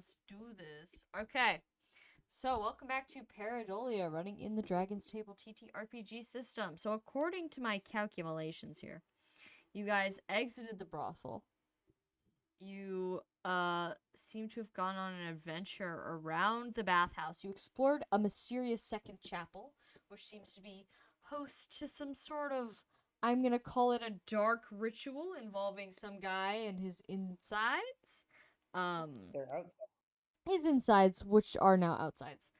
let's do this. Okay. So, welcome back to Pareidolia, running in the Dragon's Table TTRPG system. So, according to my calculations here, you guys exited the brothel. You seem to have gone on an adventure around the bathhouse. You explored a mysterious second chapel, which seems to be host to some sort of, I'm gonna call it a dark ritual involving some guy and his insides. They're outside. His insides, which are now outsides.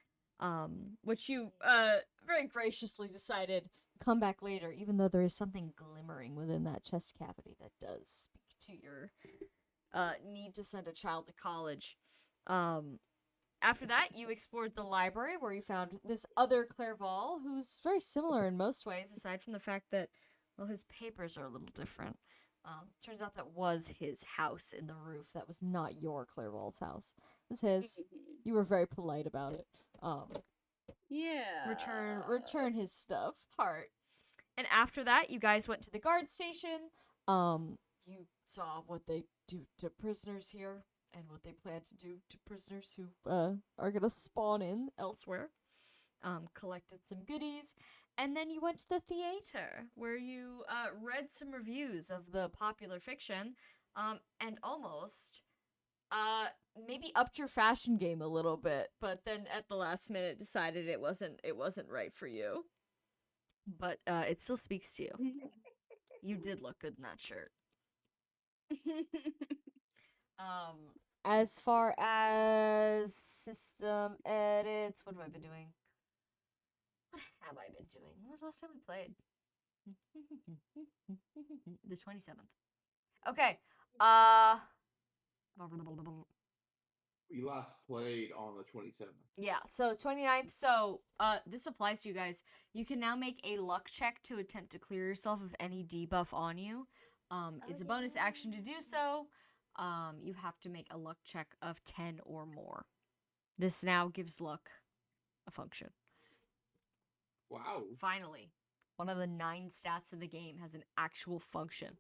Which you very graciously decided come back later, even though there is something glimmering within that chest cavity that does speak to your need to send a child to college. After that, you explored the library where you found this other Clairval who's very similar in most ways, aside from the fact that, well, his papers are a little different. Turns out that was his house in the roof. That was not your Clairval's house. It was his. You were very polite about it. Yeah. Return his stuff. Heart. And after that, you guys went to the guard station. You saw what they do to prisoners here and what they plan to do to prisoners who are gonna spawn in elsewhere. Collected some goodies, and then you went to the theater where you read some reviews of the popular fiction, and almost maybe upped your fashion game a little bit, but then at the last minute decided it wasn't right for you. But it still speaks to you. You did look good in that shirt. As far as system edits, what have I been doing? What have I been doing? When was the last time we played? The 27th. Okay. We last played on the 27th. Yeah, so 29th. So, this applies to you guys. You can now make a luck check to attempt to clear yourself of any debuff on you. It's a bonus action to do so. You have to make a luck check of 10 or more. This now gives luck a function. Wow. Finally, one of the 9 stats of the game has an actual function.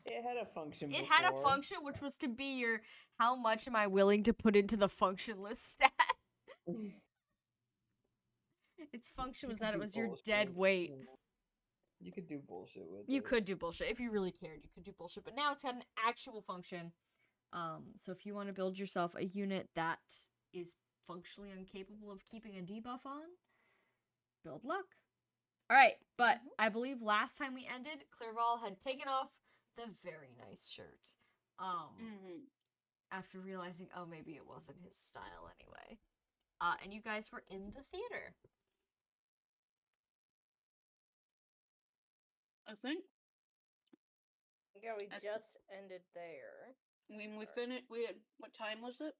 It had a function It before. had a function, which was to be your how much am I willing to put into the functionless stat. Its function was that it was your dead weight. You could do bullshit with it. You could do bullshit. If you really cared, you could do bullshit. But now it's had an actual function. So if you want to build yourself a unit that is functionally incapable of keeping a debuff on, build luck. Alright, but I believe last time we ended, Clairval had taken off the very nice shirt. After realizing, oh, maybe it wasn't his style anyway. And you guys were in the theater. I think. Yeah, we just ended there. When we finished, we had, what time was it?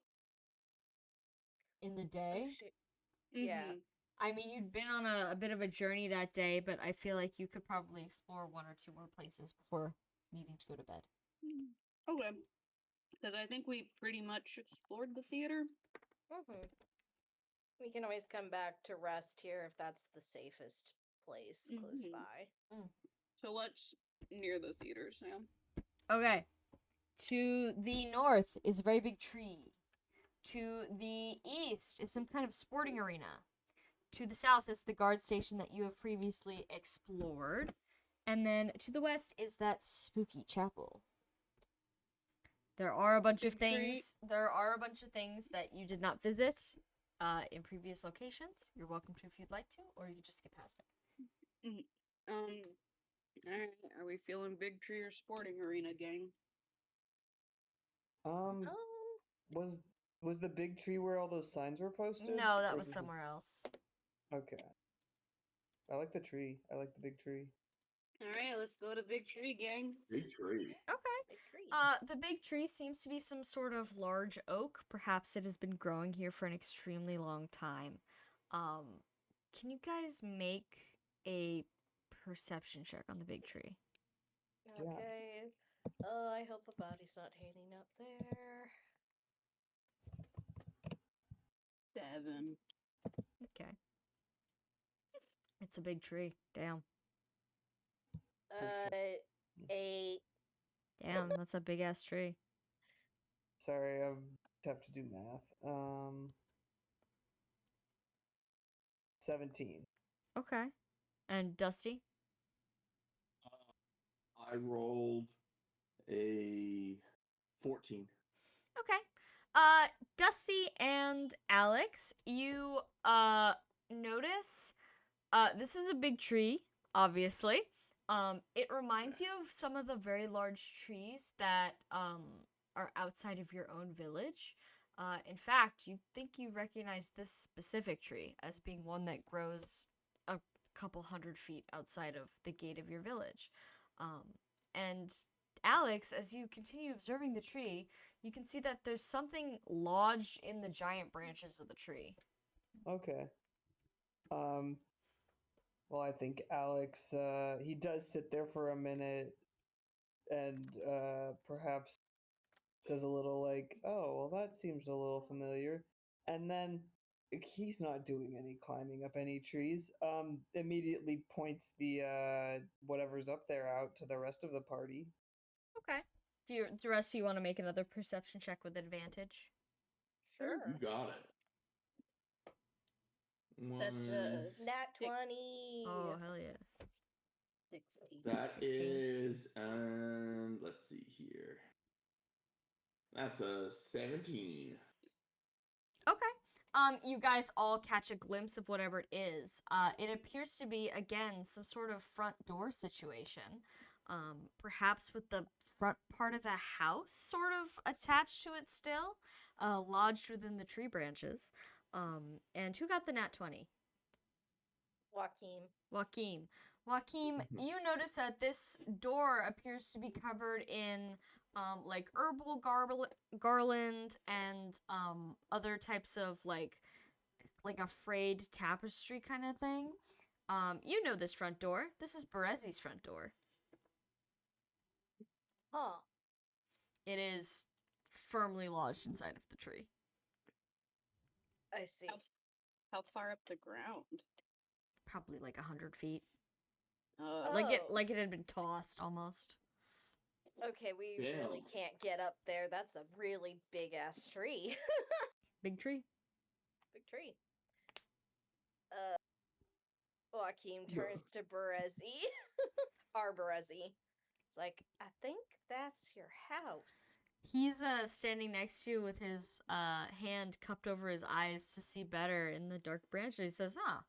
In the day? Yeah. I mean, you'd been on a bit of a journey that day, but I feel like you could probably explore 1 or 2 more places before needing to go to bed. Okay. Because I think we pretty much explored the theater. We can always come back to rest here if that's the safest place close by. So what's near the theaters now? Okay. To the north is a very big tree. To the east is some kind of sporting arena. To the south is the guard station that you have previously explored. And then to the west is that spooky chapel. There are a bunch of things. There are a bunch of things that you did not visit in previous locations. You're welcome to if you'd like to, or you just get past it. Alright, are we feeling Big Tree or Sporting Arena, gang? Was the big tree where all those signs were posted? No, that was somewhere else. Okay. I like the tree. I like the big tree. Alright, let's go to Big Tree, gang. Big tree. Okay. Big tree. The big tree seems to be some sort of large oak. Perhaps it has been growing here for an extremely long time. Can you guys make a perception check on the big tree? Okay. I hope a body's not hanging up there. 7. Okay. It's a big tree. Damn. 8. Damn, that's a big ass tree. Sorry, I have to do math. 17. Okay. And Dusty? I rolled a 14. Okay. Dusty and Alex, you notice this is a big tree, obviously. It reminds you of some of the very large trees that are outside of your own village. In fact, you think you recognize this specific tree as being one that grows a couple 100 feet outside of the gate of your village. And Alex, as you continue observing the tree, you can see that there's something lodged in the giant branches of the tree. Okay. Well, I think Alex, he does sit there for a minute and perhaps says a little like, oh, well, that seems a little familiar. And then he's not doing any climbing up any trees. Immediately points the whatever's up there out to the rest of the party. Okay. Do the rest of you want to make another perception check with advantage? Sure. You got it. That's Nat six- 20. Oh, hell yeah. 16. That 16. is, let's see here. That's a 17. Okay. You guys all catch a glimpse of whatever it is. It appears to be, again, some sort of front door situation. Perhaps with the front part of a house sort of attached to it still, lodged within the tree branches. And who got the nat 20? Joaquin. Joaquin, you notice that this door appears to be covered in like herbal garland and other types of like a frayed tapestry kind of thing. You know this front door. This is Berezi's front door. Huh. It is firmly lodged inside of the tree. I see. How far up the ground? Probably like 100 feet. Oh. Like it had been tossed almost. Okay, we really Damn. can't get up there. That's a really big ass tree. Big tree. Big tree. Joaquin turns to Berezi. Our Berezi. It's like, I think that's your house. He's standing next to you with his hand cupped over his eyes to see better in the dark branch. And he says, "Huh.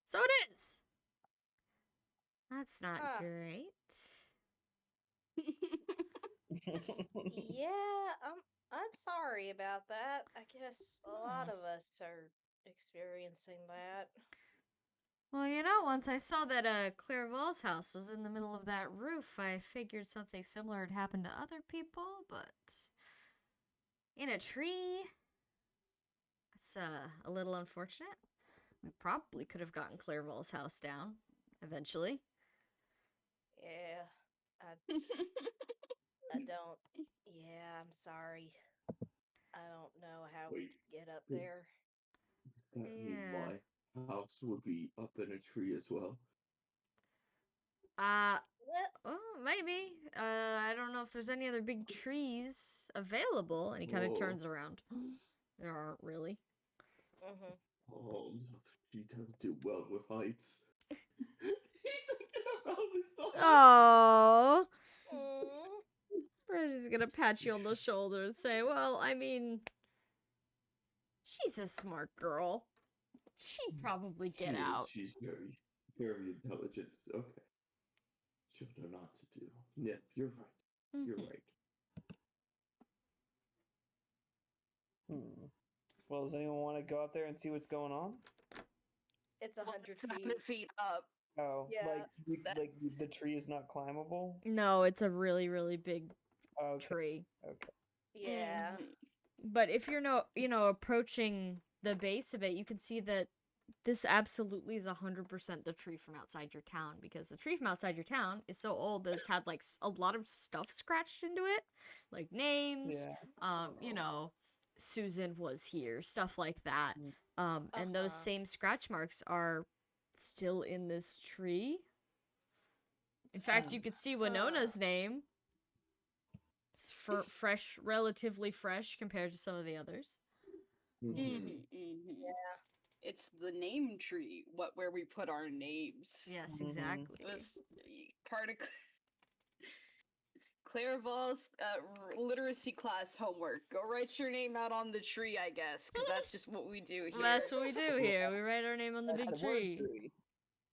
So it is. That's not Huh. great." Yeah, I'm sorry about that. I guess a lot of us are experiencing that. Well, once I saw that Clairval's house was in the middle of that roof, I figured something similar had happened to other people, but in a tree, it's a little unfortunate. We probably could have gotten Clairval's house down eventually. Yeah, I don't. Yeah, I'm sorry. I don't know how we Wait, could get up is- there. That mean Yeah. my house would be up in a tree as well. Well, Oh, maybe. I don't know if there's any other big trees available. And he kind of Whoa. turns around. There aren't really. mhm. Oh, no, she doesn't do well with heights. He's thinking about this the Oh. whole Rizzy's gonna pat you on the shoulder and say, well, I mean, she's a smart girl. She'd probably get out. She's very, very intelligent. Okay. She'll know not to do. Yeah, you're right. You're Mhm. right. Well, does anyone want to go up there and see what's going on? It's 100 feet. 100 feet up. Oh, Yeah, like the tree is not climbable. No, it's a really, really big Okay. tree. Okay. Yeah. Mhm. But if you're approaching the base of it, you can see that this absolutely is 100% the tree from outside your town, because the tree from outside your town is so old that it's had like a lot of stuff scratched into it, like names, Yeah. Susan was here, stuff like that. Mm. And those Uh-huh. same scratch marks are still in this tree. In fact, you could see Winona's name. It's fresh, relatively fresh compared to some of the others. Mhm. Yeah. It's the name tree, where we put our names. Yes, Mhm. exactly. It was part of Clairval's literacy class homework. Go write your name out on the tree, I guess, because that's just what we do here. That's what we do here. We write our name on the big That's a word tree. tree.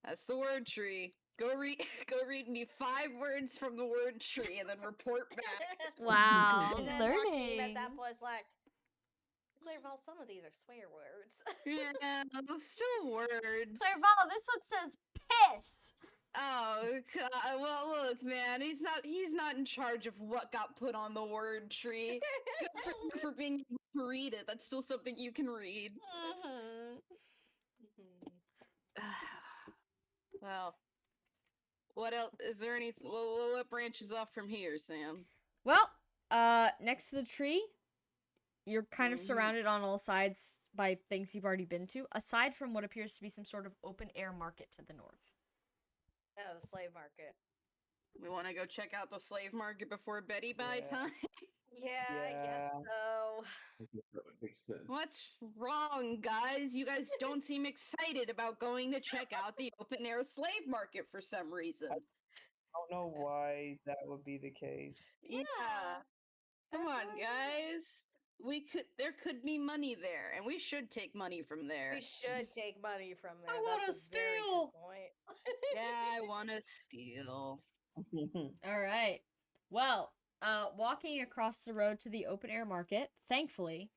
That's the word tree. Go read go read me 5 words from the word tree and then report back. Wow, And then Hakeem at learning. that point's like, Clairval, some of these are swear words. Yeah, those still words. Clairval, this one says piss. Oh God. Well, look, man, he's not in charge of what got put on the word tree. Good for you for being able to read it. That's still something you can read. Mhm. Well, what else? Is there any? What branches off from here, Sam? Well, next to the tree, you're kind of Mhm. surrounded on all sides by things you've already been to, aside from what appears to be some sort of open air market to the north. Oh, the slave market. We want to go check out the slave market before Betty buy Yeah. time. Yeah, I guess Yeah. so. That makes sense. What's wrong, guys? You guys don't seem excited about going to check out the open air slave market for some reason. I don't know why that would be the case. Yeah. Come I have on, no idea. guys. There could be money there, and we should take money from there. We should take money from there. I wanna That's a very steal. good point. Yeah, I want to steal. All right. Well, walking across the road to the open air market, thankfully,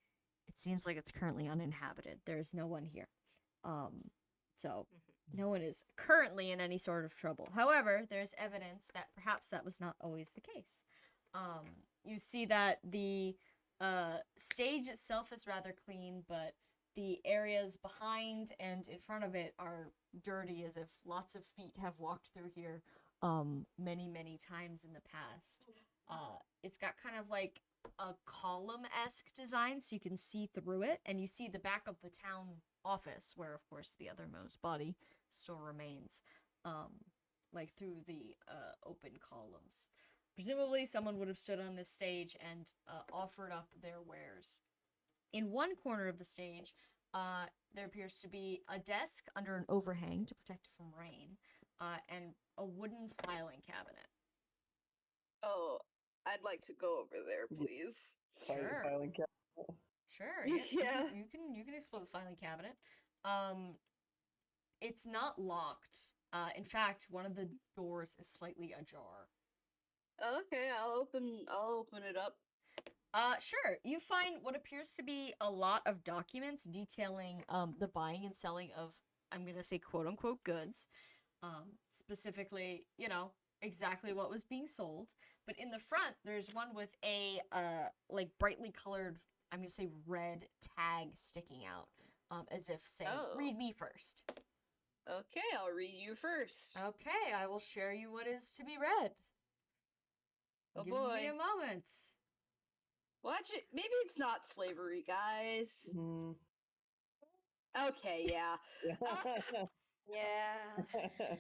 it seems like it's currently uninhabited. There's no one here. So no one is currently in any sort of trouble. However, there's evidence that perhaps that was not always the case. You see that the stage itself is rather clean, but the areas behind and in front of it are dirty, as if lots of feet have walked through here many times in the past. It's got kind of like a column-esque design, so you can see through it, and you see the back of the town office, where of course the othermost body still remains, like through the open columns. Presumably someone would have stood on this stage and offered up their wares. In one corner of the stage, there appears to be a desk under an overhang to protect it from rain, and a wooden filing cabinet. Oh, I'd like to go over there, please. Sure. Filing cabinet. Sure, yeah. Yeah. You can explore the filing cabinet. It's not locked. In fact, one of the doors is slightly ajar. Okay, I'll open it up. Sure. You find what appears to be a lot of documents detailing the buying and selling of, I'm gonna say, quote unquote goods. Specifically, exactly what was being sold. But in the front, there's one with a like brightly colored, I'm gonna say, red tag sticking out, as if saying, Oh. "Read me first." Okay, I'll read you first. Okay, I will share you what is to be read. Oh Give boy. me a moment. Watch it. Maybe it's not slavery, guys. Mhm. Okay, yeah. Yeah.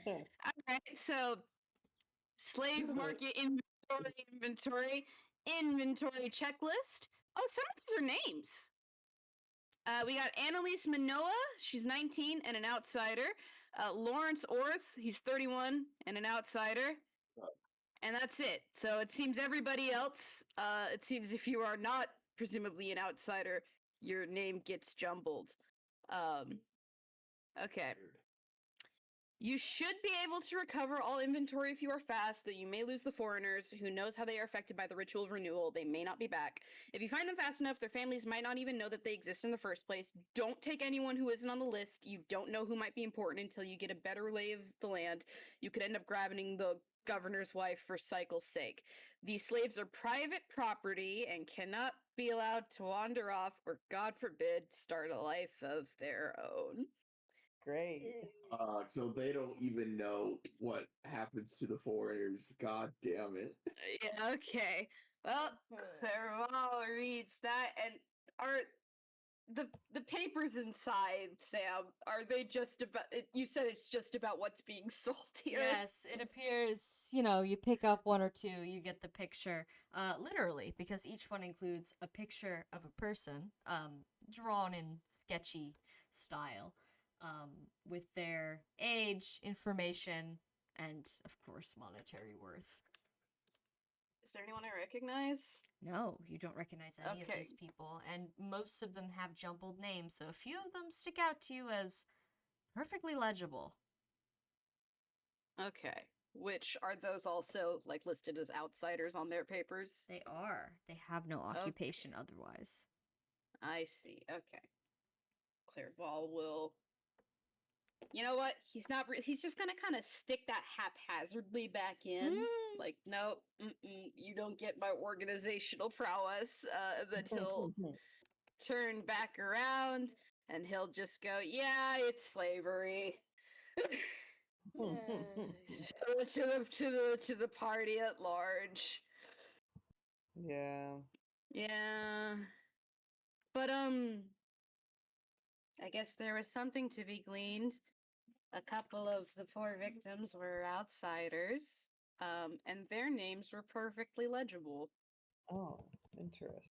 Alright, so slave market inventory checklist. Oh, some of these are names. We got Annalise Manoa, she's 19 and an outsider. Lawrence Orth, he's 31 and an outsider. And that's it. So it seems everybody else, it seems if you are not presumably an outsider, your name gets jumbled. Okay. You should be able to recover all inventory if you are fast, though you may lose the foreigners. Who knows how they are affected by the ritual of renewal? They may not be back. If you find them fast enough, their families might not even know that they exist in the first place. Don't take anyone who isn't on the list. You don't know who might be important until you get a better lay of the land. You could end up grabbing the governor's wife for cycle's sake. These slaves are private property and cannot be allowed to wander off or, God forbid, start a life of their own. Great. So they don't even know what happens to the foreigners. God damn it. Yeah, okay. Well, Clairval reads that, and the papers inside, Sam, are they just about you said it's just about what's being sold here? Yes, it appears, you pick up one or two, you get the picture. Literally, because each one includes a picture of a person, drawn in sketchy style, with their age, information, and, of course, monetary worth. Is there anyone I recognize? No, you don't recognize any of Okay. these people, and most of them have jumbled names, so a few of them stick out to you as perfectly legible. Okay. Which are those also like listed as outsiders on their papers? They are. They have no occupation otherwise. I see. Okay. Clairval will. You know what? He's not. He's just gonna kind of stick that haphazardly back in. Like, nope, you don't get my organizational prowess. Then he'll turn back around and he'll just go, "Yeah, it's slavery." to the party at large. Yeah. Yeah. But I guess there was something to be gleaned. A couple of the poor victims were outsiders, and their names were perfectly legible. Oh, interesting.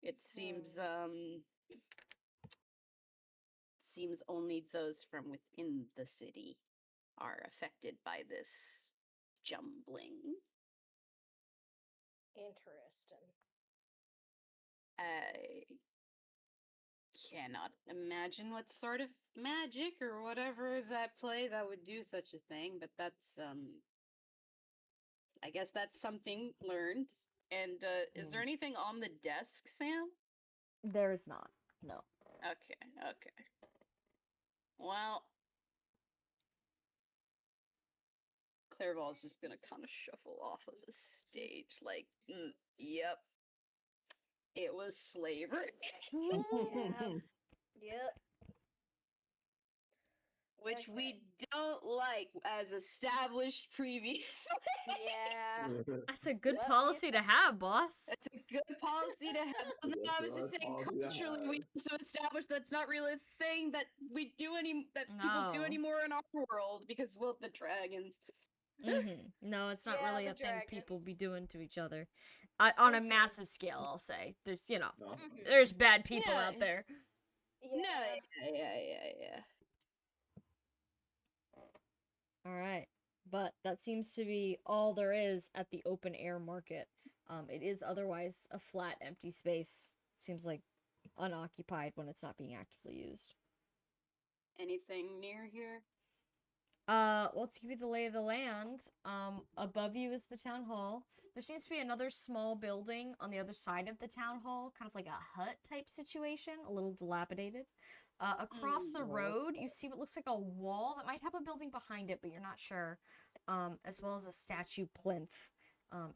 It seems only those from within the city are affected by this jumbling. Interesting. I cannot imagine what sort of magic or whatever is at play that would do such a thing, but that's I guess that's something learned. And is there anything on the desk, Sam? There is not. No. Okay. Well, Clairval's just gonna kind of shuffle off of the stage, like, yep, it was slavery. Yep. Which Okay. we don't like as established previously. Yeah. That's a good Well, policy to have, boss. That's a good policy to have. But That's I was a just nice saying, policy to culturally, we have. also established that's not really a thing that we do people do No. anymore in our world because, well, the dragons. No, it's not Yeah, really the a thing people be dragons. doing to each other. On a Mhm. massive scale, I'll say. There's, No. there's bad people Yeah. out there. Yeah. No, yeah. All right. But that seems to be all there is at the open air market. It is otherwise a flat, empty space. Seems like unoccupied when it's not being actively used. Anything near here? Let's give you the lay of the land. Above you is the town hall. There seems to be another small building on the other side of the town hall, kind of like a hut type situation, a little dilapidated. Across the road, you see what looks like a wall that might have a building behind it, but you're not sure. As well as a statue plinth,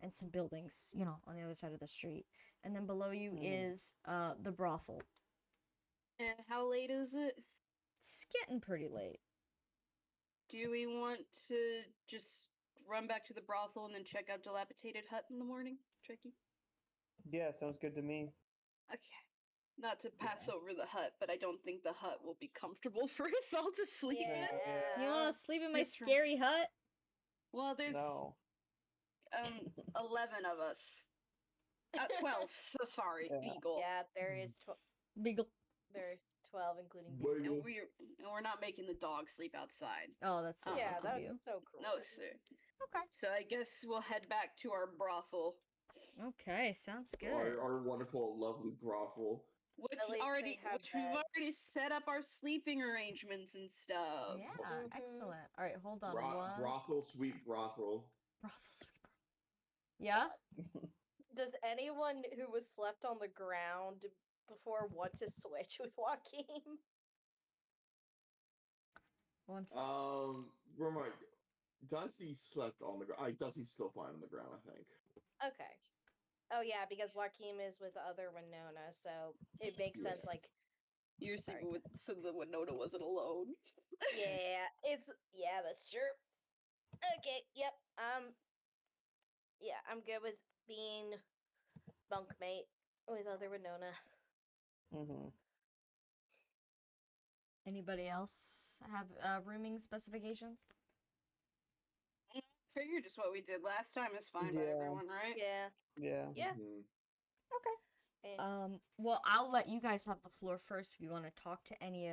and some buildings, on the other side of the street. And then below you is the brothel. And how late is it? It's getting pretty late. Do we want to just run back to the brothel and then check out dilapidated hut in the morning, Tricky? Yeah, sounds good to me. Okay. Not to pass over the hut, but I don't think the hut will be comfortable for us all to sleep in. Yeah. You want to sleep in my That's right. scary hut? Well, there's No. 11 of us. 12. So sorry, Yeah. Beagle. Yeah, there is Beagle. there's 12 including And Beagle. we're not making the dog sleep outside. Oh, that's so Yeah, nice of that's you. so cool. No, sir. Okay. So I guess we'll head back to our brothel, Okay, sounds good. Our wonderful, lovely brothel. which At least they have we've already beds. set up our sleeping arrangements and stuff. Yeah, Mhm. excellent. All right, hold on. Brothel, sweet brothel. Brothel sweeper. Yeah? Does anyone who was slept on the ground before want to switch with Joaquin? Once. Remind. Dusty slept on the ground. Dusty's still fine on the ground, I think. Okay. Oh yeah, because Joaquin is with the other Winona, so it makes sense. Yes. Like, You're Sorry, sleeping with, so the Winona wasn't alone. yeah, that's true. Okay, yep. Yeah, I'm good with being bunkmate with other Winona. Mm-hmm. Anybody else have rooming specifications? Figure just what we did last time is fine by Yeah. everyone, right? Yeah. Yeah. Yeah. Mhm. Okay. Eh. Well, I'll let you guys have the floor first if you want to talk to any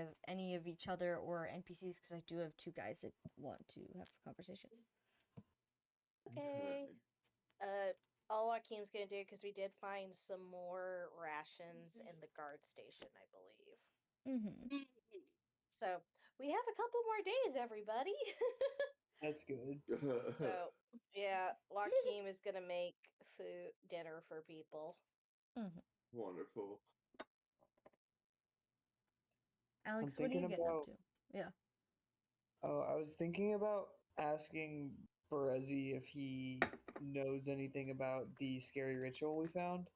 of each other or NPCs, because I do have two guys that want to have conversations. Okay. All Joaquin's gonna do, because we did find some more rations in the guard station, I believe. Mm-hmm. So we have a couple more days, everybody. That's good. So yeah, Joaquin is gonna make dinner for people. Mm-hmm. Wonderful. Alex, what are you thinking getting up about- to? Yeah. Oh, I was thinking about asking Berezi if he knows anything about the scary ritual we found.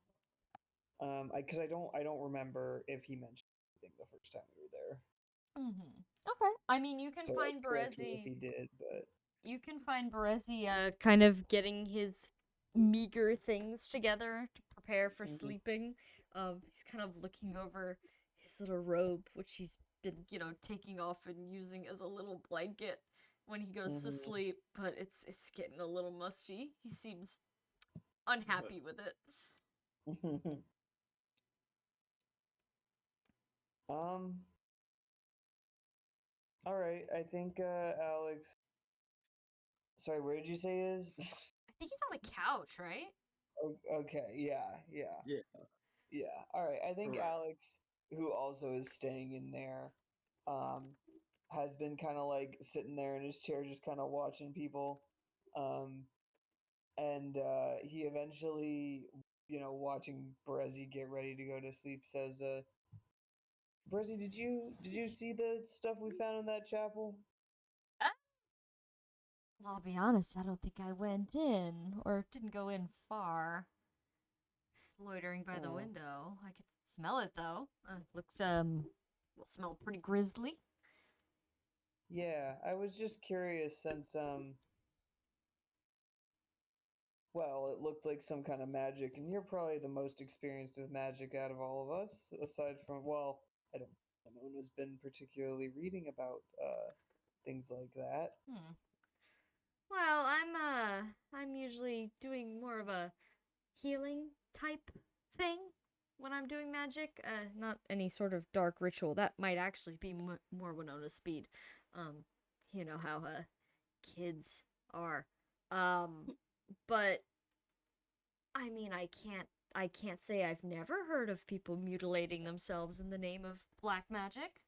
Because I don't remember if he mentioned anything the first time we were there. Mm-hmm. Okay. I mean, you can So find correct me if Berezi. he did, but You can find Berezi kind of getting his meager things together to prepare for Mhm. sleeping. He's kind of looking over his little robe, which he's been, taking off and using as a little blanket when he goes to Mhm. sleep, but it's getting a little musty. He seems unhappy with it. um. All right, I think Alex. Sorry, where did you say he is? I think he's on the couch, right? Okay, yeah, yeah, Yeah. yeah. All right, I think Correct. Alex, who also is staying in there, um, has been kind of like sitting there in his chair, just kind of watching people, um, and he eventually, watching Berezi get ready to go to sleep, says, "Berezi, did you see the stuff we found in that chapel?" Well, I'll be honest, I don't think I went in, or didn't go in far. Loitering by the Oh. window. I could smell it though. Looks smell pretty grisly. Yeah, I was just curious since well, it looked like some kind of magic, and you're probably the most experienced with magic out of all of us, aside from, well, I don't no one has been particularly reading about things like that. Hmm. Well, I'm usually doing more of a healing type thing when I'm doing magic. Not any sort of dark ritual. That might actually be more Winona's speed. Um, you know how kids are. But I mean, I can't say I've never heard of people mutilating themselves in the name of black magic.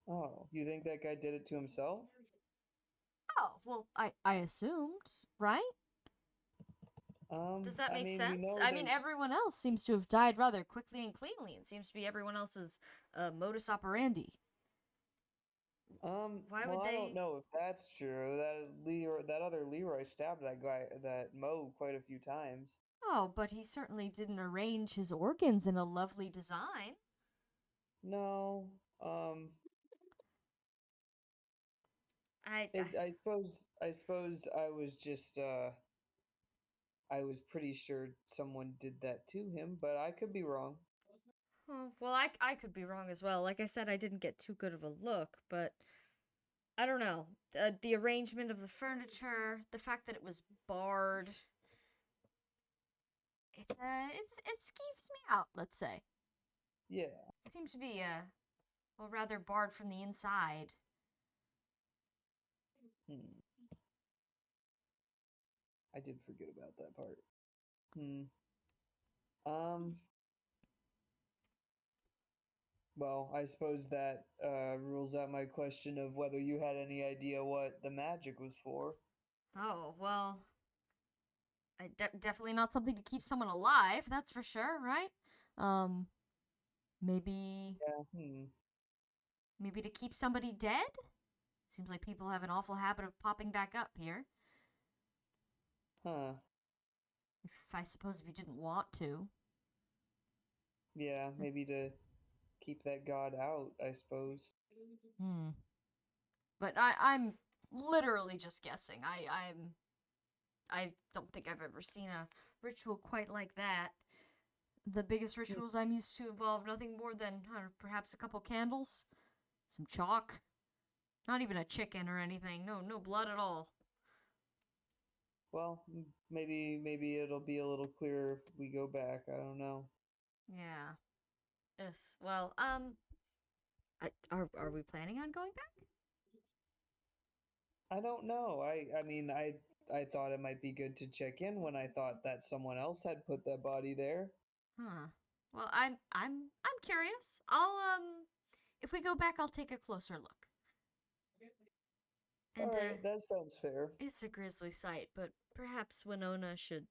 Oh, you think that guy did it to himself? Oh, well, I assumed, right? Does that I make mean, we sense? know I mean, there's everyone else seems to have died rather quickly and cleanly. It seems to be everyone else's modus operandi. Why well, would I don't they? know if that's true. That other Leroy stabbed that guy, that Mo, quite a few times. Oh, but he certainly didn't arrange his organs in a lovely design. No, I, I suppose I was just I was pretty sure someone did that to him, but I could be wrong. oh, well, I could be wrong as well. Like I said, I didn't get too good of a look, but I don't know. The arrangement of the furniture, the fact that it was barred, it skeeves me out. Let's say Yeah. it seems to be well, rather barred from the inside. Hmm. I did forget about that part. Hmm. Um. Well, I suppose that rules out my question of whether you had any idea what the magic was for. Oh well, definitely not something to keep someone alive. That's for sure, right? Um, maybe Yeah. Hmm. maybe to keep somebody dead. Seems like people have an awful habit of popping back up here. Huh. If I suppose if you didn't want to. Yeah. Maybe to keep that god out, I suppose. Hmm. But I'm literally just guessing. I don't think I've ever seen a ritual quite like that. the biggest rituals I'm used to involve nothing more than perhaps a couple candles, some chalk, not even a chicken or anything. No blood at all. Well, maybe it'll be a little clearer if we go back. I don't know. Yeah. Ugh. Well, are we planning on going back? I don't know. I mean, I thought it might be good to check in when I thought that someone else had put that body there. Huh. Well, I'm curious. I'll if we go back, I'll take a closer look. All And right, that sounds fair. it's a grisly sight, but perhaps Winona should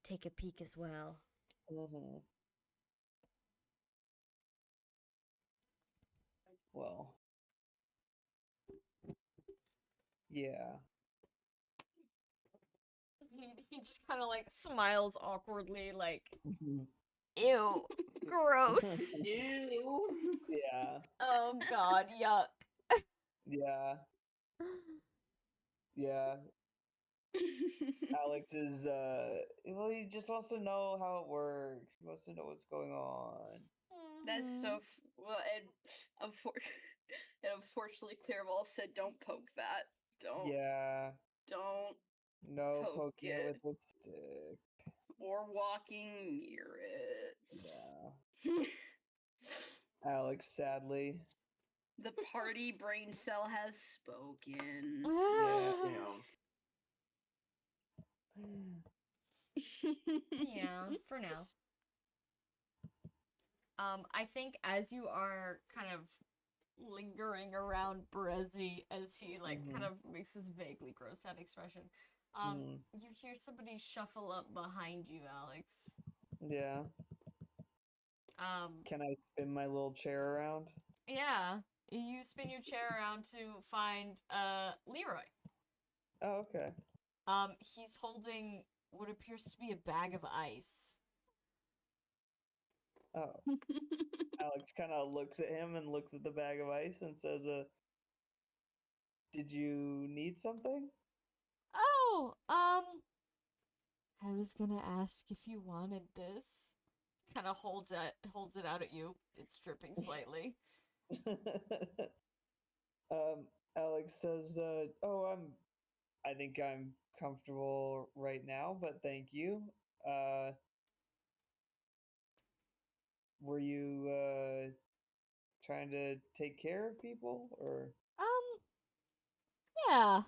take a peek as well. Mm-hmm. Well, yeah. He just kind of like smiles awkwardly, like, Mhm. ew, gross. Ew. Yeah, Oh god, yuck. yeah, yeah. Alex is well, he just wants to know how it works. He wants to know what's going on. That's Mhm. so well, and and unfortunately, Clairval said, "Don't poke that. Yeah, Don't no poke poking it it with a stick. or walking near Yeah. it." Alex, sadly. The party brain cell has spoken. Yeah. Damn. Yeah, for now. I think as you are kind of lingering around Berezi as he like kind Mhm. of makes this vaguely grossed out expression, Mm. you hear somebody shuffle up behind you, Alex. Yeah. Um, Can I spin my little chair around? yeah, you spin your chair around to find Leroy. Oh, okay. He's holding what appears to be a bag of ice. Oh. Alex kind of looks at him and looks at the bag of ice and says, did you need something? Oh, I was gonna ask if you wanted this. Kind of holds it out at you. It's dripping slightly. um, Alex says, I think I'm comfortable right now, but thank you. Uh, were you, trying to take care of people or? Um, yeah,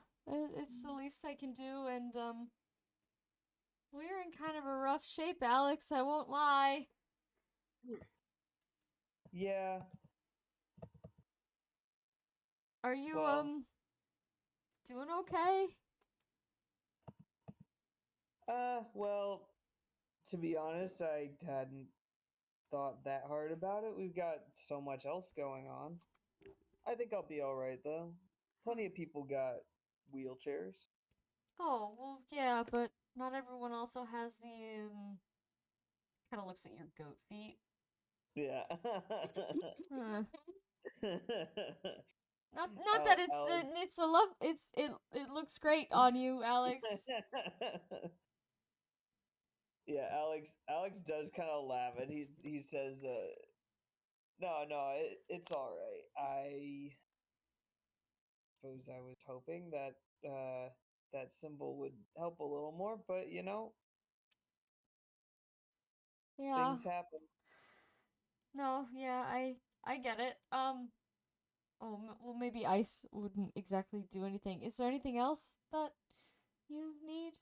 it's the least I can do, and we're in kind of a rough shape, Alex. I won't lie. Yeah, Are you well, doing okay? well, to be honest, I hadn't thought that hard about it. We've got so much else going on. I think I'll be all right though. Plenty of people got wheelchairs. Oh, well, yeah, but not everyone also has the kind of looks at your goat feet. Yeah. Huh. Not that Alex. it's a love it looks great on you, Alex. Yeah, Alex does kind of laugh and he says, no, it's all right. I suppose I was hoping that that symbol would help a little more, but you know, Yeah. things happen. No, yeah, I get it. Oh, well, maybe ice wouldn't exactly do anything. Is there anything else that you need?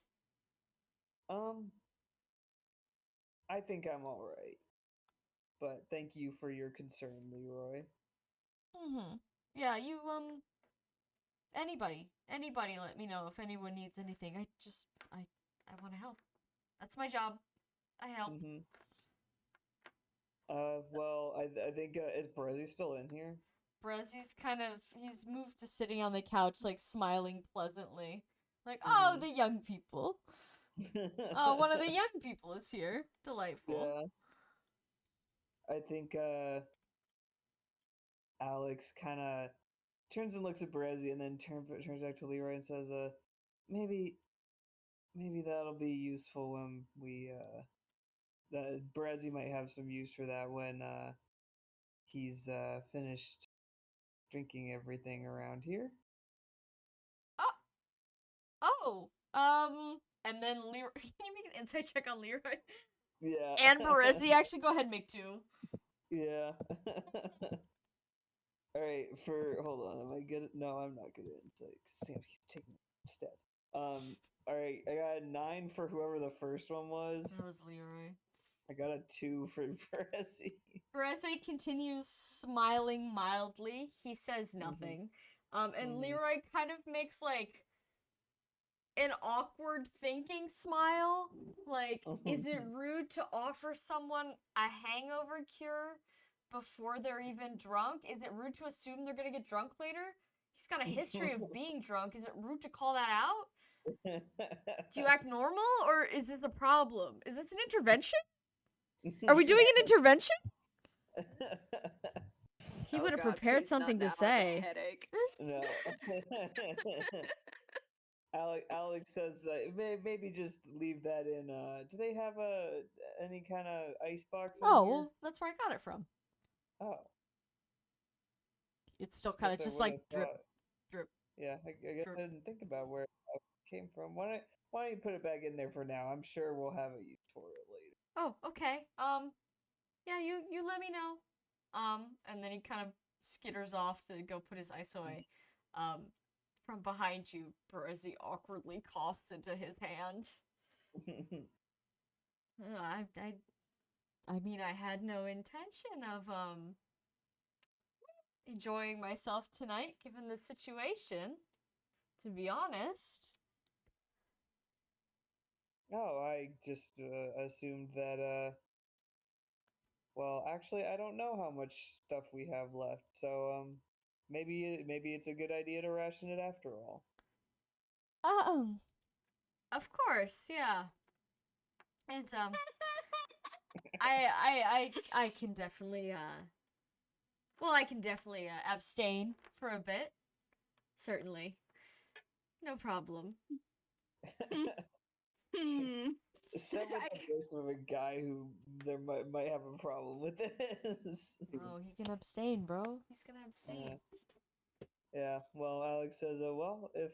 Um, I think I'm all right. But thank you for your concern, Leroy. Mm-hmm. Yeah, you anybody let me know if anyone needs anything. I want to help. That's my job. I help. Mm-hmm. Well, I think is Brezzy still in here? Brezi's he's moved to sitting on the couch like smiling pleasantly. Like, oh, Mhm. the young people. Oh, one of the young people is here. Delightful. Yeah, I think Alex kind of turns and looks at Brezzy and then turns back to Leroy and says, maybe maybe that'll be useful when we Brezzy might have some use for that when he's finished drinking everything around here. And then Leroy. Can you make an insight check on Leroy? Yeah. And Berezzi, actually, go ahead and make 2. Yeah. All right. Hold on. Am I good? No, I'm not good at insight. Sam, he's taking stats. All right. I got a 9 for whoever the first one was. That was Leroy. I got a 2 for Brezzy. Berezzi continues smiling mildly. He says nothing. And Leroy kind of makes like an awkward thinking smile. Like, is it rude to offer someone a hangover cure before they're even drunk? Is it rude to assume they're gonna get drunk later? He's got a history of being drunk. Is it rude to call that out? Do you act normal, or is this a problem? Is this an intervention? Are we doing an intervention? He would have prepared something to say. Headache. No. Alex says maybe just leave that in. Do they have any kind of ice box? Oh, in here? well, that's where I got it from. Oh. It's still kind of Guess I just like would've drip, thought- drip. Yeah, I guess drip. I didn't think about where it came from. Why don't you put it back in there for now? I'm sure we'll have a use for it later. Oh, okay. Yeah, you let me know. And then he kind of skitters off to go put his ice away. From behind you, Berezzi awkwardly coughs into his hand. I mean, I had no intention of enjoying myself tonight, given the situation. To be honest. Oh, I just assumed that. Well, actually, I don't know how much stuff we have left, so maybe it's a good idea to ration it after all. Of course, yeah. And I can definitely I can definitely abstain for a bit. Certainly. No problem. Sound like the voice of a guy who there might have a problem with this. Oh, he can abstain, bro. He's gonna abstain. Yeah. Well, Alex says, well, if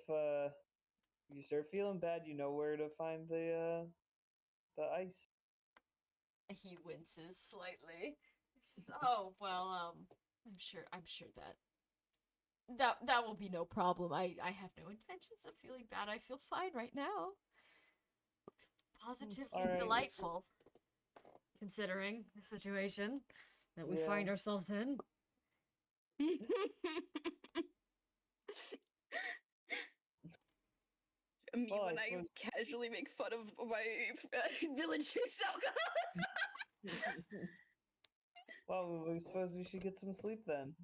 you start feeling bad, you know where to find the ice. He winces slightly. He says, "Oh, well, I'm sure that will be no problem. I have no intentions of feeling bad. I feel fine right now. Positively Alright. delightful, considering the situation that we find ourselves in." Me Well, when I I suppose- casually make fun of my village who's alcoholism. Well, we suppose we should get some sleep then.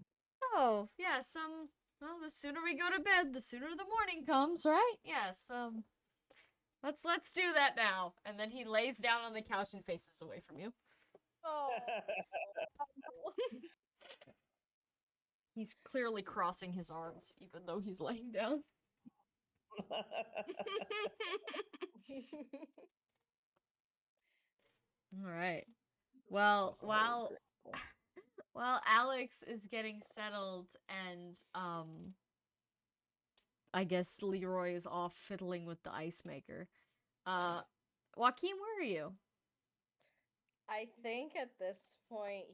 Oh, yes, well, the sooner we go to bed, the sooner the morning comes, right? Yes, let's do that now. And then he lays down on the couch and faces away from you. Oh. He's clearly crossing his arms, even though he's laying down. All right. Well, while Alex is getting settled and I guess Leroy is off fiddling with the ice maker. Joaquin, where are you? I think at this point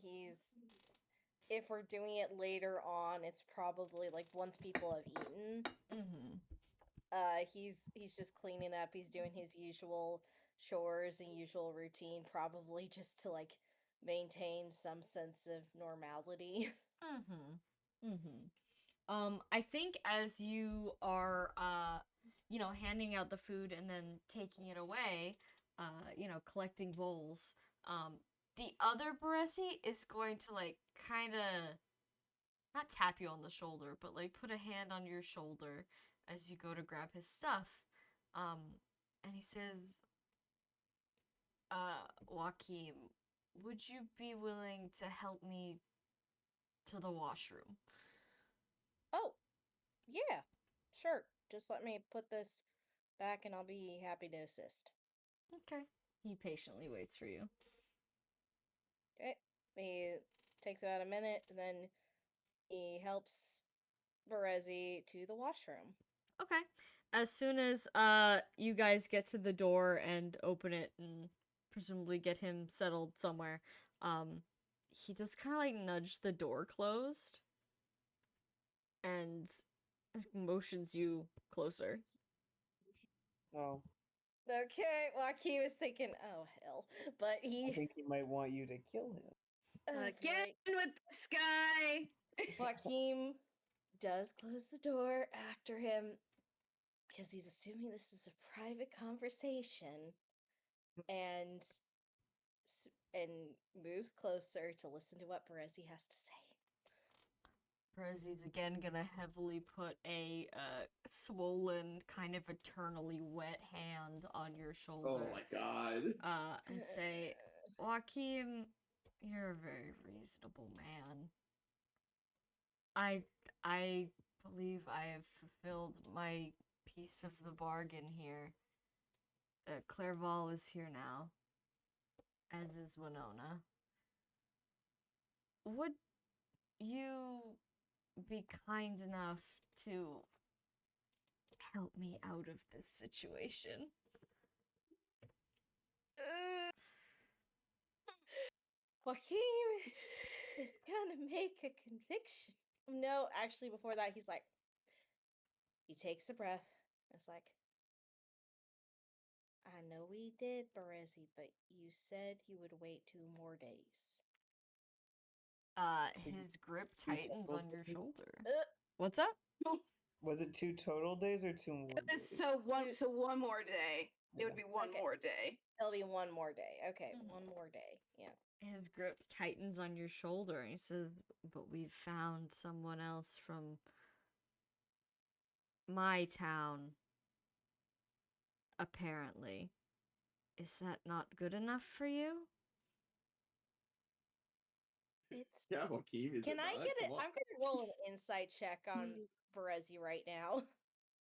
if we're doing it later on, it's probably like once people have eaten. He's just cleaning up, he's doing his usual chores and usual routine, probably just to like maintain some sense of normality. I think as you are handing out the food and then taking it away, collecting bowls, the other Baresi is going to like kind of not tap you on the shoulder, but like put a hand on your shoulder as you go to grab his stuff. And he says, Joaquin, would you be willing to help me to the washroom? Oh, yeah, sure. Just let me put this back and I'll be happy to assist. Okay. He patiently waits for you. Okay. He takes about a minute, and then he helps Berezi to the washroom. Okay. As soon as you guys get to the door and open it and presumably get him settled somewhere, he just kind of like nudged the door closed and motions you closer. Oh, Okay, Joaquin was thinking, oh hell. But I he think he might want you to kill him. Again great. with this guy. Joaquin does close the door after him because he's assuming this is a private conversation and and moves closer to listen to what Berezi has to say. Brezi's again gonna heavily put a swollen, kind of eternally wet hand on your shoulder. Oh my god. And say, Joaquin, you're a very reasonable man. I believe I have fulfilled my piece of the bargain here. Clairval is here now, as is Winona. Would you be kind enough to help me out of this situation? Joaquin is gonna make a conviction. No, actually, before that, he's like, he takes a breath. It's like, I know we did, Berezi, but you said you would wait 2 more days. His grip Two tightens total on your days? shoulder. Uh, What's up? Was it 2 total days or 2 more days? So one more day. It would be one Okay. more day. It'll be 1 more day. Okay, Mhm. 1 more day. Yeah. His grip tightens on your shoulder and he says, but we've found someone else from my town, apparently. Is that not good enough for you? It's. Yeah, Joaquin, is Can it I not? get it? Come on. I'm gonna roll an insight check on Berezi right now.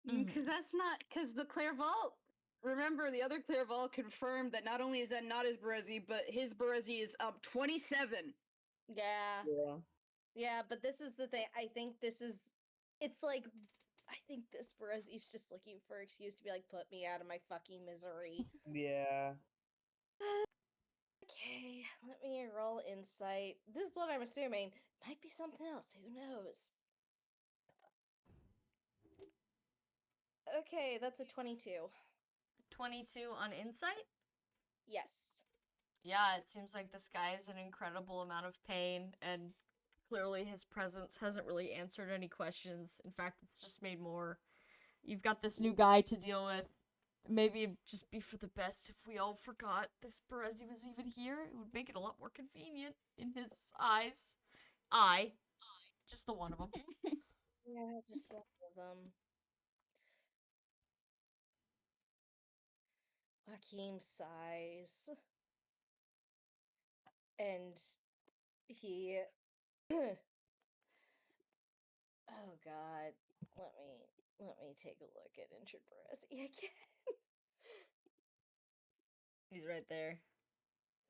Because that's not because the Clairval. Remember, the other Clairval confirmed that not only is that not his Berezi, but his Berezi is 27. Yeah. Yeah. Yeah, but this is the thing. I think this is. It's like. I think this Berezi's just looking for excuse to be like, put me out of my fucking misery. Yeah. Okay, let me roll insight. This is what I'm assuming. Might be something else. Who knows? Okay, that's a 22. 22 on insight? Yes. Yeah, it seems like this guy is in incredible amount of pain, and clearly his presence hasn't really answered any questions. In fact, it's just made more. You've got this new guy to deal with. Maybe it'd just be for the best if we all forgot this Berezi was even here. It would make it a lot more convenient in his eyes. Just the one of them. Yeah, just one of them. Hakeem sighs. And he. Oh god. Let me take a look at injured Berezi again. He's right there.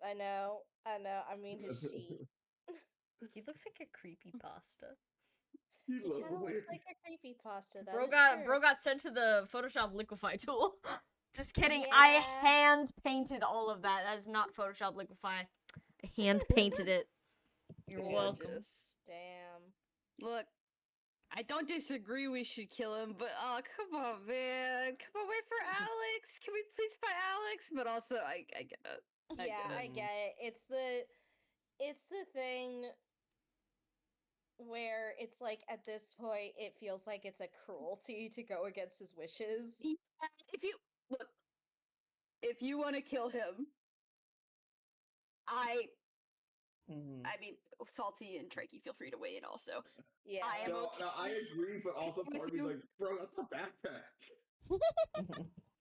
I know. I mean his sheet. He looks like a creepy pasta. You He love kind of weird. looks like a creepypasta. That Bro is got true. bro got sent to the Photoshop liquefy tool. Just kidding. Yeah. I hand painted all of that. That is not Photoshop liquefy. I hand painted it. You're welcome. Gorgeous. Damn. Look, I don't disagree we should kill him, but come on, man. Come on, wait for Alex. Can we please find Alex? But also, I get it. I get it. It's the thing where it's like at this point it feels like it's a cruelty to go against his wishes. Yeah, if you want to kill him, I mean, Salty and Trekkie, feel free to weigh in also. Yeah. I am No, I agree, but also with part of me's you. like, bro, that's a backpack.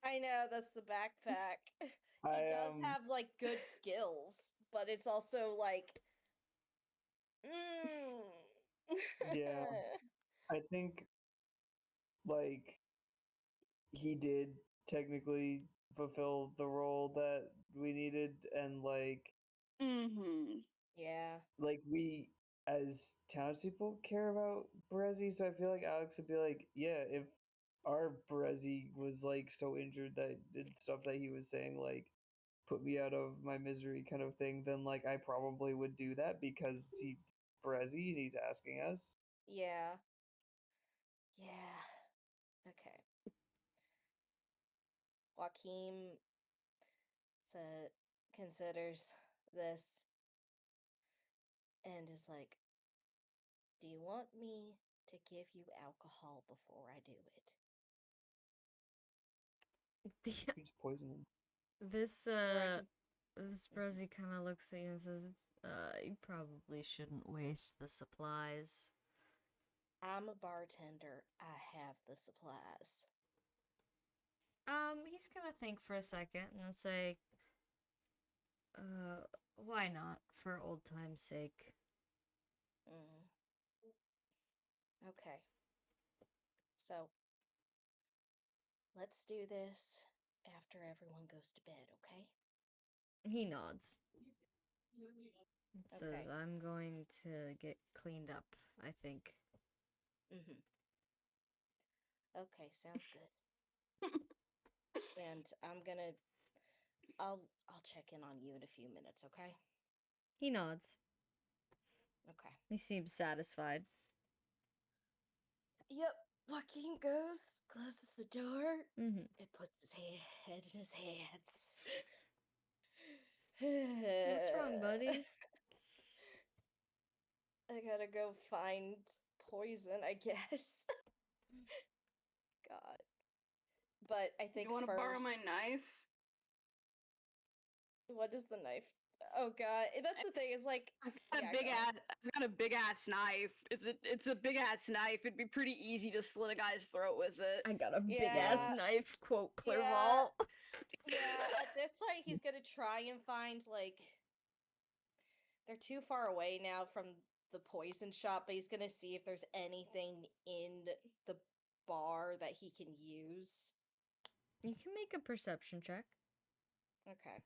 I know that's the backpack. He does have like good skills, but it's also like Yeah. I think, like, he did technically fulfill the role that we needed, and, like, Mm-hmm. Yeah. like we as townspeople care about Berezi, so I feel like Alex would be like, yeah, if our Berezi was like so injured that did stuff that he was saying like put me out of my misery kind of thing, then like I probably would do that because he's Berezi and he's asking us. Yeah. Yeah. Okay. Joaquin considers this and is like, do you want me to give you alcohol before I do it? You just poison him. This Or I can. this Brozzy kind of looks at you and says, you probably shouldn't waste the supplies." I'm a bartender. I have the supplies. He's gonna think for a second and say, why not, for old time's sake?" Mm. Okay. So, let's do this after everyone goes to bed, okay? He nods. It says, Okay. "I'm going to get cleaned up, I think." Mm-hmm. Okay, sounds good. And I'll check in on you in a few minutes, okay? He nods. Okay. He seems satisfied. Yep. Joaquin goes, closes the door, Mm-hmm. and puts his head in his hands. What's wrong, buddy? I gotta go find poison, I guess. God. But I think You want to first, borrow my knife? what is the knife? Oh God, that's the thing. Is like, I've got yeah, a big go ahead. ass. I've got a big ass knife. It's a big ass knife. It'd be pretty easy to slit a guy's throat with it. "I got a big ass Yeah, knife," quote yeah, Clerval. yeah. At this point, he's gonna try and find like they're too far away now from the poison shop, but he's gonna see if there's anything in the bar that he can use. You can make a perception check. Okay.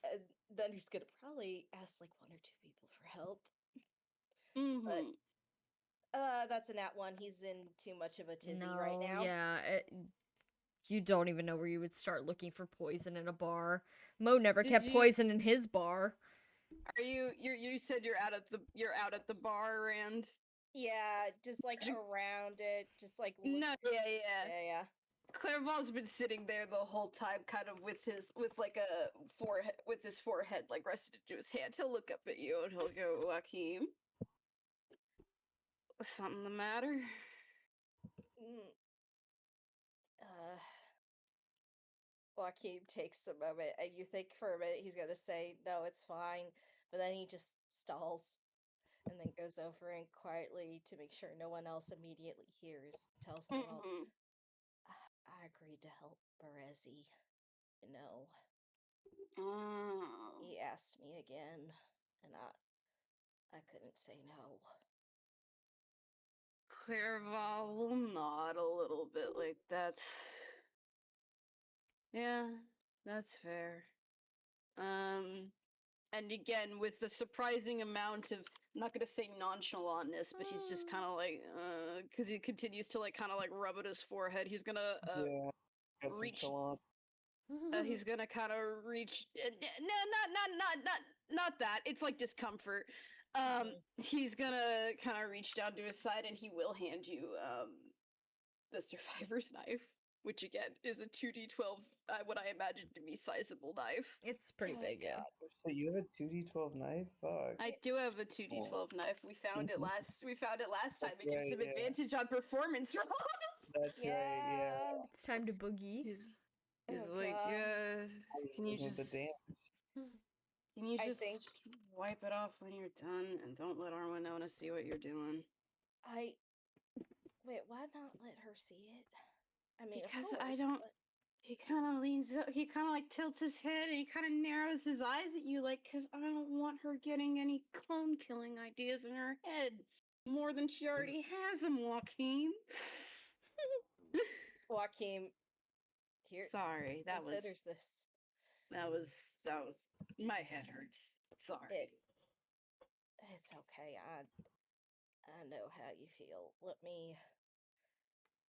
And then he's gonna probably ask like one or two people for help. But Mm-hmm. that's a nat one. He's in too much of a tizzy right No, now. yeah. You don't even know where you would start looking for poison in a bar. Mo never Did kept you- poison in his bar. Are you said you're out at the bar, Rand? Yeah, just like Ju- around it, just like No, yeah. yeah. Clerval's been sitting there the whole time, kind of with like a forehead, with his forehead like rested into his hand. He'll look up at you and he'll go, "Joaquin, something the matter?" Mm. Uh, Joaquin takes a moment, and you think for a minute he's gonna say, "No, it's fine," but then he just stalls, and then goes over and quietly, to make sure no one else immediately hears, tells Clerval, Mm-hmm. I agreed to help Berezi. No. Oh. He asked me again, and I couldn't say no. Clerval will nod a little bit, like yeah, that's fair. And again, with the surprising amount of, I'm not gonna say nonchalantness, but he's just kind of like, because he continues to like kind of like rub at his forehead. He's gonna Yeah, got some reach. chalants. He's gonna kind of reach. No, not that. It's like discomfort. Mhm. He's gonna kind of reach down to his side, and he will hand you the survivor's knife, which again is a 2d12, what I imagine to be sizable knife. It's pretty Oh, big, yeah. God. So you have a 2d12 knife? Fuck. I do have a 2d12 knife. We found it Mhm. last. We found it last time. That's It gives right, some yeah. advantage on performance rolls. That's right, yeah. Yeah. It's time to boogie. He's Oh, like, God. can you Looking at the just damage. can you I just think wipe it off when you're done and don't let our Winona see what you're doing? wait, why not let her see it? I mean, Because of I course, don't. but He kind of leans up, he kind of like tilts his head and he kind of narrows his eyes at you, like, because I don't want her getting any clone killing ideas in her head more than she already has them, Joaquin. Joaquin here Sorry, considers this. that was, my head hurts. Sorry. It's okay. I know how you feel.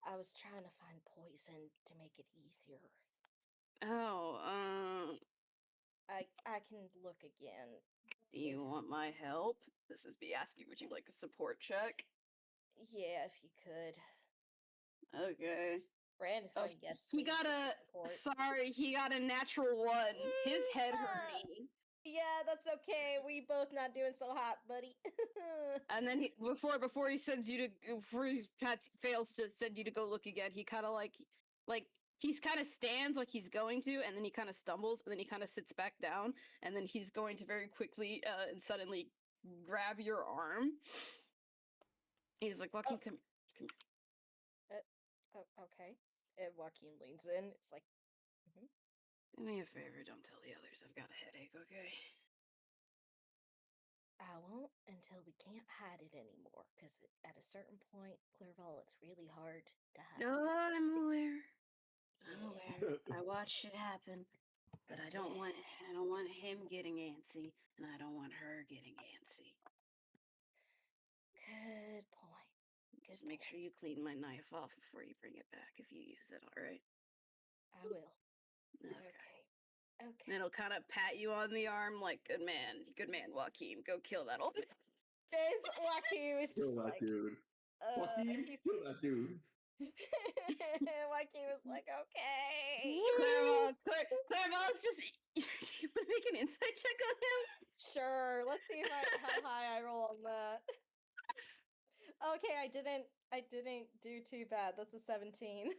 I was trying to find poison to make it easier. Oh, I can look again. do you want my help? This is me asking, would you like a support check? Yeah, if you could. Okay. Brand is Oh, going, yes, he please. got give me a. support. Sorry, he got a natural 1. His head Ah, hurting. yeah, that's okay. We both not doing so hot, buddy. And then before he sends you to before he fails to send you to go look again, he kind of like he's kind of stands like he's going to, and then he kind of stumbles, and then he kind of sits back down, and then he's going to very quickly and suddenly grab your arm. He's like, Joaquin, come here. Okay. And Joaquin leans in. It's like, mhm. Do me a favor, don't tell the others I've got a headache, okay? I won't until we can't hide it anymore. Because at a certain point, Clerval, it's really hard to hide. No, I'm aware. I'm Yeah. aware. I watched it happen, but I don't want him getting antsy, and I don't want her getting antsy. Good point. Just make sure you clean my knife off before you bring it back if you use it, alright? I will. Okay. Okay. Okay. And it'll kind of pat you on the arm like, good man, Joaquin, go kill that old man. There's Joaquin was Kill just that like, dude. Joaquin, he's kill that dude. Joaquin was like, okay. Clairvaux is just. Do you want to make an insight check on him? Sure. Let's see how high I roll on that. Okay, I didn't do too bad. That's a 17.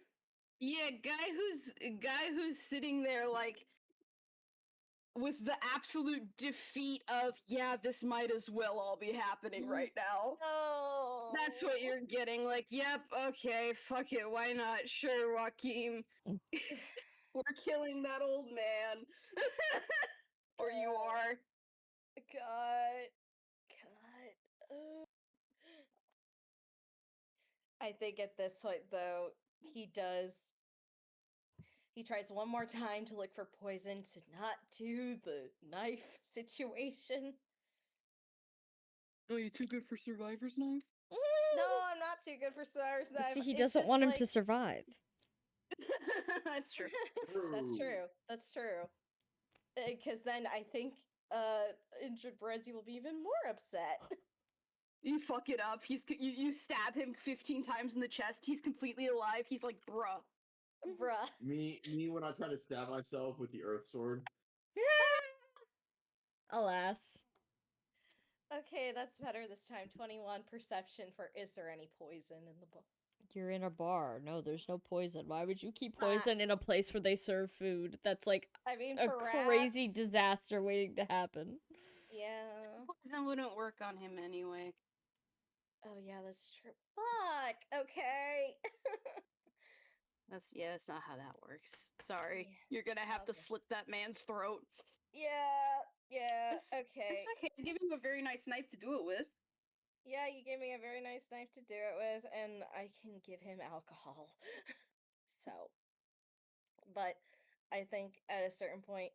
Yeah, guy who's sitting there like with the absolute defeat of, yeah, this might as well all be happening right now. Oh. That's what you're getting. Like, yep, okay, fuck it, why not? Sure, Joaquin. We're killing that old man. Or you are. God. I think at this point, though, he tries one more time to look for poison to not do the knife situation. Oh, you too good for Survivor's Knife? No, I'm not too good for Cyrus You Knife. see, he It's doesn't just want him like- to survive. That's true. That's true. That's true. Because then I think injured Brezzy will be even more upset. You fuck it up. You stab him 15 times in the chest. He's completely alive. He's like, bruh. Bruh. Me when I try to stab myself with the earth sword. Alas. Okay, that's better this time. 21 perception for is there any poison in the book? You're in a bar. No, there's no poison. Why would you keep poison in a place where they serve food? That's like I mean, a for crazy rats, disaster waiting to happen. yeah. Poison wouldn't work on him anyway. Oh yeah, that's true. Fuck. Okay. That's not how that works. Sorry. Yeah, You're gonna have to okay. slit that man's throat. Yeah. It's Okay. okay. Give him a very nice knife to do it with. Yeah, you gave me a very nice knife to do it with, and I can give him alcohol. So, but I think at a certain point,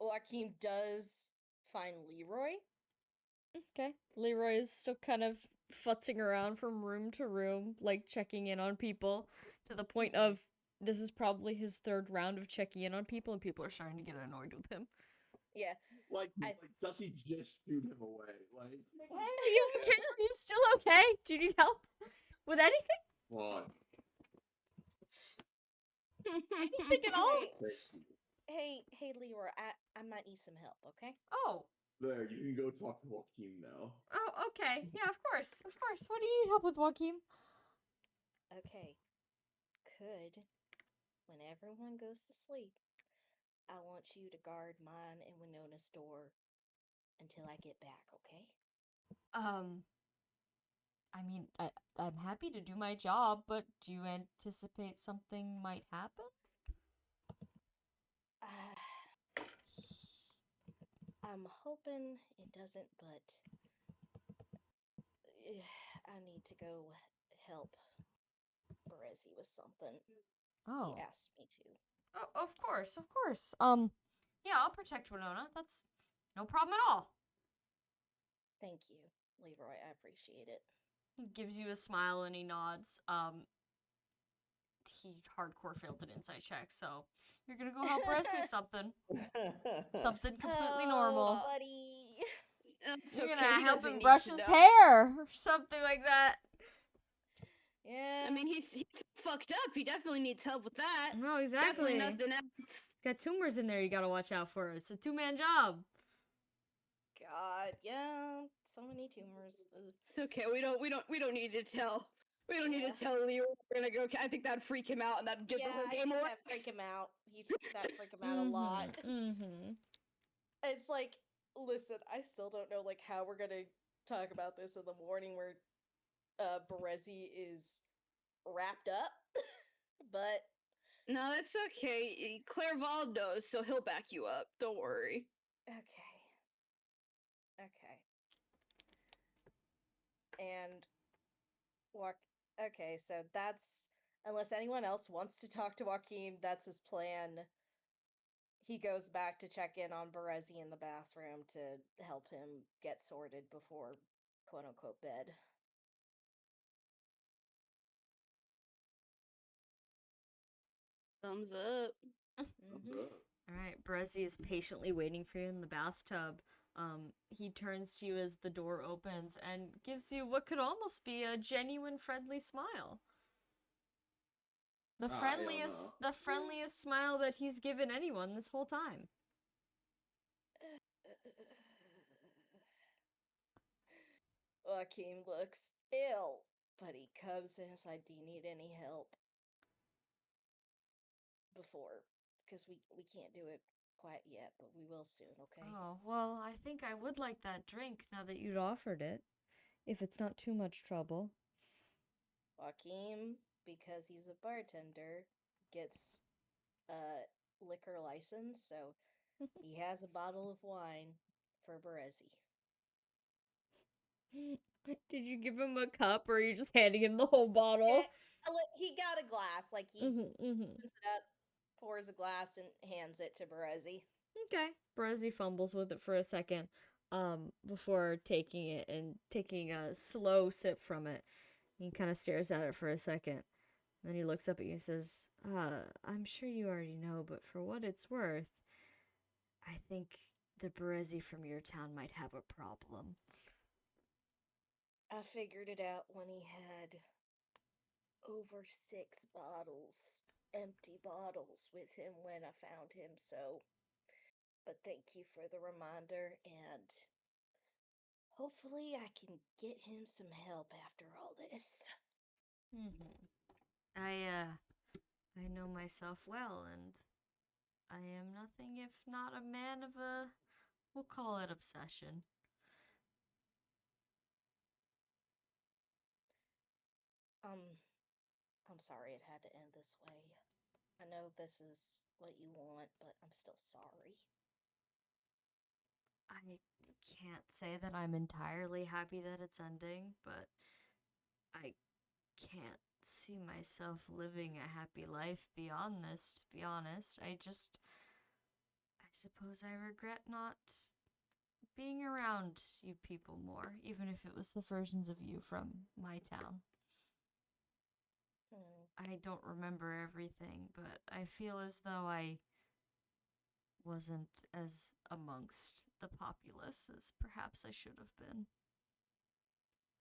Joaquin does find Leroy. Okay. Leroy is still kind of futzing around from room to room, like checking in on people, to the point of this is probably his 3rd round of checking in on people, and people are starting to get annoyed with him. Yeah. Like, does he just shoot him away? Like, Hey, are you okay? Are you still okay? Do you need help with anything? what? Anything at all? Hey, Leroy, I might need some help, okay? Oh. There, you can go talk to Joaquin now. Oh, okay. Yeah, of course. Of course. What do you need help with, Joaquin? Okay. Could, when everyone goes to sleep, I want you to guard mine and Winona's door until I get back, okay? I mean, I'm happy to do my job, but do you anticipate something might happen? I'm hoping it doesn't, but I need to go help Berezi with something. Oh. He asked me to. Oh, of course, of course. Yeah, I'll protect Winona. No problem at all. Thank you, Leroy. I appreciate it. He gives you a smile and he nods. He hardcore failed an insight check, so you're gonna go help Brez with something. Something completely Oh, normal. buddy. It's You're okay, gonna he help doesn't him need brush to his know. hair or something like that. Yeah. I mean, he's fucked up. He definitely needs help with that. No, exactly. Definitely nothing else. He's got tumors in there you gotta watch out for. It's a two-man job. God, yeah. So many tumors. Ugh. It's okay. We don't need to tell. We don't need Yeah. to tell Leroy we're gonna go. I think that'd freak him out, and that'd get Yeah, the whole I game think away. that freak him out. That freak him out a lot. Mm-hmm. It's like, listen, I still don't know like how we're gonna talk about this in the morning where Berezi is wrapped up. But No, that's okay. Clairval knows, so he'll back you up. Don't worry. okay. Okay. And walk okay, so that's unless anyone else wants to talk to Joaquin, that's his plan. He goes back to check in on Berezi in the bathroom to help him get sorted before quote unquote bed. Thumbs up. Thumbs Mhm. up. All right, Brezzy is patiently waiting for you in the bathtub. He turns to you as the door opens and gives you what could almost be a genuine friendly smile. The I, friendliest smile that he's given anyone this whole time. Joaquin looks ill, but he comes and says, "Do you need any help?" Before, because we can't do it quite yet, but we will soon. Okay. Oh, well, I think I would like that drink now that you'd offered it. If it's not too much trouble. Joaquin, because he's a bartender, gets a liquor license, so he has a bottle of wine for Berezi. Did you give him a cup or are you just handing him the whole bottle? He got a glass, like he opens it up, pours a glass, and hands it to Berezi. Okay. Brezzy fumbles with it for a second, before taking it and taking a slow sip from it. He kind of stares at it for a second. Then he looks up at you and says, I'm sure you already know, but for what it's worth, I think the Berezi from your town might have a problem. I figured it out when he had over 6 bottles, empty bottles, with him when I found him, so. But thank you for the reminder, and hopefully I can get him some help after all this. I know myself well, and I am nothing if not a man of a, we'll call it obsession. I'm sorry it had to end this way. I know this is what you want, but I'm still sorry. I can't say that I'm entirely happy that it's ending, but I can't see myself living a happy life beyond this, to be honest. I suppose I regret not being around you people more, even if it was the versions of you from my town. I don't remember everything, but I feel as though I wasn't as amongst the populace as perhaps I should have been.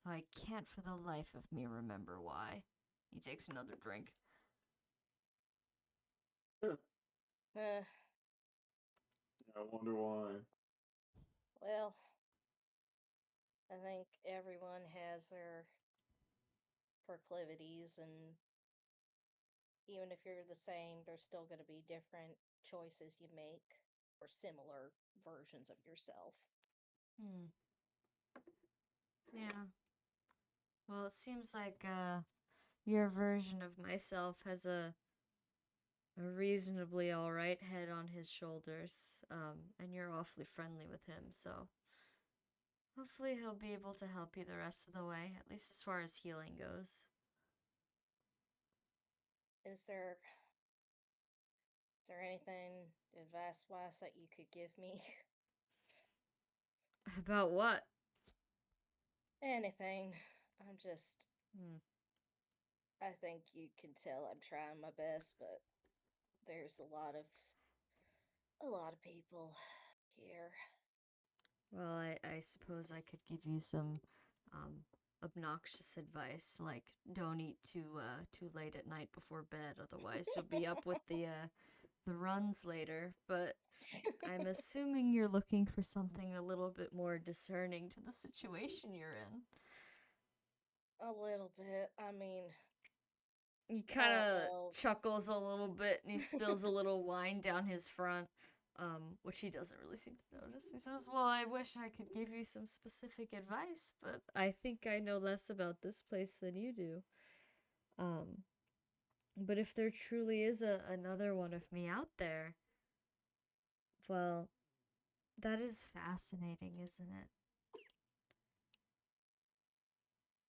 I can't for the life of me remember why. He takes another drink. Uh, I wonder why. well, I think everyone has their proclivities, and even if you're the same, there's still going to be different choices you make, or similar versions of yourself. Yeah. Well, it seems like your version of myself has a reasonably alright head on his shoulders, and you're awfully friendly with him, so hopefully he'll be able to help you the rest of the way, at least as far as healing goes. Is there anything advice-wise that you could give me? About what? Anything. I'm just. Hmm. I think you can tell I'm trying my best, but there's a lot of people here. Well, I suppose I could give you some obnoxious advice, like don't eat too late at night before bed, otherwise you'll be up with the runs later. But I'm assuming you're looking for something a little bit more discerning to the situation you're in. A little bit. I mean, He I kind don't of know. chuckles a little bit and he spills a little wine down his front, which he doesn't really seem to notice. He says, "Well, I wish I could give you some specific advice, but I think I know less about this place than you do. Um, but if there truly is another one of me out there, well, that is fascinating, isn't it?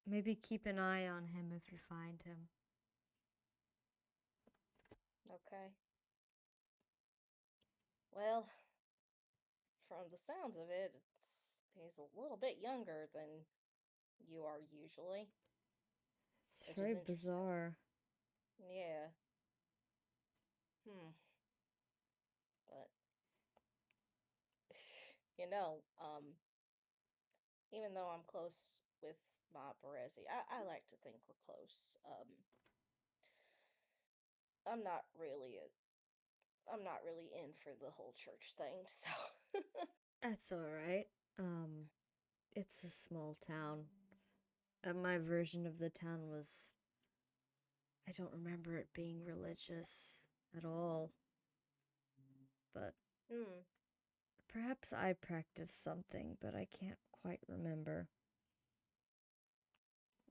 Maybe keep an eye on him if you find him." Okay. Well, from the sounds of it, he's a little bit younger than you are usually, It's which is very interesting. bizarre. Yeah. Hmm. But even though I'm close with my Berezi, I like to think we're close. I'm not really I'm not really in for the whole church thing, so That's alright. Um, it's a small town. And my version of the town was. I don't remember it being religious at all. But hmm. perhaps I practiced something, but I can't quite remember.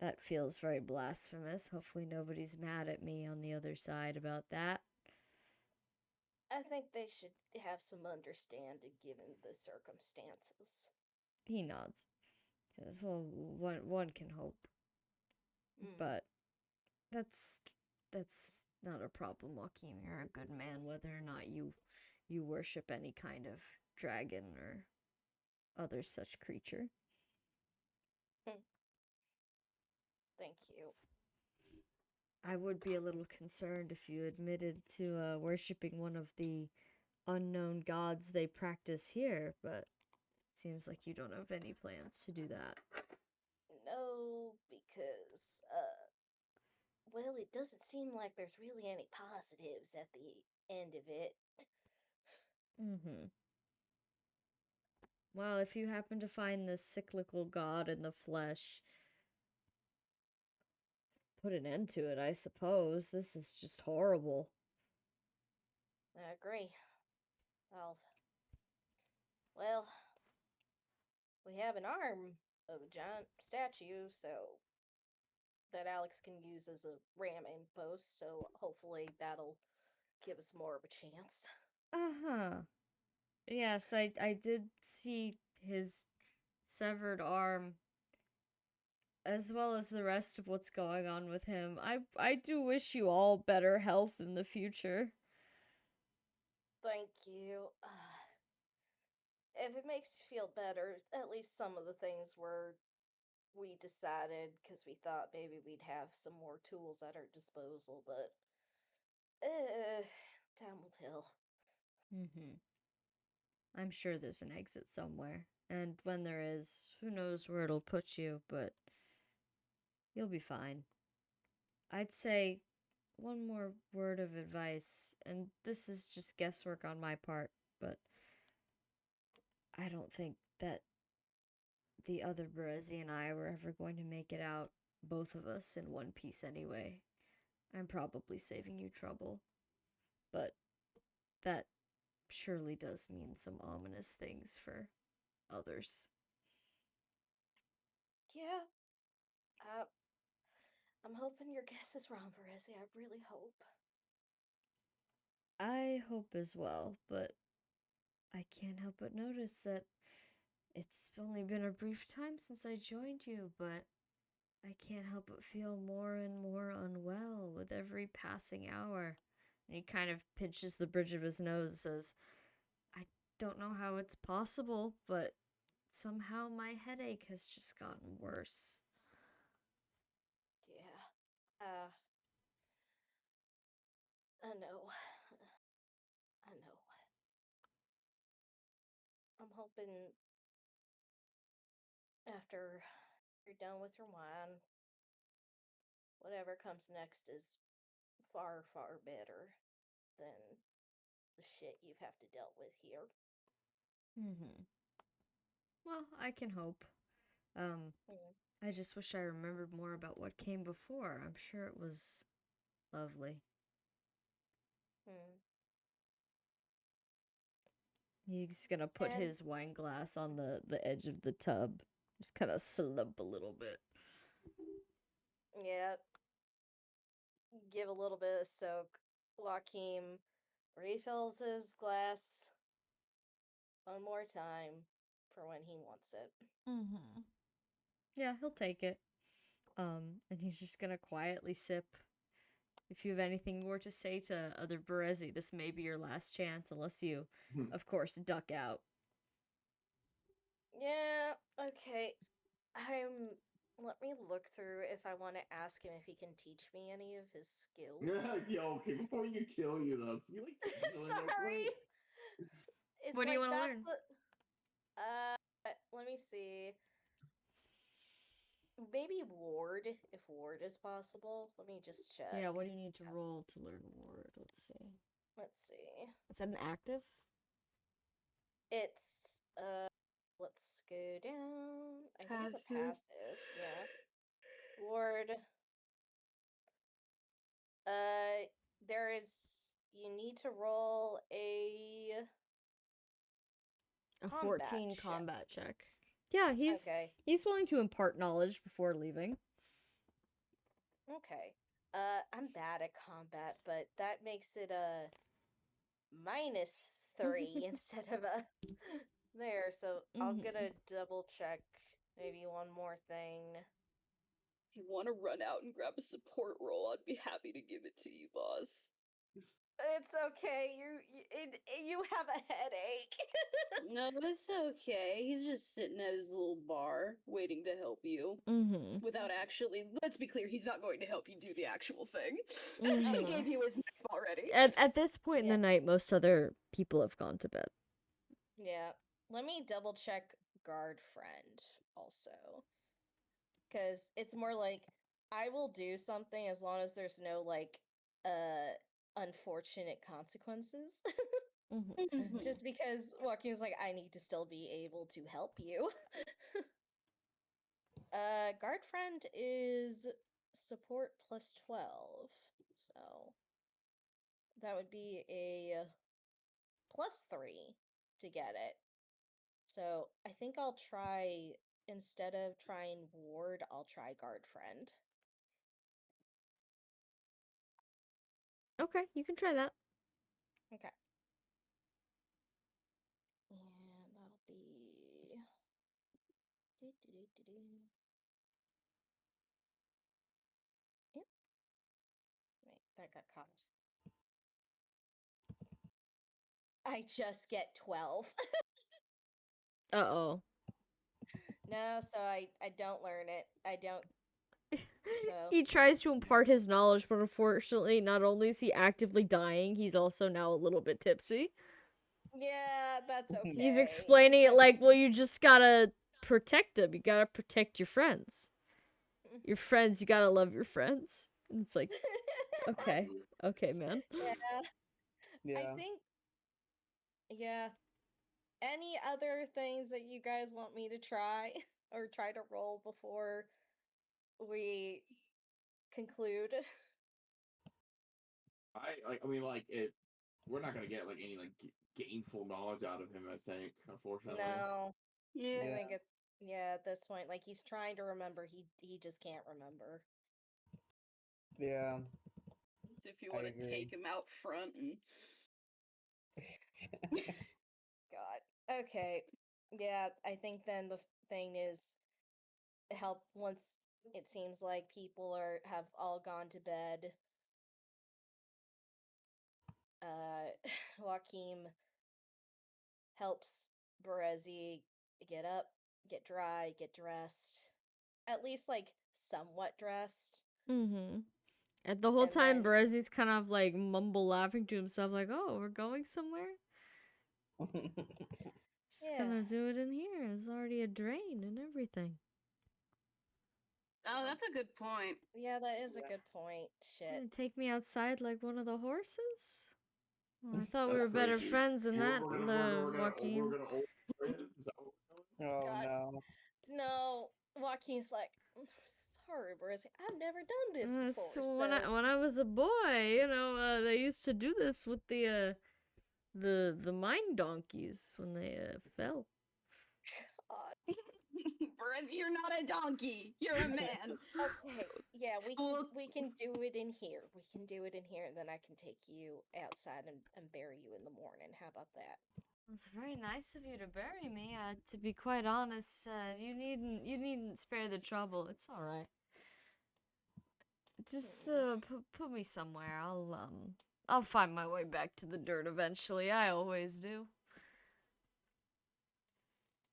That feels very blasphemous. Hopefully, nobody's mad at me on the other side about that. I think they should have some understanding given the circumstances. He nods. Says, "Well, one can hope, Hmm. but that's that's not a problem, Joaquin. You're a good man, whether or not you worship any kind of dragon or other such creature." Thank you. I would be a little concerned if you admitted to worshipping one of the unknown gods they practice here, but it seems like you don't have any plans to do that. No, because well, it doesn't seem like there's really any positives at the end of it. Mm-hmm. Well, if you happen to find this cyclical god in the flesh, put an end to it, I suppose. This is just horrible. I agree. I'll well, we have an arm of a giant statue, so that Alex can use as a ramming post, so hopefully that'll give us more of a chance. Uh-huh. Yes, I did see his severed arm as well as the rest of what's going on with him. I do wish you all better health in the future. Thank you. If it makes you feel better, at least some of the things we decided because we thought maybe we'd have some more tools at our disposal, but time will tell. Mm-hmm. I'm sure there's an exit somewhere. And when there is, who knows where it'll put you, but you'll be fine. I'd say one more word of advice, and this is just guesswork on my part, but I don't think that the other Berezi and I were ever going to make it out, both of us, in one piece anyway. I'm probably saving you trouble, but that surely does mean some ominous things for others. Yeah, I, I'm hoping your guess is wrong, Verezi. I really hope. I hope as well, but I can't help but notice that it's only been a brief time since I joined you, but I can't help but feel more and more unwell with every passing hour. And he kind of pinches the bridge of his nose and says, "I don't know how it's possible, but somehow my headache has just gotten worse. Yeah. I know. I know. I'm hoping after you're done with your wine, whatever comes next is far, far better than the shit you've have to deal with here. Well, I can hope. Mm. I just wish I remembered more about what came before. I'm sure it was lovely. Mm. He's gonna put And his wine glass on the edge of the tub. Just kind of slump a little bit. yeah, give a little bit of soak. Joaquin refills his glass one more time for when he wants it. Yeah, he'll take it. And he's just gonna quietly sip. If you have anything more to say to other Berezi, this may be your last chance, unless you, of course, duck out. Yeah, okay. Let me look through if I want to ask him if he can teach me any of his skills. Yo, okay, before you kill you though, can you like tease him real Sorry. quick? It's What do you like wanna that's learn? let me see. Maybe Ward, if Ward is possible. Let me just check. Yeah, what do you need to roll to learn ward? Let's see. Let's see. Is that an active? It's let's go down. I think it's a Passive. passive. Yeah. Ward. There is you need to roll a 14 check. combat check. Yeah, Okay. he's willing to impart knowledge before leaving. Okay. I'm bad at combat, but that makes it a -3 instead of a there. So I'm gonna double check maybe one more thing. If you want to run out and grab a support roll, I'd be happy to give it to you, boss. It's okay. You have a headache. No, it's okay. He's just sitting at his little bar, waiting to help you. Without actually, let's be clear, he's not going to help you do the actual thing. He gave you his knife already. At this point in Yeah. the night, most other people have gone to bed. Yeah. Let me double check guard friend also. Cause it's more like I will do something as long as there's no like unfortunate consequences. Just because Joaquin was like, I need to still be able to help you. Guard friend is support +12. So that would be a +3 to get it. So I think I'll try, instead of trying ward, I'll try guard friend. Okay, you can try that. Okay. And that'll be. Yep. Wait, that got caught. I just get 12. Uh-oh. No, so I don't learn it. I don't. So He tries to impart his knowledge, but unfortunately, not only is he actively dying, he's also now a little bit tipsy. yeah, that's okay. He's explaining it like, well, you just gotta protect them. You gotta protect your friends. Your friends, you gotta love your friends. And it's like, okay, man. Yeah. I think. Yeah. Any other things that you guys want me to try or try to roll before we conclude? I mean, like it. We're not gonna get like any like gainful knowledge out of him. I think, unfortunately. No. Yeah. I think at this point, like he's trying to remember, he just can't remember. Yeah. If you want to agree. take him out front and God. Okay. Yeah, I think then the thing is help once it seems like people have all gone to bed. Joaquin helps Berezi get up get dry, get dressed. At least, like, somewhat dressed. Mm-hmm. And the whole And time, then- Berezi's kind of like mumble laughing to himself, like, "Oh, we're going somewhere. Just Yeah. gonna do it in here. There's already a drain and everything." Oh, that's a good point. Yeah, that is a Yeah. good point. Shit. Gonna take me outside like one of the horses? Well, I thought we That's were better crazy. friends than that, We're gonna Joaquin. Is that what we're doing? Oh God. no. No, Joaquin's like, sorry, Brizzy, I've never done this before. So when I was a boy, they used to do this with the mine donkeys when they fell. God. Whereas you're not a donkey. You're a man. Okay, yeah, School- we can do it in here. We can do it in here, and then I can take you outside and bury you in the morning. How about that? It's very nice of you to bury me. To be quite honest, you needn't spare the trouble. It's all right. Just put me somewhere. I'll find my way back to the dirt eventually. I always do.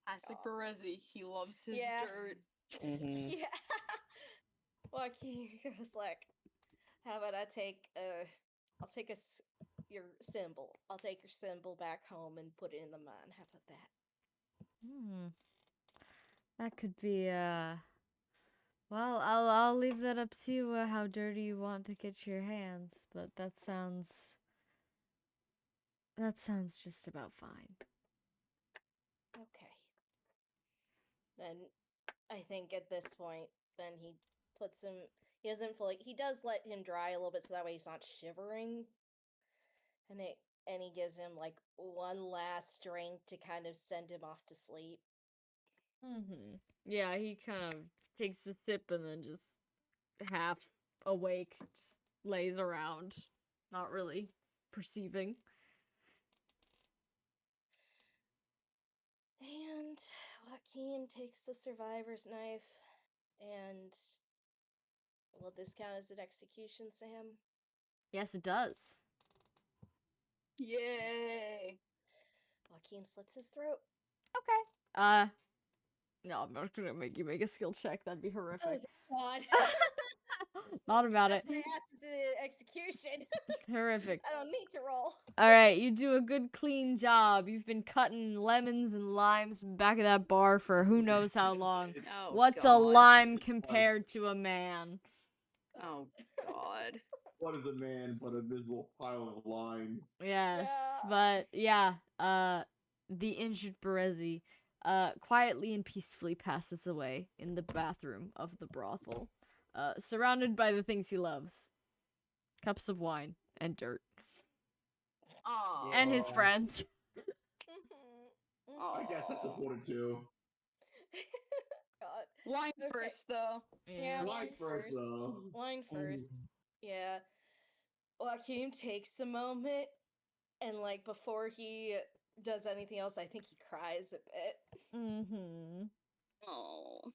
Classic Berezi. He loves his Yeah. dirt. Mm-hmm. Yeah. Joaquin goes like, how about I take I'll take your symbol. I'll take your symbol back home and put it in the mine. How about that? That could be well, I'll leave that up to you how dirty you want to get your hands, but that sounds just about fine. Okay. Then I think at this point, then he puts him. He doesn't fully. He does let him dry a little bit so that way he's not shivering. And he gives him like one last drink to kind of send him off to sleep. Mm-hmm. Yeah, he kind of takes a sip and then just half awake, just lays around, not really perceiving. And Joaquin takes the survivor's knife, and will this count as an execution, Sam? Yes, it does. Yay. Joaquin slits his throat. Okay. No, I'm not gonna make you make a skill check. That'd be Oh, horrific. thank God. Thought about it. That's my ass is an execution. Horrific. I don't need to roll. All right, you do a good clean job. You've been cutting lemons and limes back of that bar for who knows how long. Oh, What's a God. lime compared to a man? Oh, God. What is a man but a miserable pile of lime? Yes, Yeah. but yeah, the injured Berezi, quietly and peacefully passes away in the bathroom of the brothel, surrounded by the things he loves: cups of wine and dirt, Aw. and his Aw. friends. I guess that's Aw. important too. God. Wine Okay. first, though. Yeah, Wine wine first, first. though. Wine first. Yeah. Joaquin takes a moment, and like before he does anything else, I think he cries a bit, Mm-hmm. Oh.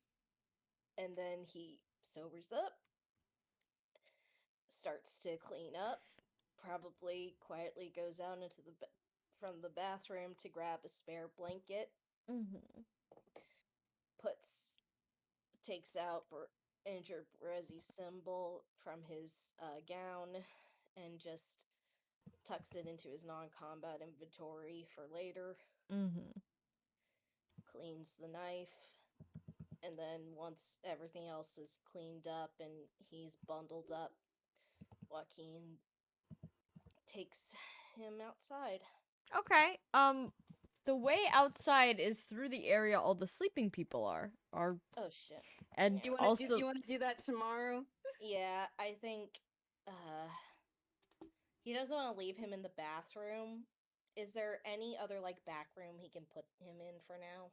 and then he sobers up, starts to clean up, probably quietly goes out into from the bathroom to grab a spare blanket, Mm-hmm. takes out injured Rezi's symbol from his gown, and just tucks it into his non-combat inventory for later. Mm-hmm. Cleans the knife, and then once everything else is cleaned up and he's bundled up, Joaquin takes him outside. Okay. The way outside is through the area all the sleeping people are. Oh shit. And You want also, you want to do that tomorrow? Yeah, I think he doesn't want to leave him in the bathroom. Is there any other like back room he can put him in for now?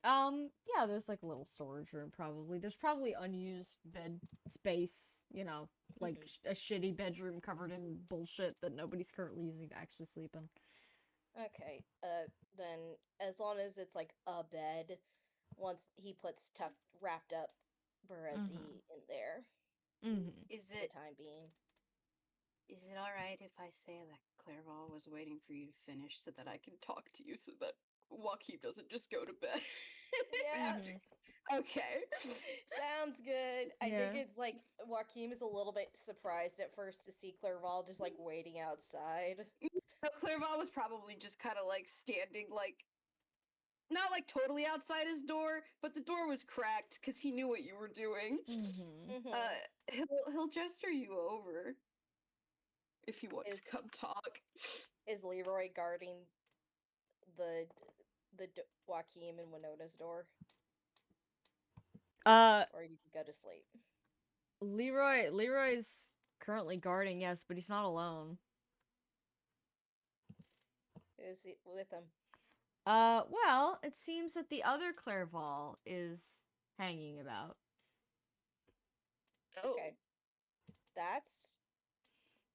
yeah, there's like a little storage room probably. There's probably unused bed space, like a shitty bedroom covered in bullshit that nobody's currently using to actually sleep in. Okay. Then as long as it's like a bed, once he puts wrapped up Berezi in there Mm-hmm. Is for the time being. Is it all right if I say that Clairval was waiting for you to finish so that I can talk to you so that Joaquin doesn't just go to bed? Yeah. Mhm. Okay. Sounds good. I think Yeah. it's like Joaquin is a little bit surprised at first to see Clerval just like waiting outside. So Clerval was probably just kind of like standing, like not like totally outside his door, but the door was cracked because he knew what you were doing. Mhm. Uh, he'll gesture you over if you want to Is come talk. is Leroy guarding the Joaquin and Winona's door, Uh, or you can go to sleep? Leroy's currently guarding, yes, but he's not alone. Who's with him? Well, it seems that the other Clerval is hanging about. Okay, that's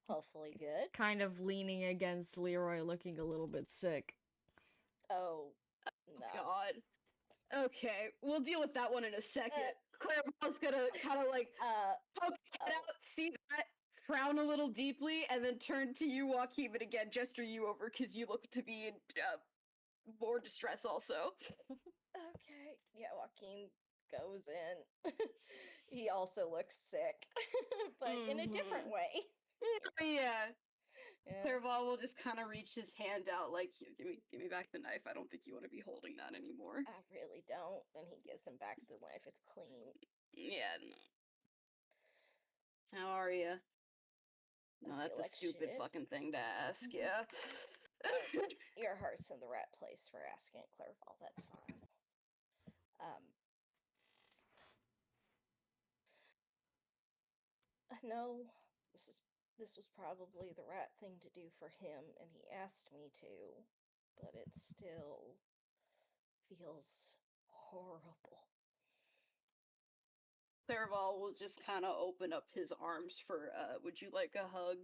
hopefully good. Kind of leaning against Leroy, looking a little bit sick. Oh no. God. Okay, we'll deal with that one in a second. Claire's gonna kind of like poke his head out, see that, frown a little deeply, and then turn to you, Joaquin, but again, gesture you over because you look to be in more distress also. Okay. Yeah, Joaquin goes in. He also looks sick, but in a different Mhm. way. Yeah. Yeah. Clerval will just kind of reach his hand out, like, "Here, give me back the knife. I don't think you want to be holding that anymore." I really don't. And he gives him back the knife. It's clean. Yeah, no. How are you? No, I that's feel a like stupid shit. fucking thing to ask. Yeah. Your heart's in the right place for asking Clerval. That's fine. No, this was probably the right thing to do for him, and he asked me to, but it still feels horrible. Clerval will just kind of open up his arms for, would you like a hug?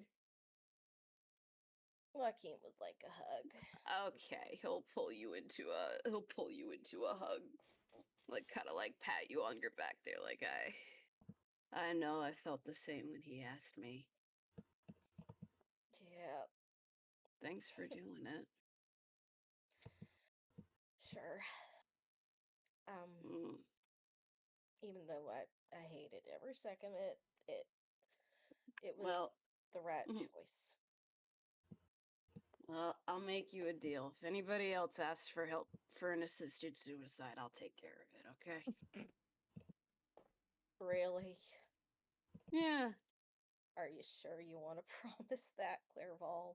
Joaquin would like a hug. Okay, he'll pull you into a hug. Like kind of like pat you on your back there like I know I felt the same when he asked me. Yeah, Thanks for doing it. sure. Mm. Even though I hated every second of it was Well, the right mhm. choice. Well, I'll make you a deal. If anybody else asks for help for an assisted suicide, I'll take care of it, okay? Really? Yeah. Are you sure you want to promise that, Clairval?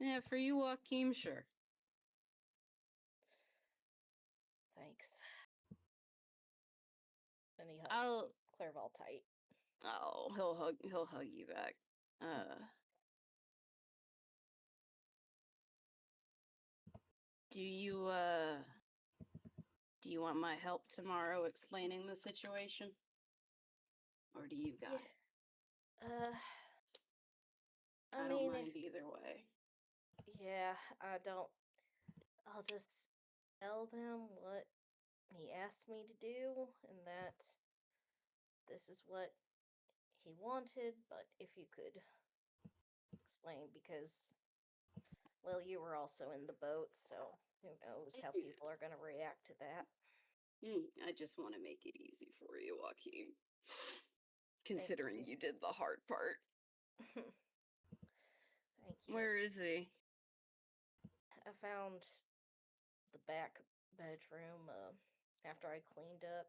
Yeah, for you, Joaquin, sure. Thanks. And he hugs I'll Clairval tight. Oh, he'll hug you back. Uh do you do you want my help tomorrow explaining the situation? Or do you got Yeah. it? I I don't mean, if mind either way. yeah, I don't. I'll just tell them what he asked me to do, and that this is what he wanted. But if you could explain, because well, you were also in the boat, so who knows how people are gonna react to that. I just want to make it easy for you, Joaquin. Thank Considering you. you did the hard part. Thank you. Where is he? I found the back bedroom after I cleaned up.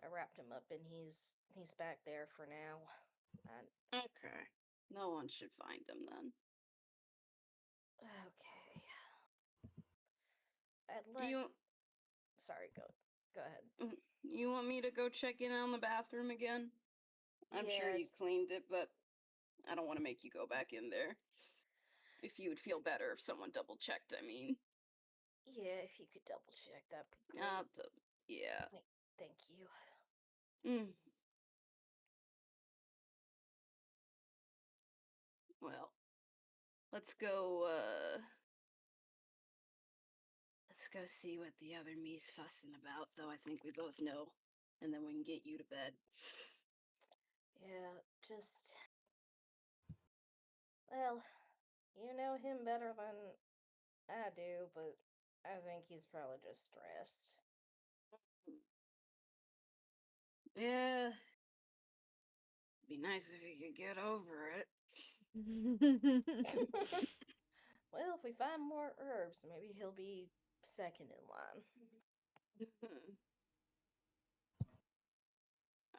I wrapped him up and he's back there for now. I, Okay. No one should find him then. okay. I'd Do like. you Sorry, go ahead. you want me to go check in on the bathroom again? I'm sure Yeah, you cleaned it, but I don't want to make you go back in there. If you would feel better if someone double checked, I mean. yeah. If you could double check, that'd be great. Yeah. Thank you. Mm. Well, let's go, let's go see what the other me's fussing about, though I think we both know. And then we can get you to bed. Yeah, just. Well, you know him better than I do, but I think he's probably just stressed. Yeah. Be nice if he could get over it. Well, if we find more herbs, maybe he'll be second in line.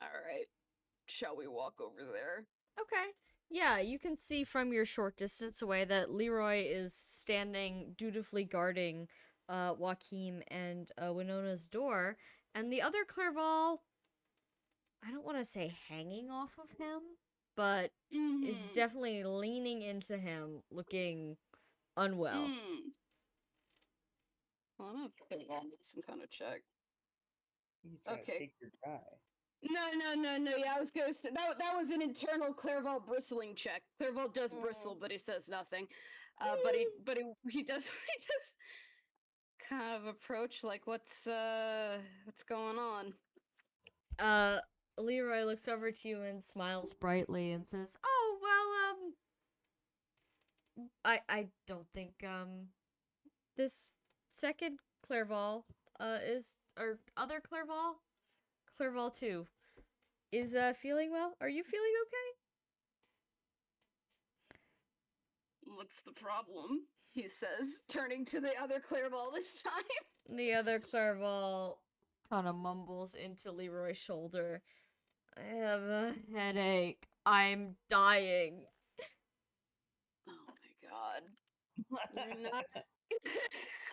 All right. Shall we walk over there? Okay. Yeah, you can see from your short distance away that Leroy is standing dutifully guarding Joaquin and Winona's door, and the other Clerval, I don't want to say hanging off of him, but is definitely leaning into him, looking unwell. Well, I'm gonna put it on some kind of check. He's trying to take your guy. No. Yeah, I was gonna say that was an internal Clerval bristling check. Clerval does bristle, but he says nothing. But he does kind of approach like what's going on. Leroy looks over to you and smiles brightly and says, "Oh, well, I don't think this second Clerval is, or other Clerval 2 is feeling well. Are you feeling okay?" What's the problem? He says, turning to the other Clerval this time. The other Clerval kind of mumbles into Leroy's shoulder. "I have a headache. I'm dying." Oh my god. You're not.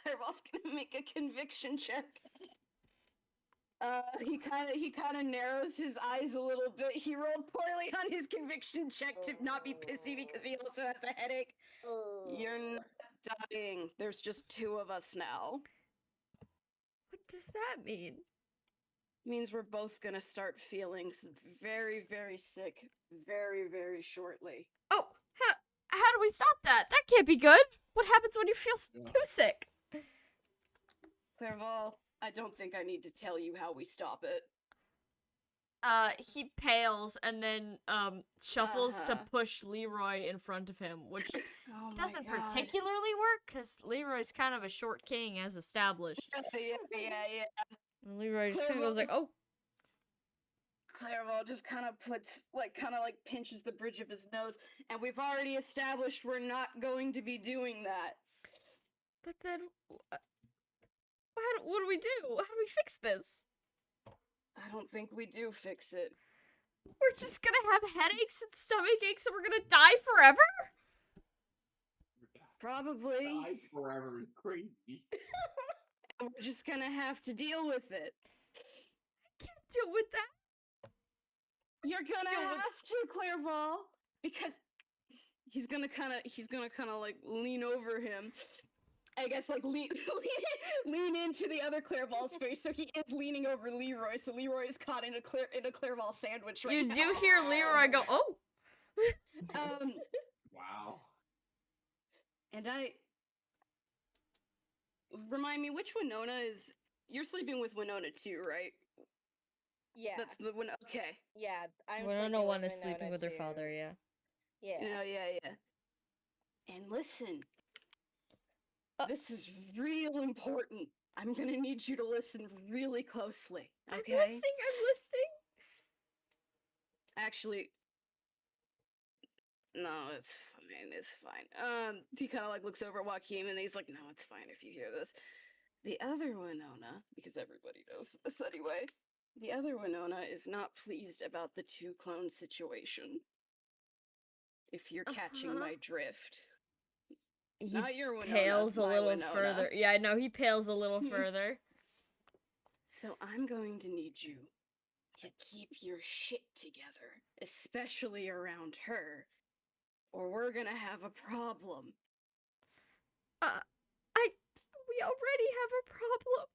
Clerval's gonna make a conviction check. He kind of narrows his eyes a little bit. He rolled poorly on his conviction check to not be pissy because he also has a headache. You're not dying. There's just 2 of us now. What does that mean? Means we're both gonna start feeling very, very sick very, very shortly. Oh, how do we stop that? That can't be good. What happens when you feel too sick? Clerval, I don't think I need to tell you how we stop it. He pales and then shuffles to push Leroy in front of him, which doesn't particularly work because Leroy's kind of a short king as established. Yeah. And Leroy just kind of goes like, "Oh." Clerval just kind of pinches the bridge of his nose, and we've already established we're not going to be doing that. But then, what do we do? How do we fix this? I don't think we do fix it. We're just gonna have headaches and stomach aches and we're gonna die forever? Probably. Die forever is crazy. And we're just gonna have to deal with it. I can't deal with that. You're gonna have to, Clerval, because he's gonna kind of like lean over him. I guess like lean into the other Clerval's face, so he is leaning over Leroy. So Leroy is caught in a Clerval sandwich right now. You do hear Leroy go, "Oh." Wow. And remind me, which Winona is? You're sleeping with Winona too, right? Yeah. That's the one. Okay. Yeah, I'm Winona sleeping one with is sleeping with her too. father, yeah. Yeah. No, yeah. And listen, this is real important. I'm gonna need you to listen really closely. Okay? I'm listening. Actually, no, it's fine. He kind of like looks over at Joaquin and he's like, "No, it's fine if you hear this." The other Winona, because everybody knows this anyway, the other Winona is not pleased about the 2 clone situation. If you're catching my drift. He Not your Winona, pales a my little Winona. further. Yeah, I know, he pales a little further. So I'm going to need you to keep your shit together, especially around her, or we're gonna have a problem. We already have a problem.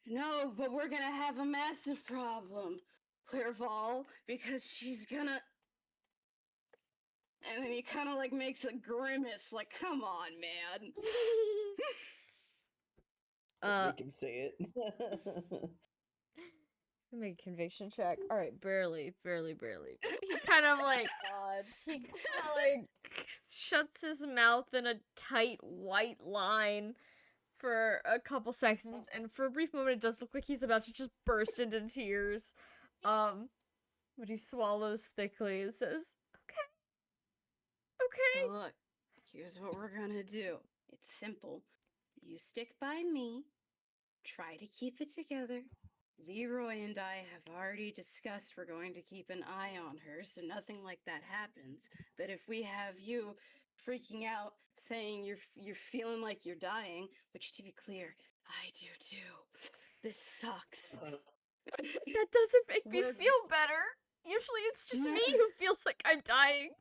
No, but we're gonna have a massive problem, Clerval, because she's gonna... And then he kind of like makes a grimace, like, "Come on, man." Make him say it. Make a conviction check. All right, barely. He kind of like, shuts his mouth in a tight white line for a couple seconds, and for a brief moment, it does look like he's about to just burst into tears. But he swallows thickly and says, "Okay." So look, here's what we're gonna do. It's simple. You stick by me. Try to keep it together. Leroy and I have already discussed we're going to keep an eye on her, so nothing like that happens. But if we have you freaking out, saying you're feeling like you're dying, which to be clear, I do too. This sucks. That doesn't make me We're- feel better. Usually it's just me who feels like I'm dying.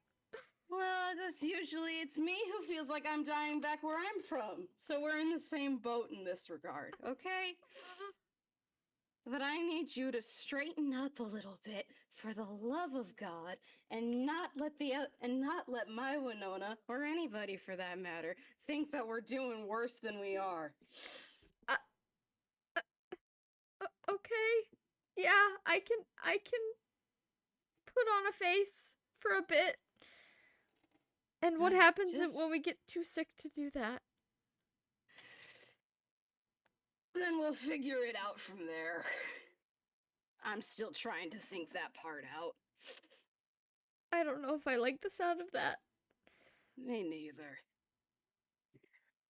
Well, it's me who feels like I'm dying back where I'm from. So we're in the same boat in this regard, okay? But I need you to straighten up a little bit for the love of God and not let my Winona or anybody for that matter think that we're doing worse than we are. Okay. Yeah, I can put on a face for a bit. And what happens when we get too sick to do that? Then we'll figure it out from there. I'm still trying to think that part out. I don't know if I like the sound of that. Me neither.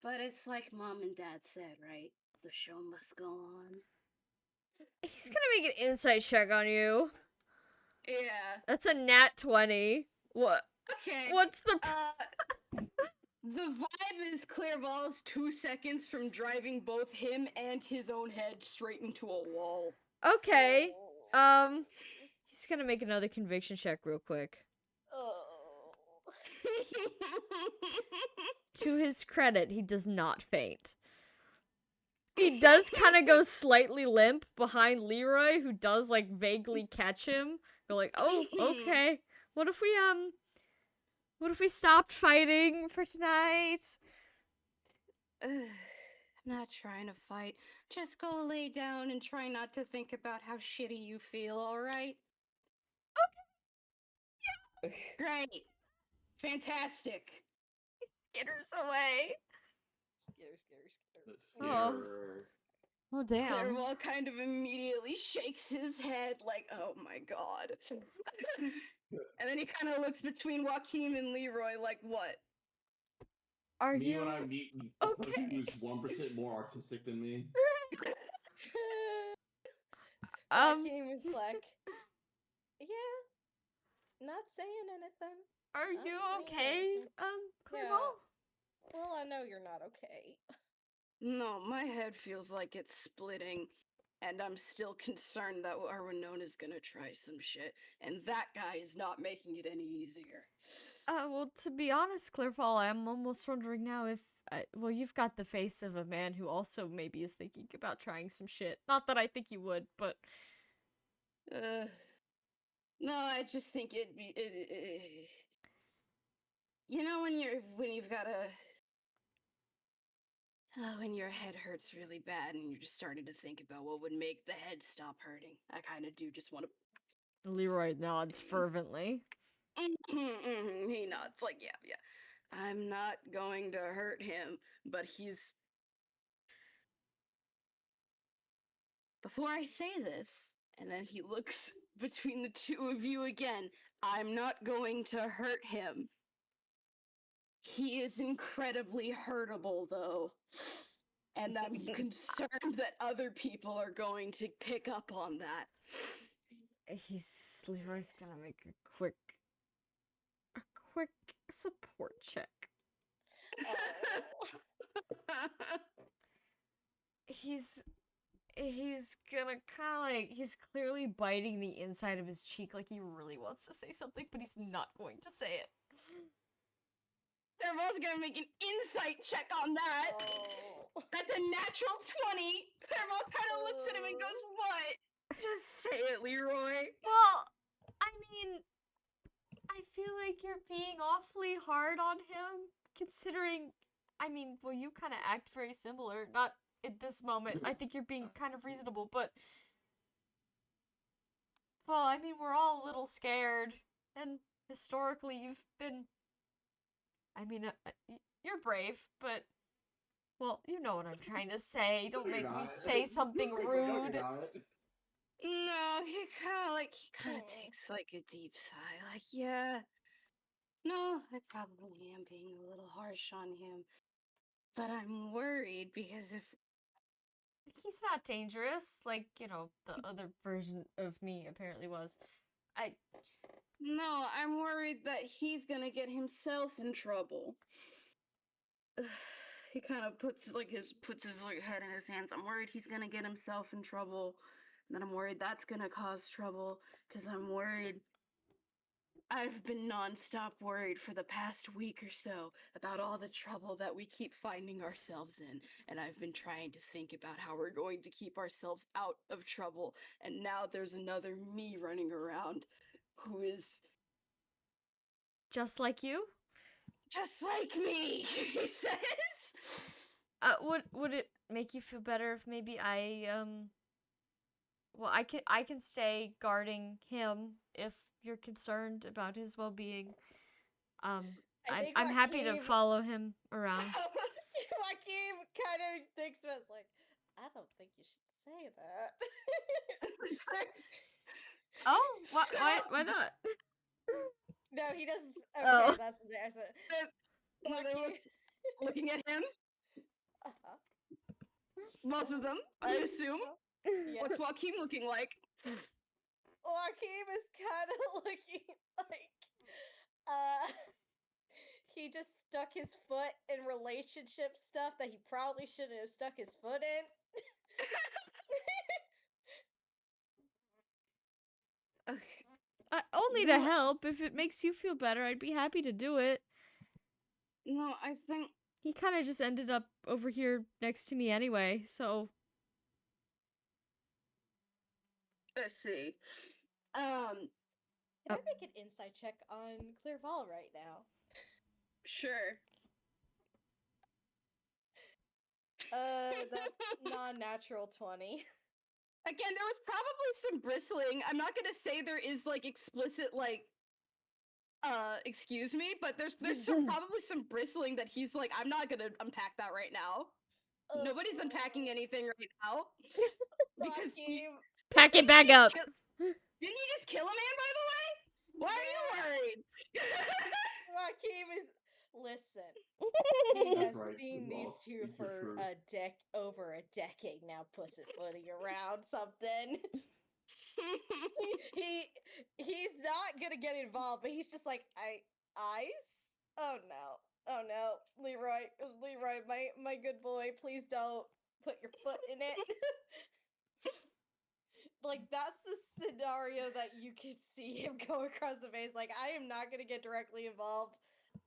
But it's like Mom and Dad said, right? The show must go on. He's gonna make an insight check on you. Yeah. That's a nat 20. What? Okay. What's the... The vibe is Clairval's 2 seconds from driving both him and his own head straight into a wall. Okay. He's gonna make another conviction check real quick. Oh. To his credit, he does not faint. He does kind of go slightly limp behind Leroy, who does, like, vaguely catch him. Go like, oh, okay. What if we stopped fighting for tonight? I'm not trying to fight. Just go lay down and try not to think about how shitty you feel, alright? Great. Fantastic. Skitters away. Skitter. The Oh. scare. Oh, damn. Clairval kind of immediately shakes his head like, oh my god. And then he kind of looks between Joaquin and Leroy like, what? Are Me you... when I meet a person who's 1% more artistic than me. Joaquin was like, yeah, not saying anything. Are Not you saying okay, anything. Clerval? Well, I know you're not okay. No, my head feels like it's splitting, and I'm still concerned that our Winona's gonna try some shit, and that guy is not making it any easier. Well, to be honest, Clearfall, I'm almost wondering now if... well, you've got the face of a man who also maybe is thinking about trying some shit. Not that I think you would, but... No, I just think you know when you've got a... when your head hurts really bad and you're just starting to think about what would make the head stop hurting. I kind of do just want to... Leroy nods fervently. He nods like, yeah. I'm not going to hurt him, but he's... Before I say this, and then he looks between the two of you again, I'm not going to hurt him. He is incredibly hurtable, though. And I'm concerned that other people are going to pick up on that. Leroy's gonna make a quick support check. He's gonna kind of like, he's clearly biting the inside of his cheek like he really wants to say something, but he's not going to say it. They're both gonna make an insight check on that. Oh. That's a natural 20. Thermal kind of looks at him and goes, what? Just say it, Leroy. Well, I mean, I feel like you're being awfully hard on him, considering, I mean, well, you kind of act very similar. Not at this moment. I think you're being kind of reasonable, but... Well, I mean, we're all a little scared. And historically, you've been... I mean, you're brave, but... Well, you know what I'm trying to say. Don't You're make me not. say something No, rude. you're not. No, he kind of Oh. takes like a deep sigh. Like, yeah, no, I probably am being a little harsh on him, but I'm worried because if He's not dangerous, like, the other version of me apparently was. I no, I'm worried that he's gonna get himself in trouble. He kind of puts his like head in his hands. I'm worried he's gonna get himself in trouble. And then I'm worried that's gonna cause trouble because I'm worried. I've been nonstop worried for the past week or so about all the trouble that we keep finding ourselves in, and I've been trying to think about how we're going to keep ourselves out of trouble. And now there's another me running around who is just like you. just like me. He says. Would it make you feel better if maybe well, I can stay guarding him if you're concerned about his well-being. I think I'm happy to Joaquin- follow him around. Joaquin kind of thinks about it's like, I don't think you should say that. Oh, why not? No, he doesn't. Okay, Oh. that's the answer. No, they're Joaquin. looking at him. Uh-huh. Both of them, I assume. Yeah. What's Joaquin looking like? Joaquin is kind of looking like, he just stuck his foot in relationship stuff that he probably shouldn't have stuck his foot in. Okay. Only to help. If it makes you feel better, I'd be happy to do it. No, I think He kind of just ended up over here next to me anyway, so. let's see. Can I make an insight check on Clearval right now? Sure. That's non-natural 20. Again, there was probably some bristling. I'm not gonna say there is like explicit like excuse me, but there's probably some bristling that he's like, I'm not gonna unpack that right now. Nobody's unpacking anything right now. Because Joaquin, Pack it back up. didn't you just kill a man, by the way? Why are you worried? Joaquin is listen. He has Right, seen these well, two these are for true. over a decade now, pussyfooting around something. He's not gonna get involved, but he's just like, ice? Oh no, Leroy, my good boy, please don't put your foot in it. Like that's the scenario that you can see him go across the face. Like I am not gonna get directly involved.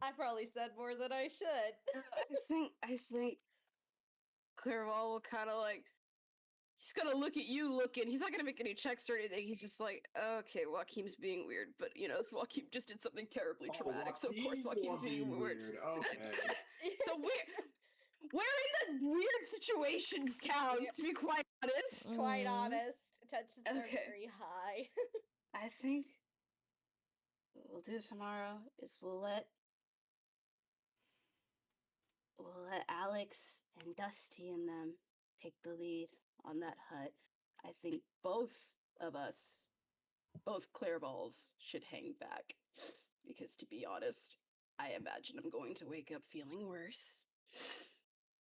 I probably said more than I should. I think Clearwall will kind of like, he's gonna look at you looking. He's not gonna make any checks or anything. He's just like, okay, Joaquin's being weird, but Joaquin just did something terribly traumatic, so of course Joaquin's being weird. Okay. So we're in the weird situations town, to be quite honest. Quite honest, tensions are Okay. very high. I think what we'll do tomorrow is we'll let Alex and Dusty and them take the lead on that hut. I think both of us, both Clairballs, should hang back. Because to be honest, I imagine I'm going to wake up feeling worse.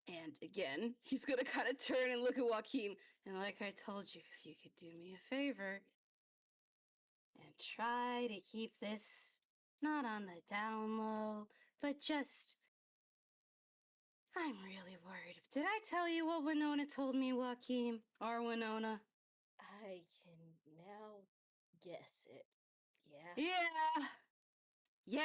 And again, he's gonna kind of turn and look at Joaquin. And like I told you, if you could do me a favor and try to keep this not on the down low, but just. I'm really worried. Did I tell you what Winona told me, Joaquin? Or Winona? I can now guess it. Yeah. Yeah.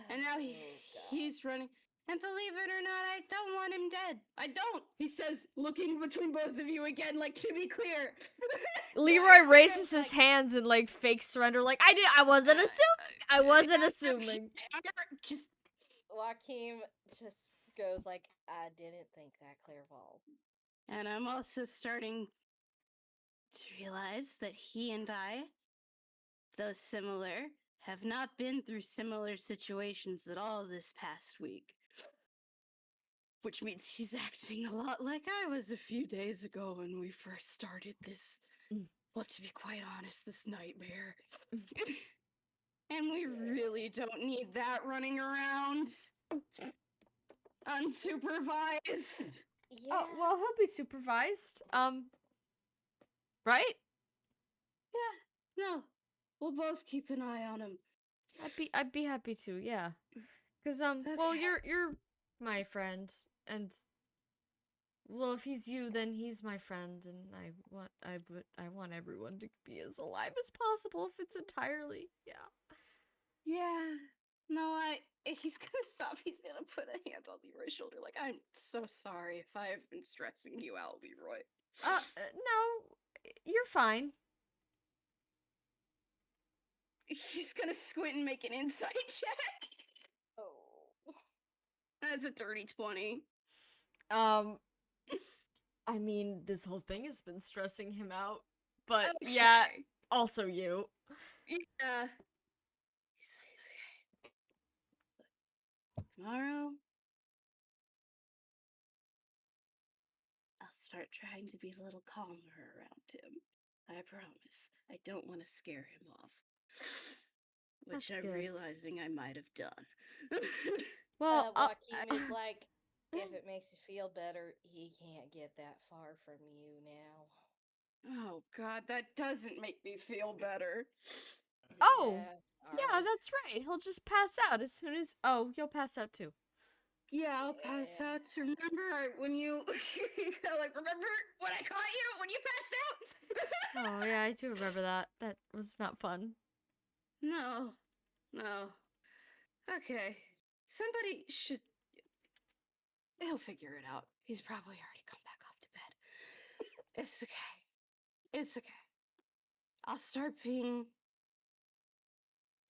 And now Oh, God. he's running. And believe it or not, I don't want him dead. I don't. He says, looking between both of you again, like to be clear. Leroy raises his hands in like fake surrender, like I wasn't assuming. Just Joaquin just goes like, I didn't think that Clairval. And I'm also starting to realize that he and I, though similar, have not been through similar situations at all this past week. which means he's acting a lot like I was a few days ago when we first started this. Mm. Well, to be quite honest, this nightmare. And we really don't need that running around unsupervised. Yeah. Oh, well, he'll be supervised. Right? Yeah, no. We'll both keep an eye on him. I'd be happy to, yeah. Cause well, Okay. you're my friend, and well, if he's you, then he's my friend, and I want everyone to be as alive as possible if it's entirely, yeah. Yeah. No, he's gonna stop. He's gonna put a hand on Leroy's shoulder. Like, I'm so sorry if I have been stressing you out, Leroy. No, you're fine. He's gonna squint and make an insight check. Oh. That's a dirty 20. I mean, this whole thing has been stressing him out, but yeah, Okay. also you. Yeah. He's like, okay. Tomorrow, I'll start trying to be a little calmer around him. I promise. I don't want to scare him off. Which That's I'm good. realizing I might have done. Well, Joaquin is like, if it makes you feel better, he can't get that far from you now. Oh god, that doesn't make me feel better. Oh, Yeah, yeah, sorry. that's right. He'll just pass out as soon as. Oh, you'll pass out too. Yeah, I'll pass Yeah. out. Remember when you like remember when I caught you when you passed out? Oh, yeah, I do remember that. That was not fun. No. No. Okay. Somebody should he'll figure it out. He's probably already come back off to bed. It's okay. It's okay. I'll start being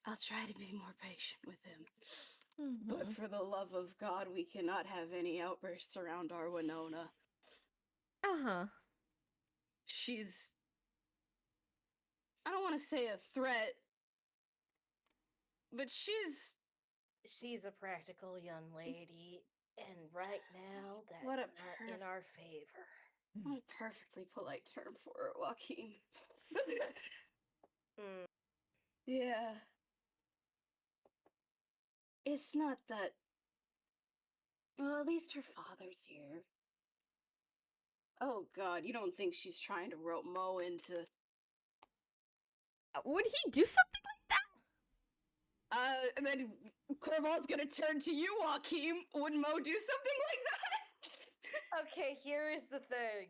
I'll try to be more patient with him. But Mhm. for the love of God, we cannot have any outbursts around our Winona. Uh-huh. She's I don't want to say a threat, but She's a practical young lady, and right now, that's What a not in our favor. what a perfectly polite term for it, Joaquin. Mm. Yeah. It's not that. Well, at least her father's here. Oh god, you don't think she's trying to rope Mo into. Would he do something like that? And then Clerval's gonna turn to you, Joaquin. Would Mo do something like that? Okay, here is the thing.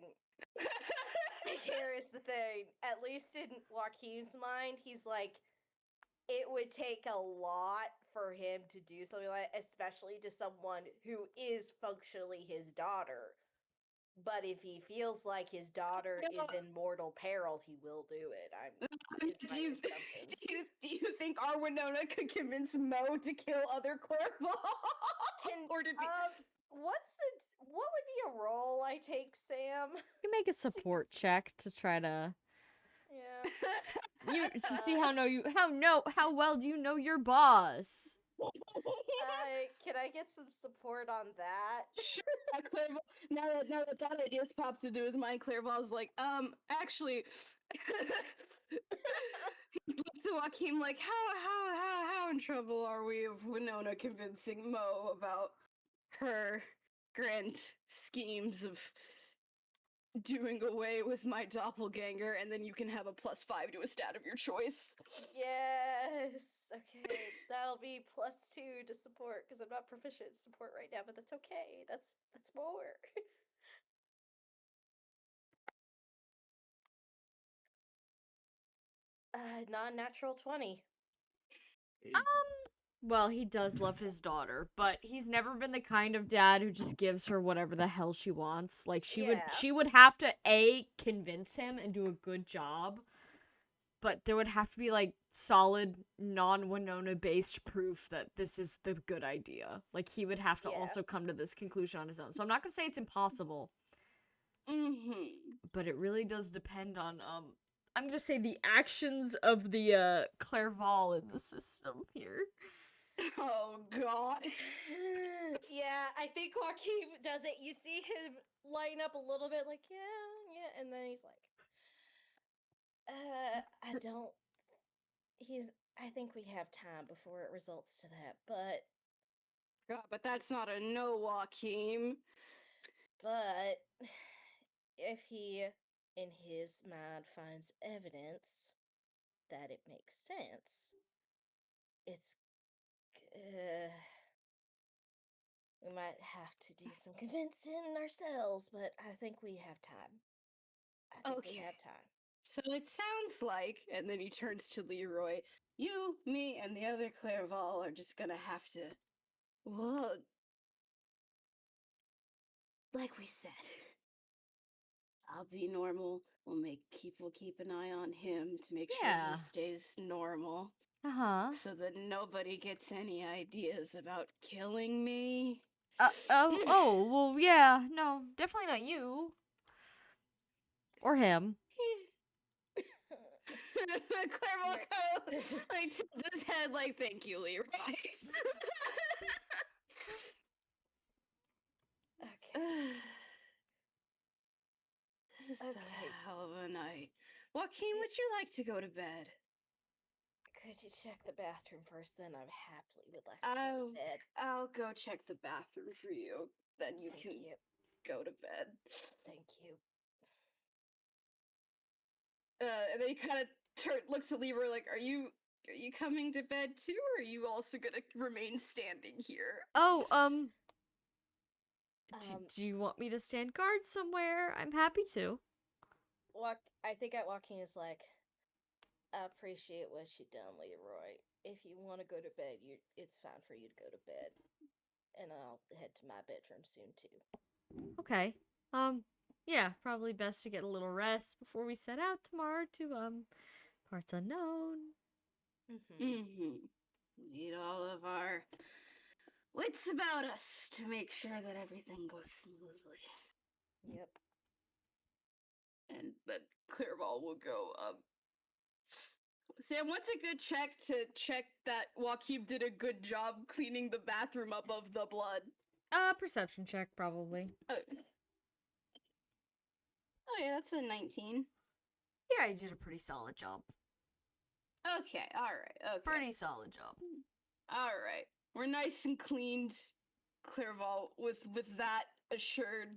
Here is the thing. At least in Joaquin's mind, he's like, it would take a lot for him to do something like that, especially to someone who is functionally his daughter. But if he feels like his daughter No. is in mortal peril, he will do it. Is my do, you, assumption. do you think our Winona could convince Mo to kill other Clerval? Or to be. What would be a role I take, Sam? You make a support check to try to Yeah. to see how well do you know your boss? Can I get some support on that? Sure, Clerval. Now that idea's popped into his mind, Clerval's like, actually, he looks to Joaquin like, how in trouble are we of Winona convincing Mo about her grand schemes of doing away with my doppelganger, and then you can have a +5 to a stat of your choice. Yes. Okay, that'll be +2 to support because I'm not proficient in support right now, but that's okay. That's more. Non-natural 20. Well, he does love his daughter, but he's never been the kind of dad who just gives her whatever the hell she wants. Like Yeah. she would have to convince him and do a good job, but there would have to be like solid non-Winona based proof that this is the good idea. Like he would have to Yeah. also come to this conclusion on his own. So I'm not going to say it's impossible, but it really does depend on I'm going to say the actions of the Clerval in the system here. Oh God. Yeah, I think Joaquin does it. You see him lighten up a little bit, like, yeah, and then he's like, I don't. He's. I think we have time before it results to that, God, but that's not a no, Joaquin. but if he, in his mind, finds evidence that it makes sense, it's. We might have to do some convincing ourselves, but I think we have time. I think we Okay. have time. So it sounds like, and then he turns to Leroy, you, me, and the other Clairval are just gonna have to, well, like we said, I'll be normal. We'll keep an eye on him to make sure Yeah. he stays normal, Uh-huh. so that nobody gets any ideas about killing me. Oh, well, yeah. No, definitely not you. Or him. Clairval kind of like tilts his head, like, "Thank you, Leroy." Okay. This is Okay. a hell of a night. Joaquin, would you like to go to bed? Could you check the bathroom first? Then I happily would like to go to bed. I'll go check the bathroom for you. Then you Thank can you. go to bed. Thank you. And then he kind of looks at Leroy like, are you coming to bed too, or are you also gonna remain standing here? Oh, Um, do you want me to stand guard somewhere? I'm happy to. I think at Joaquin is like, I appreciate what you done, Leroy. If you want to go to bed, it's fine for you to go to bed, and I'll head to my bedroom soon too. Okay. Yeah, probably best to get a little rest before we set out tomorrow to, parts unknown. Mm-hmm. Need all of our wits about us to make sure that everything goes smoothly. Yep. And then Clearball will go, Sam, what's a good check to check that Joaquin did a good job cleaning the bathroom up of the blood? Perception check, probably. Oh yeah, that's a 19. Yeah, you did a pretty solid job. Okay, alright, okay. Pretty solid job. Alright. We're nice and cleaned, Clearval, with that assured,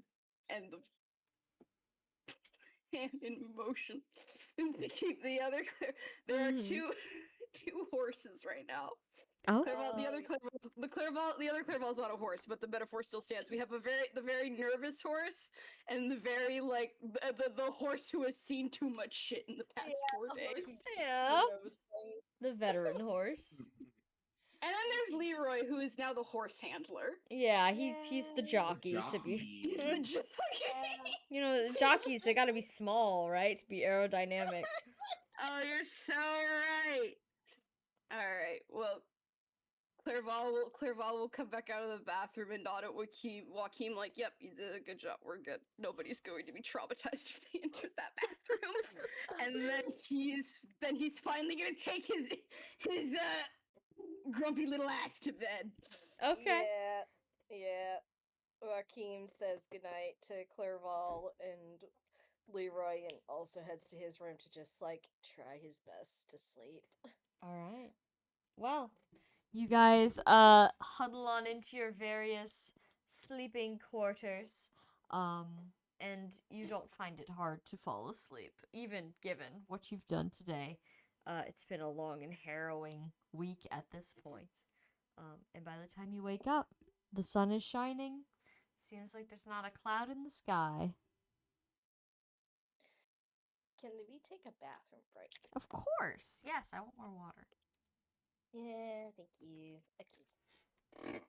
and the hand in motion. To keep the other there are two horses right now. Oh. Clairval, the other Clairval's on a horse, but the metaphor still stands. We have the very nervous horse, and the very the horse who has seen too much shit in the past 4 days. Yeah. The veteran horse. And then there's Leroy, who is now the horse handler. Yeah, he's the jockey to be. He's the jockey. You know, the jockeys, they gotta be small, right? To be aerodynamic. Oh, you're so right. Alright, well, Clerval will come back out of the bathroom and nod at Joaquin like, yep, you did a good job, we're good. Nobody's going to be traumatized if they entered that bathroom. And then he's finally gonna take his grumpy little ass to bed. Okay. Yeah. Joaquin says goodnight to Clerval and Leroy and also heads to his room to just, like, try his best to sleep. Alright. Well, you guys, huddle on into your various sleeping quarters. And you don't find it hard to fall asleep, even given what you've done today. It's been a long and harrowing week at this point. And by the time you wake up, the sun is shining. Seems like there's not a cloud in the sky. Can we take a bathroom break? Of course. Yes, I want more water. Yeah, thank you. Okay.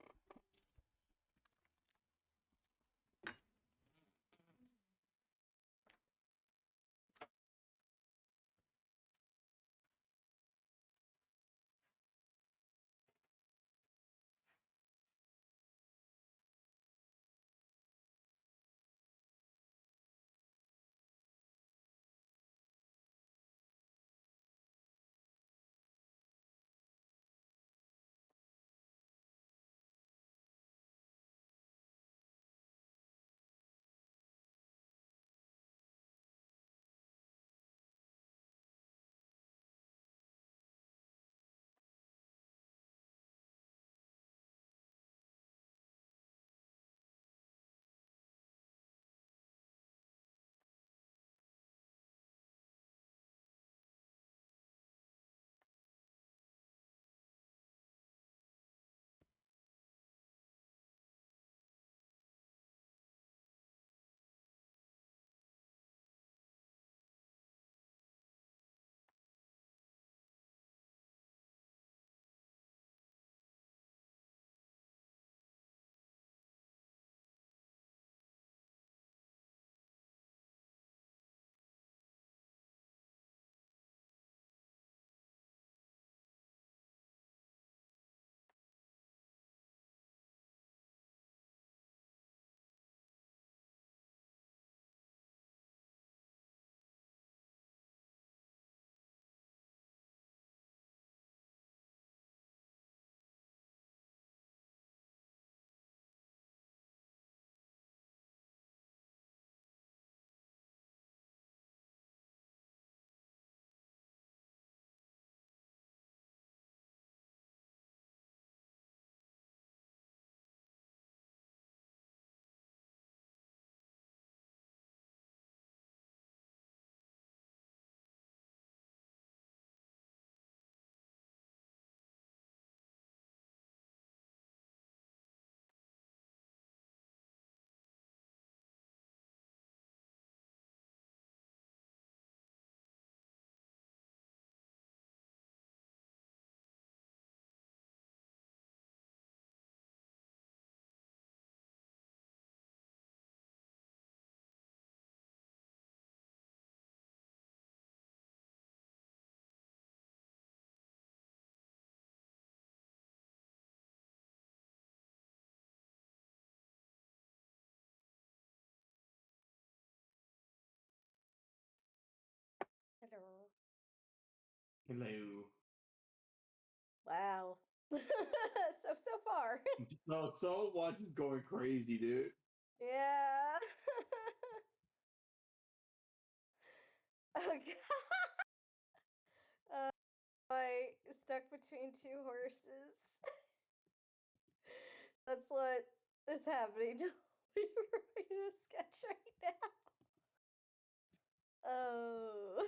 Hello. Wow. So far. No, so much is going crazy, dude. Yeah. Oh god. I stuck between two horses. That's what is happening to Leroy sketch right now. Oh.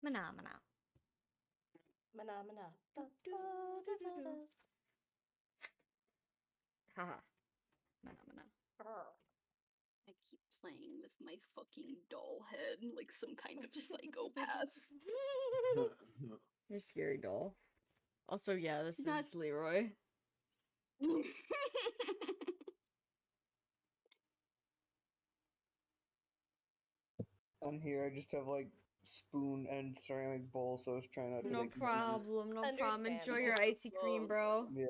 Phenomena. Phenomena. Haha. Phenomena. I keep playing with my fucking doll head like some kind of psychopath. You're a scary doll. Also, yeah, this She's not- is Leroy. On here, I just have like spoon and ceramic bowl, so I was trying not to No make noises. problem, no problem. Enjoy your Understandable. icy cream, bro. Yeah,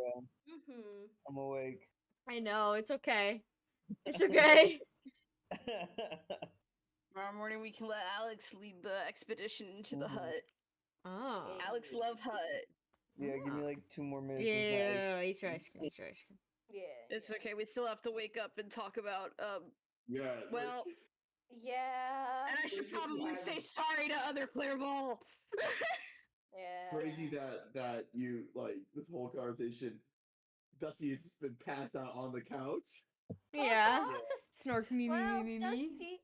Mm-hmm. I'm awake. I know, it's okay. It's okay. Tomorrow morning we can let Alex lead the expedition to the Mhm. hut. Oh. Alex love hut. Yeah, give me Oh. like 2 more minutes with my ice. Yeah, eat your ice cream, eat your ice cream. Yeah. It's okay, we still have to wake up and talk about Yeah. well, Yeah. and I should There's just probably mad- say sorry to other Clear Ball. Yeah. crazy that you like this whole conversation. Dusty's been passed out on the couch. Yeah. Yeah. Snork me, Well, me. Dusty,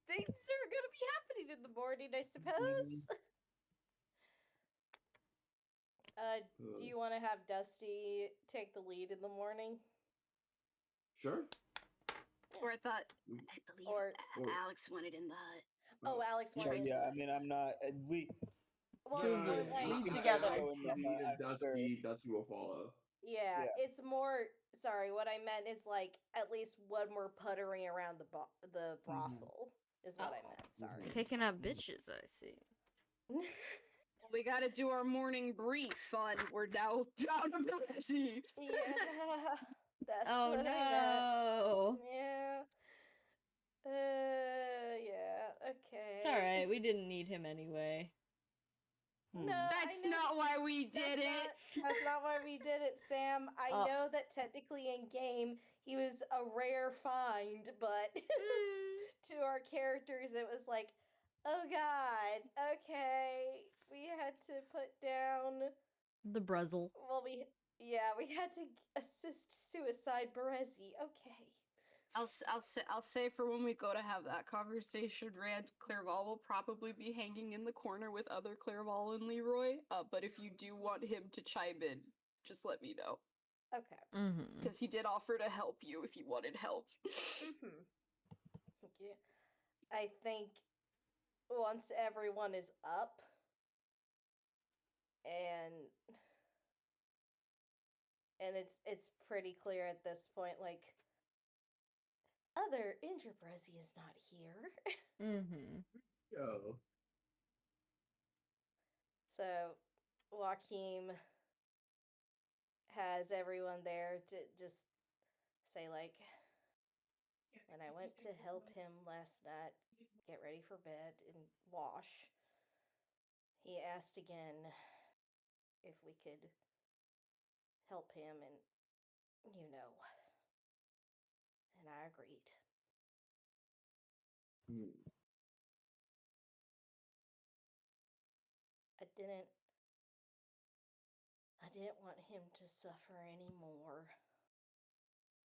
things are gonna be happening in the morning, I suppose. Do you want to have Dusty take the lead in the morning? Sure. Or I thought We- I believe Or- Alex wanted in the hut. Oh, Alex Yeah, wanted. yeah. I mean, I'm not. We. Well, Choose it's more the like lead I- together. I Go in the lead and after. Dusty will follow. yeah, Yeah. it's more sorry, what I meant is like at least when we're puttering around the brothel is what I Oh. meant. Sorry. Picking up bitches, I see. We gotta do our morning brief on we're now down to Lizzie. Yeah, that's Oh what I meant. no. Yeah. Yeah. Okay. It's alright, we didn't need him anyway. No, I That's know not why we did it. That's not why we did it, Sam. I Oh. know that technically in game he was a rare find, but to our characters it was like, oh god, okay, we had to put down. The Brezel. Well, we had to assist suicide Berezi. Okay. I'll say for when we go to have that conversation, Rand Clairval will probably be hanging in the corner with other Clairval and Leroy. But if you do want him to chime in, just let me know. Okay. Mm-hmm. Because he did offer to help you if you wanted help. Okay. I think once everyone is up and it's pretty clear at this point, like, other Indrabrezi is not here. Mm-hmm. Yo. So Joaquim has everyone there to just say, like, when I went to help him last night get ready for bed and wash, he asked again if we could help him, and and I agreed. I didn't want him to suffer anymore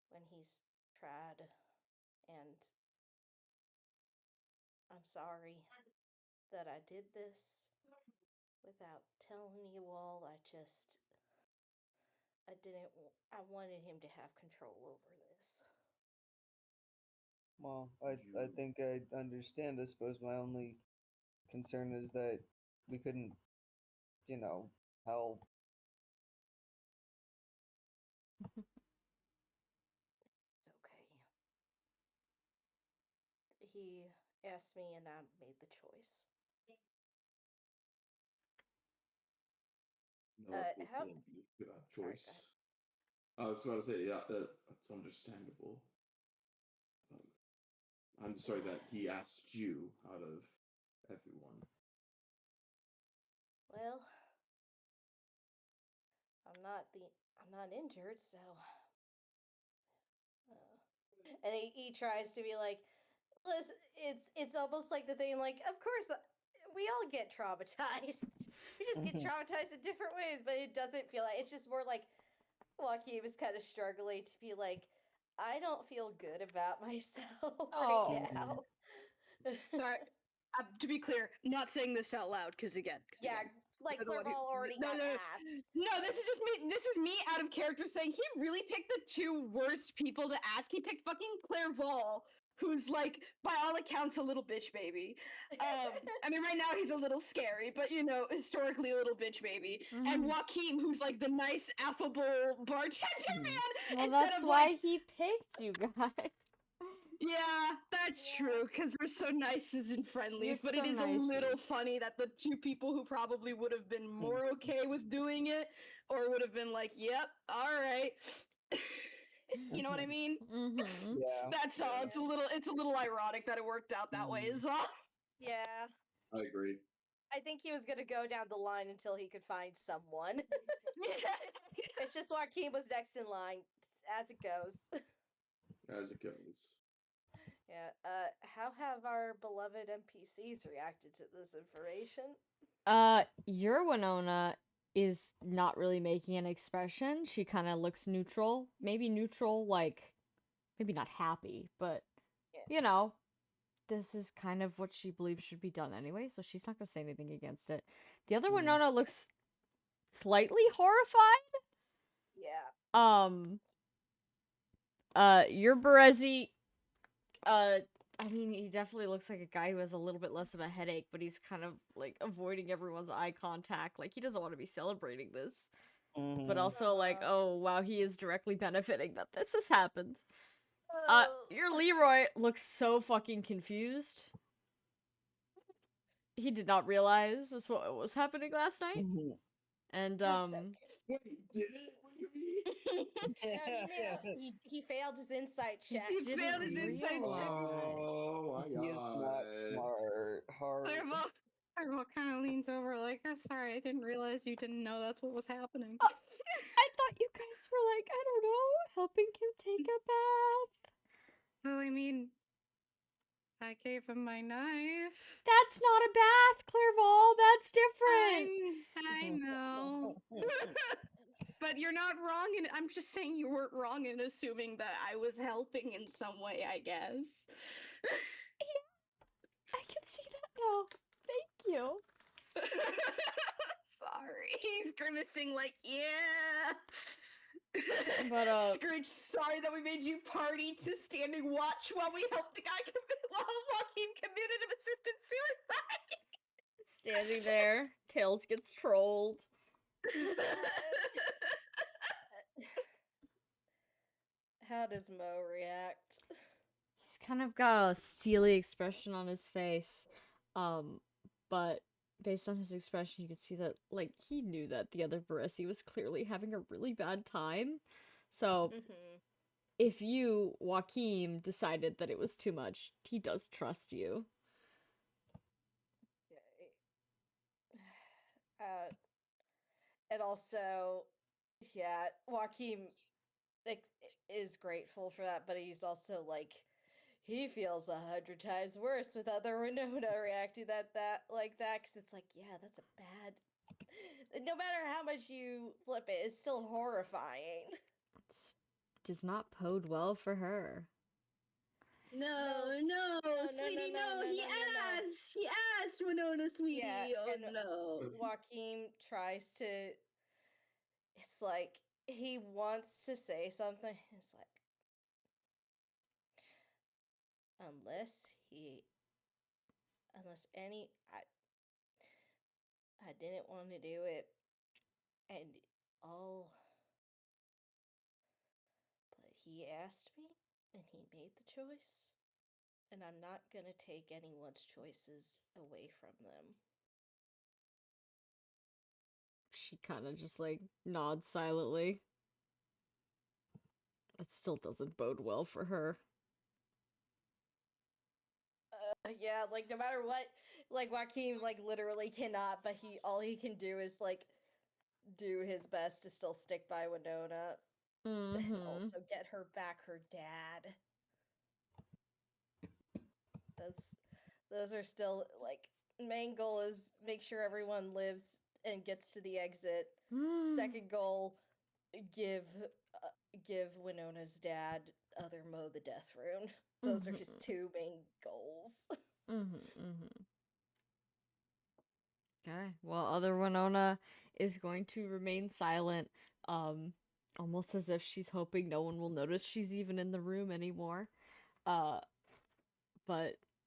when he's tried, and I'm sorry that I did this without telling you all. I wanted him to have control over this. Well, I think I understand. I suppose my only concern is that we couldn't, help. It's okay. He asked me and I made the choice. No, it's how- a good Sorry, choice. go ahead. I was about to say, yeah, that's understandable. I'm sorry that he asked you out of everyone. Well, I'm not injured, so. And he tries to be like, listen, it's almost like the thing, like, of course, we all get traumatized. We just get traumatized in different ways, but it doesn't feel like, it's just more like Joaquin was kind of struggling to be like, I don't feel good about myself Oh. right now. Sorry. To be clear, not saying this out loud, because again, Yeah, like you're the one who- Clairval already got asked. No, this is just me. This is me out of character saying he really picked the two worst people to ask. He picked fucking Clairval, who's like, by all accounts, a little bitch baby. I mean, right now he's a little scary, but historically a little bitch baby. And Joaquim, who's like the nice, affable bartender man. Well, instead that's of why like, he picked you guys. yeah, that's Yeah. true, because we're so nices and friendlies, You're but so it is a little nicey. funny that the two people who probably would have been more okay with doing it, or would have been like, yep, alright. You know what I mean? Mm-hmm. Yeah. That's all. It's a little ironic that it worked out that way is all. Yeah. I agree. I think he was gonna go down the line until he could find someone. It's just Joaquin was next in line, as it goes. As it goes. Yeah. How have our beloved NPCs reacted to this information? Your Winona is not really making an expression. She kind of looks neutral. Maybe neutral, like, maybe not happy, but, Yeah. this is kind of what she believes should be done anyway, so she's not gonna say anything against it. The other Mhm. Winona looks slightly horrified. Yeah. Your Berezi, I mean, he definitely looks like a guy who has a little bit less of a headache, but he's kind of, like, avoiding everyone's eye contact. Like, he doesn't want to be celebrating this. but Mhm. also like, Aw. oh wow, he is directly benefiting that this has happened. Oh. Your Leroy looks so fucking confused. He did not realize this what was happening last night. Mhm. And That's okay. Wait, did it? What do you mean? He failed his insight check. He didn't failed his insight check. Oh my He is not god. smart. Hard. Fireball kind of leans over like, I'm sorry, I didn't realize you didn't know that's what was happening. I thought you guys were like, I don't know, helping him take a bath. Well, I mean, I gave him my knife. That's not a bath, Clairval. That's different. I know. But you're not wrong, and I'm just saying you weren't wrong in assuming that I was helping in some way, I guess. I can see that now. Thank you. Sorry. He's grimacing like, yeah. But, Scrooge, sorry that we made you party to standing watch while we helped the guy while Joaquin committed assisted suicide. Standing there, Tails gets trolled. How does Mo react? He's kind of got a steely expression on his face. But based on his expression, you can see that, like, he knew that the other Baresi was clearly having a really bad time. So, Mm-hmm. if you, Joaquin, decided that it was too much, he does trust you. And also, yeah, Joaquin like, is grateful for that, but he's also like, he feels 100 times worse with other Winona reacting like that, because it's like, yeah, that's a bad. No matter how much you flip it, it's still horrifying. It does not bode well for her. No, sweetie, no, he asked. He asked Winona, sweetie. Yeah, Oh and no. Joaquin tries to. It's like he wants to say something. It's like, unless any, I didn't want to do it, and all. But he asked me, and he made the choice, and I'm not gonna take anyone's choices away from them. She kind of just, like, nods silently. It still doesn't bode well for her. Yeah, like no matter what, like Joaquin, like literally cannot, but all he can do is like do his best to still stick by Winona and also get her back her dad. Those are still like, main goal is make sure everyone lives and gets to the exit. Second goal, give Winona's dad other Mo the Death Rune. Those are his two main goals. Okay. Well, other Winona is going to remain silent, almost as if she's hoping no one will notice she's even in the room anymore. But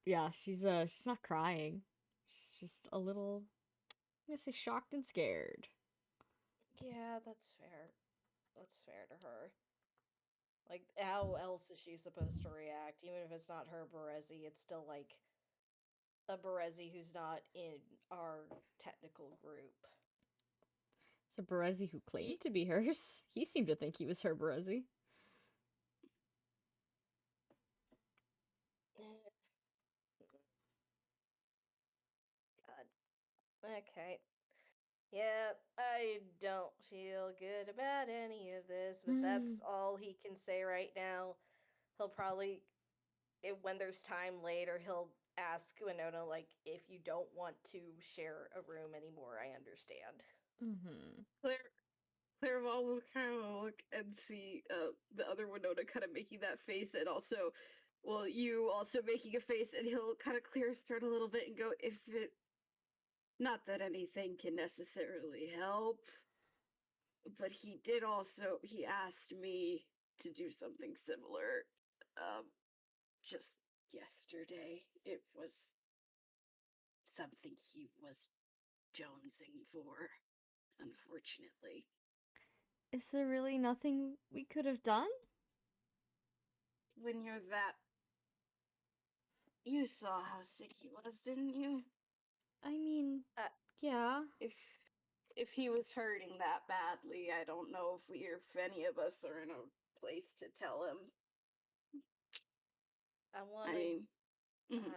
yeah, she's not crying. She's just a little, I'm gonna say, shocked and scared. Yeah, that's fair. That's fair to her. Like, how else is she supposed to react? Even if it's not her Berezi, it's still like a Berezi who's not in our technical group. So Berezi, who claimed to be hers, he seemed to think he was her Berezi. God. Okay. Yeah, I don't feel good about any of this, but that's all he can say right now. He'll probably, when there's time later, he'll ask Winona, like, if you don't want to share a room anymore, I understand. Clairval will kind of look and see the other Winona kind of making that face, and also, well, you also making a face, and he'll kind of clear his throat a little bit and go, if it. Not that anything can necessarily help, but he did also. He asked me to do something similar just yesterday. It was something he was jonesing for, unfortunately. Is there really nothing we could have done? When you're that... You saw how sick he was, didn't you? I mean, Uh, yeah. If he was hurting that badly, I don't know if any of us are in a place to tell him. I I wanted. mean, mhm.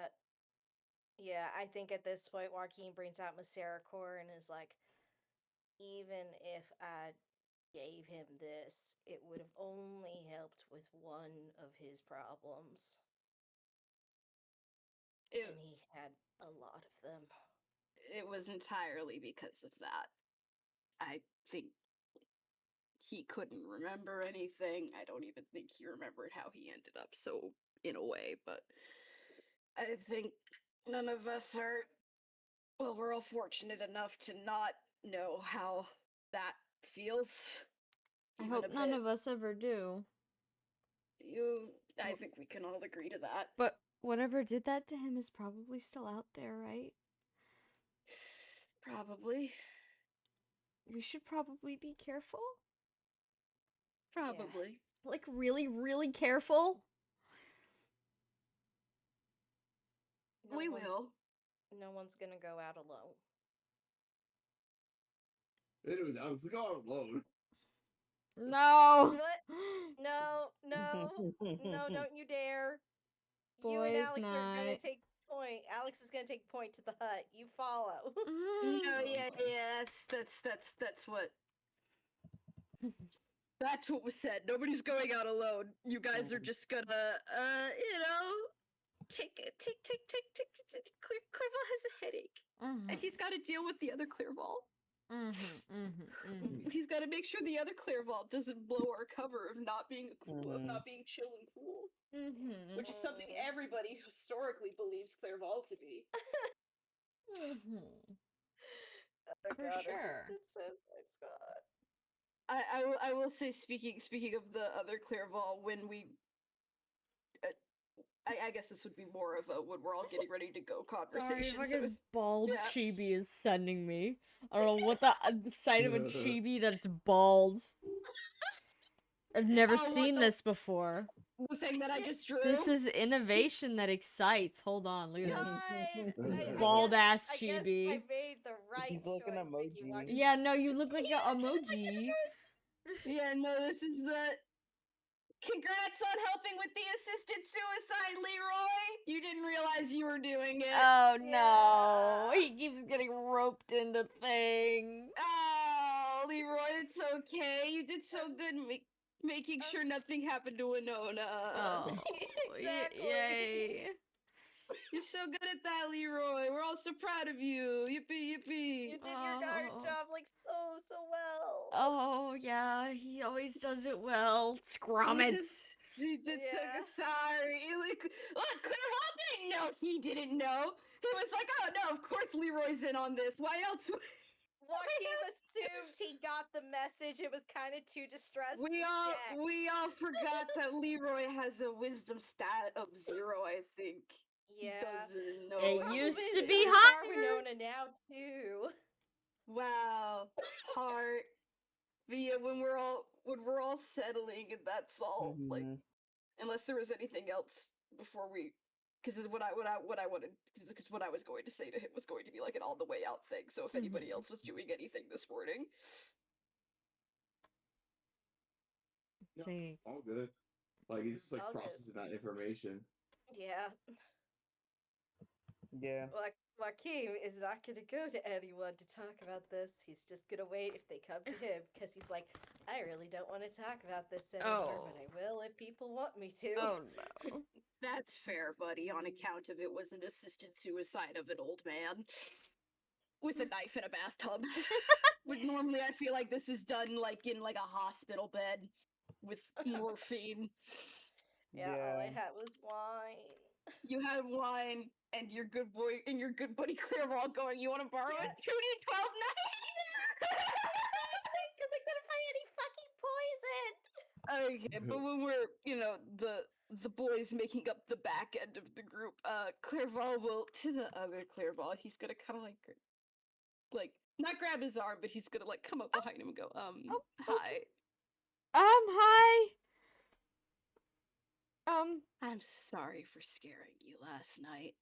Yeah, I think at this point, Joaquin brings out Misericore and is like, even if I gave him this, it would have only helped with one of his problems. it, And he had a lot of them. it was entirely because of that. I think he couldn't remember anything. I don't even think he remembered how he ended up so in a way, but I think none of us are, well, we're all fortunate enough to not know how that feels. I Even hope a none bit. of us ever do. I think we can all agree to that. But whatever did that to him is probably still out there, right? Probably. We should probably be careful. Probably. Like, really, really careful. We will. No one's gonna go out alone. Anyways, I was going alone. No. What? No, don't you dare. You and Boys Alex are gonna night. take point. Alex is gonna take point to the hut. You follow. No, yeah, that's what that's what was said. Nobody's going out alone. You guys are just gonna take Clerval has a headache. And he's gotta deal with the other Clerval. He's gotta make sure the other Clerval doesn't blow our cover of not being of not being chill and cool. Which is something everybody historically believes Clerval to be. Oh For god, sure. assistant says thanks God. I will say, speaking of the other Clerval, when we I guess this would be more of a when we're all getting ready to go Sorry, conversation. So fucking bald yeah. chibi is sending me. I don't know what the sight of a chibi that's bald. I've never seen this before. The thing that I just drew. This is innovation that excites. Hold on, look at this. God, Bald ass I guess chibi. I made the right He's like an choice making emoji. Joaquin- Yeah, no, you look like an emoji. Yeah, no, this is the. Congrats on helping with the assisted suicide, Leroy! You didn't realize you were doing it. Oh no, he keeps getting roped into things. Oh, Leroy, it's okay. You did so good making sure nothing happened to Winona. Oh, Exactly. yay. You're so good at that, Leroy. We're all so proud of you. Yippee, yippee. You did your guard Oh. job like so well. Oh yeah, he always does it well. Scrummets. He did so Yeah. good. Sorry. Look, Clerval didn't know. He didn't know. He was like, oh no, of course Leroy's in on this. Why else? Joaquin assumed he got the message. It was kind of too distressed. We all forgot that Leroy has a wisdom stat of 0, I think. He Yeah. doesn't know. It how used to to do be it. higher. Winona now too. Wow. Heart. But yeah, when we're all settling and that's all, like, unless there was anything else before we, because what I wanted, because what I was going to say to him was going to be like an all the way out thing. So if anybody else was doing anything this morning, See. All good. Like he's just like All good. processing that information. Yeah. Yeah. Joaquin is not going to go to anyone to talk about this. He's just going to wait if they come to him because he's like, I really don't want to talk about this anymore, but I will if people want me to. Oh no. that's fair, buddy. On account of it was an assisted suicide of an old man with a knife in a bathtub. But normally, I feel like this is done like in like a hospital bed with morphine. Yeah, all I had was wine. You had wine and your good boy and your good buddy Clerval going, you want to borrow a 2d12 knife? Because I couldn't find any fucking poison. Okay, but when we're, the boys making up the back end of the group, Clerval will, to the other Clerval, he's gonna kind of like, not grab his arm, but he's gonna like come up behind him and go, hi. Hi. I'm sorry for scaring you last night.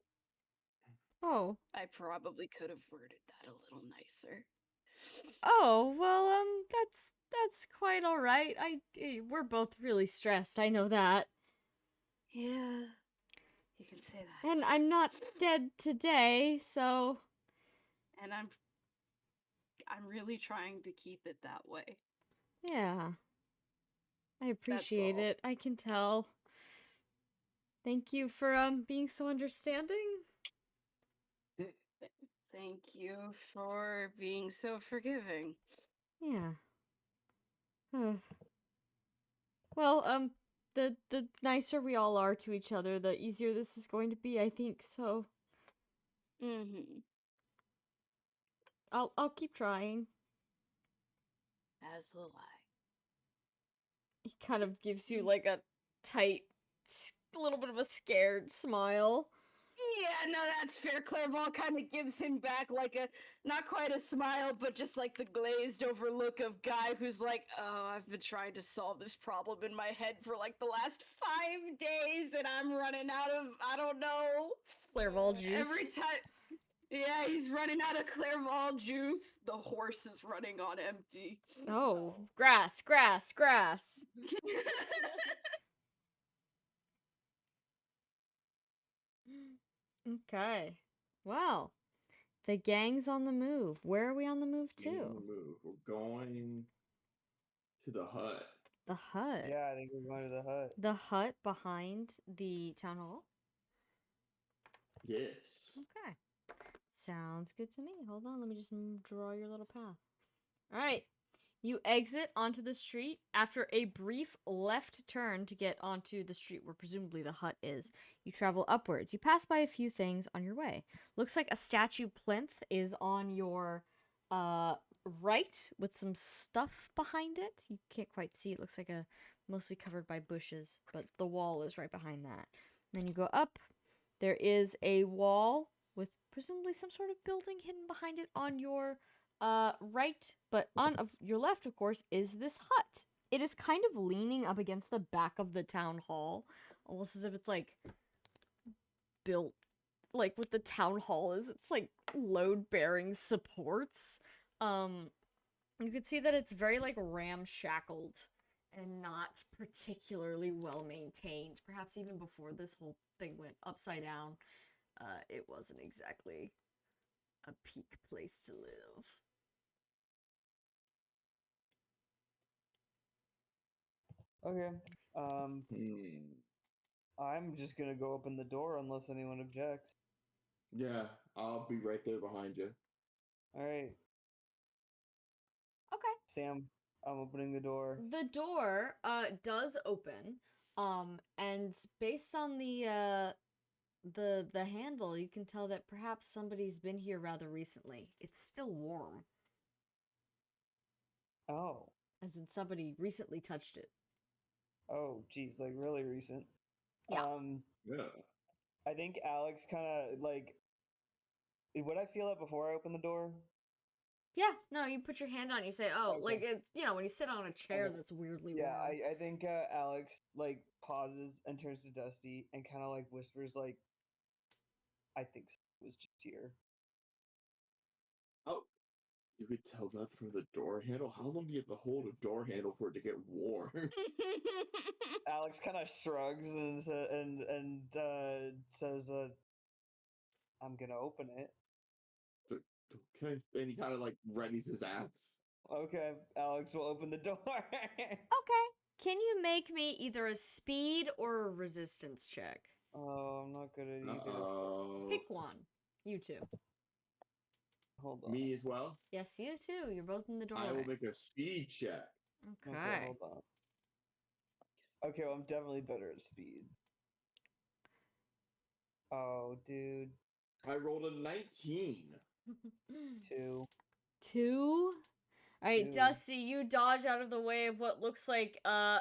Oh. I probably could have worded that a little nicer. Oh, well, that's quite all right. We're both really stressed. I know that. Yeah, you can say that. And I'm not dead today, so And I'm really trying to keep it that way. yeah. I appreciate all. it. I can tell. Thank you for being so understanding. Thank you for being so forgiving. Yeah. Well, the nicer we all are to each other, the easier this is going to be, I think. So Mm-hmm. I'll keep trying. As will I. He kind of gives you like a tight, little bit of a scared smile. Yeah, no, that's fair. Clairvoyant kind of gives him back like a, not quite a smile, but just like the glazed over look of guy who's like, oh, I've been trying to solve this problem in my head for like the last 5 days and I'm running out of, I don't know. Clairvoyant juice. Every time. Yeah, he's running out of Clairvoyant juice. The horse is running on empty. Oh, grass, grass, grass. Okay. Well, the gang's on the move. Where are we on the move Being on to? the move. We're going to the hut. The hut. Yeah, I think we're going to the hut. The hut behind the town hall? Yes. Okay. Sounds good to me. Hold on, let me just draw your little path. All right. You exit onto the street after a brief left turn to get onto the street where presumably the hut is. You travel upwards. You pass by a few things on your way. Looks like a statue plinth is on your right with some stuff behind it. You can't quite see. It looks like a mostly covered by bushes, but the wall is right behind that. And then you go up. There is a wall with presumably some sort of building hidden behind it on your right, but on your left, of course, is this hut. It is kind of leaning up against the back of the town hall, almost as if it's like built like with the town hall is it's like load-bearing supports. You can see that it's very like ramshackled and not particularly well maintained. Perhaps even before this whole thing went upside down, it wasn't exactly a peak place to live. Okay. Hmm. I'm just gonna go open the door unless anyone objects. Yeah, I'll be right there behind you. All right, Okay. Sam, I'm opening the door. The door does open. And based on the handle, you can tell that perhaps somebody's been here rather recently. It's still warm, Oh, as in somebody recently touched it. oh, geez, like really recent. Yeah. Yeah. I think Alex kind of like. Would I feel it before I open the door? Yeah, no, you put your hand on it, you say, oh, Okay. like, it's, when you sit on a chair Okay. that's weirdly Yeah, warm. I think Alex like pauses and turns to Dusty and kind of like whispers like, "I think it was just here." Oh, you could tell that from the door handle. How long do you have to hold a door handle for it to get warm? Alex kind of shrugs and says, "I'm gonna open it." Okay. And he kind of like readies his axe. Okay, Alex will open the door. Okay. Can you make me either a speed or a resistance check? Oh, I'm not good at either. Uh-oh. Pick one. You two. Hold on. Me as well? Yes, you too. You're both in the doorway. I will make a speed check. Okay. Okay, hold on. Okay, well, I'm definitely better at speed. Oh, dude. I rolled a 19. 2. 2? Alright, 2. Dusty, you dodge out of the way of what looks like a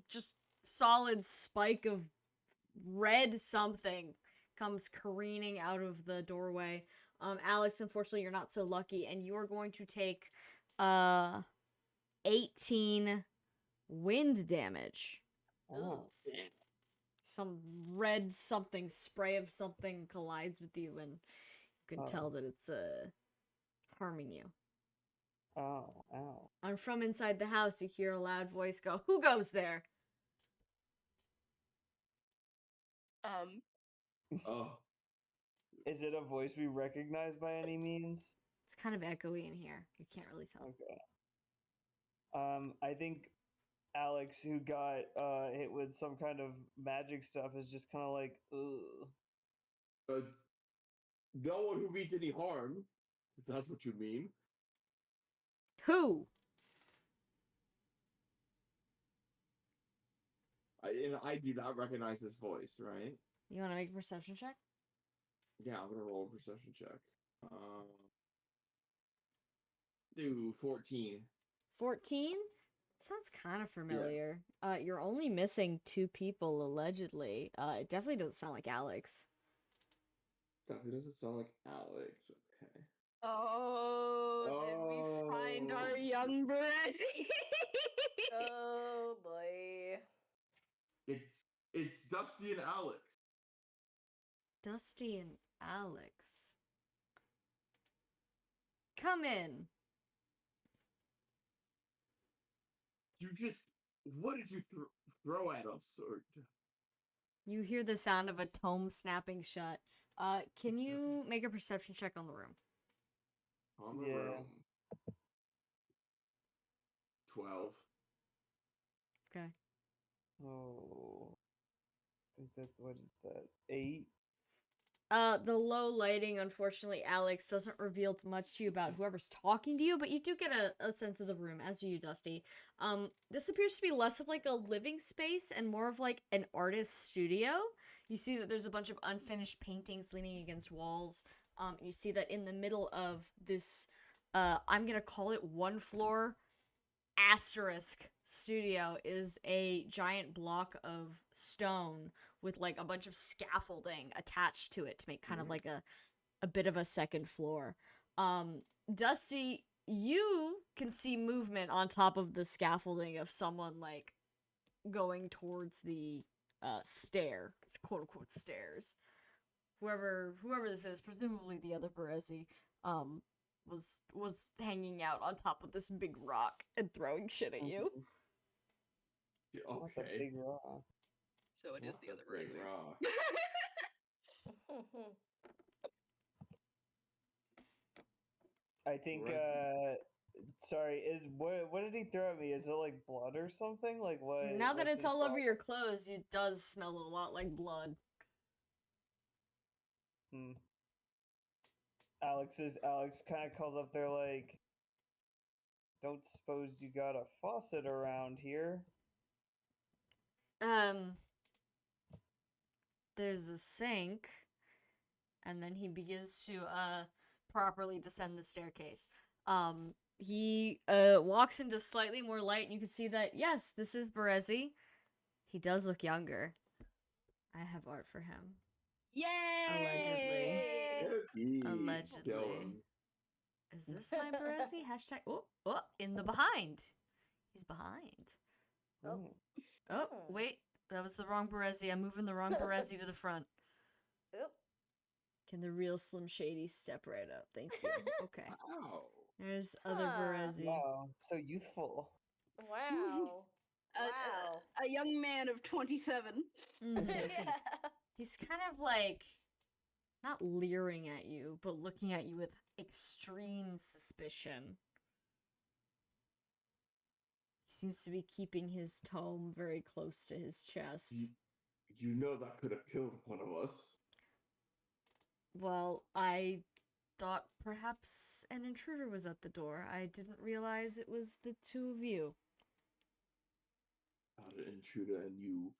just solid spike of red something comes careening out of the doorway. Alex, unfortunately, you're not so lucky, and you are going to take 18 wind damage. Oh. Some red something, spray of something collides with you, and you can tell Oh. that it's harming you. Oh, ow. And from inside the house, you hear a loud voice go, "Who goes there?" Oh, Is it a voice we recognize by any means? It's kind of echoey in here. You can't really tell. Okay. I think Alex, who got hit with some kind of magic stuff, is just kind of like, ugh. no one who means any harm, if that's what you mean. Who? I do not recognize this voice, right? You want to make a perception check? Yeah, I'm gonna roll a perception check. Do 14. 14? Sounds kind of familiar. You're only missing 2 people, allegedly. It definitely doesn't sound like Alex. Definitely doesn't sound like Alex. Okay. Oh, did we find our Oh. young Berezi? Oh boy. It's Dusty and Alex. Dusty and Alex. Come in. What did you throw at us? Or You hear the sound of a tome snapping shut. Can you make a perception check on the room? on the Yeah. room? 12. Okay. Oh. I think that, what is that? 8? The low lighting, unfortunately, Alex, doesn't reveal much to you about whoever's talking to you, but you do get a sense of the room, as do you, Dusty. This appears to be less of like a living space and more of like an artist's studio. You see that there's a bunch of unfinished paintings leaning against walls. You see that in the middle of this, I'm gonna call it 1 floor asterisk studio, is a giant block of stone with like a bunch of scaffolding attached to it to make kind of like a bit of a second floor. Dusty, you can see movement on top of the scaffolding of someone like going towards the quote unquote stairs. Whoever this is, presumably the other Berezi, was hanging out on top of this big rock and throwing shit at you. Yeah, Not the okay. big rock. So it is Not the other big Berezi. rock. I think, Resi. sorry, what did he throw at me? Is it like blood or something? Like what? Now that what's it's his all over problem? your clothes, it does smell a lot like blood. Alex kind of calls up there like, don't suppose you got a faucet around here? There's a sink, and then he begins to properly descend the staircase. He walks into slightly more light, and you can see that yes, this is Berezi. He does look younger. I have art for him. Yay! Allegedly. Kill him. Is this my Berezi? Hashtag. Oh, in the behind. He's behind. Oh. Oh, wait. That was the wrong Berezi. I'm moving the wrong Berezi to the front. Oop. Can the real Slim Shady step right up? Thank you. Okay. Wow. There's other Huh. Berezi. Wow, so youthful. Wow. Wow. A young man of 27. Mhm. Yeah. He's kind of like not leering at you, but looking at you with extreme suspicion. He seems to be keeping his tome very close to his chest. You know that could have killed one of us. Well, I thought perhaps an intruder was at the door. I didn't realize it was the 2 of you. Not an intruder, and you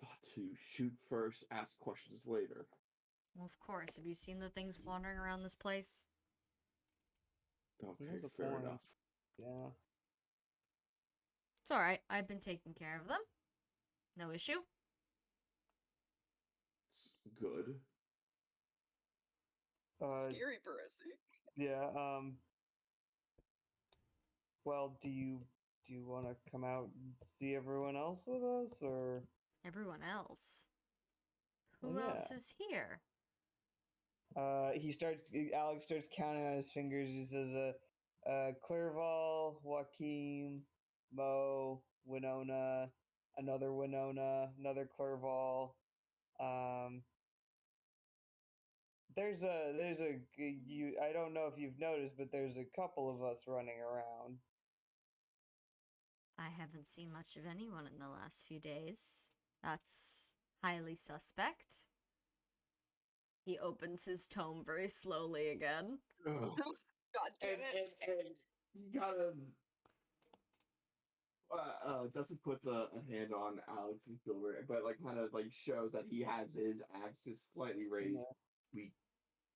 thought to shoot first, ask questions later. Well, of course. Have you seen the things wandering around this place? He Okay, has a fair point. enough. Yeah. It's alright. I've been taking care of them. No issue. It's good. Scary Berezi. Yeah, well, do you do you want to come out and see everyone else with us, or? Everyone else. Well, Who yeah. else is here? Alex starts counting on his fingers. He says, Clerval, Joaquin, Mo, Winona, another Clerval. There's you. I don't know if you've noticed, but there's a couple of us running around. I haven't seen much of anyone in the last few days. That's highly suspect. He opens his tome very slowly again. Ugh. God damn And, it. and you gotta. Dustin puts a hand on Alex and Silver, but like kind of like shows that he has his axis slightly raised. Yeah. We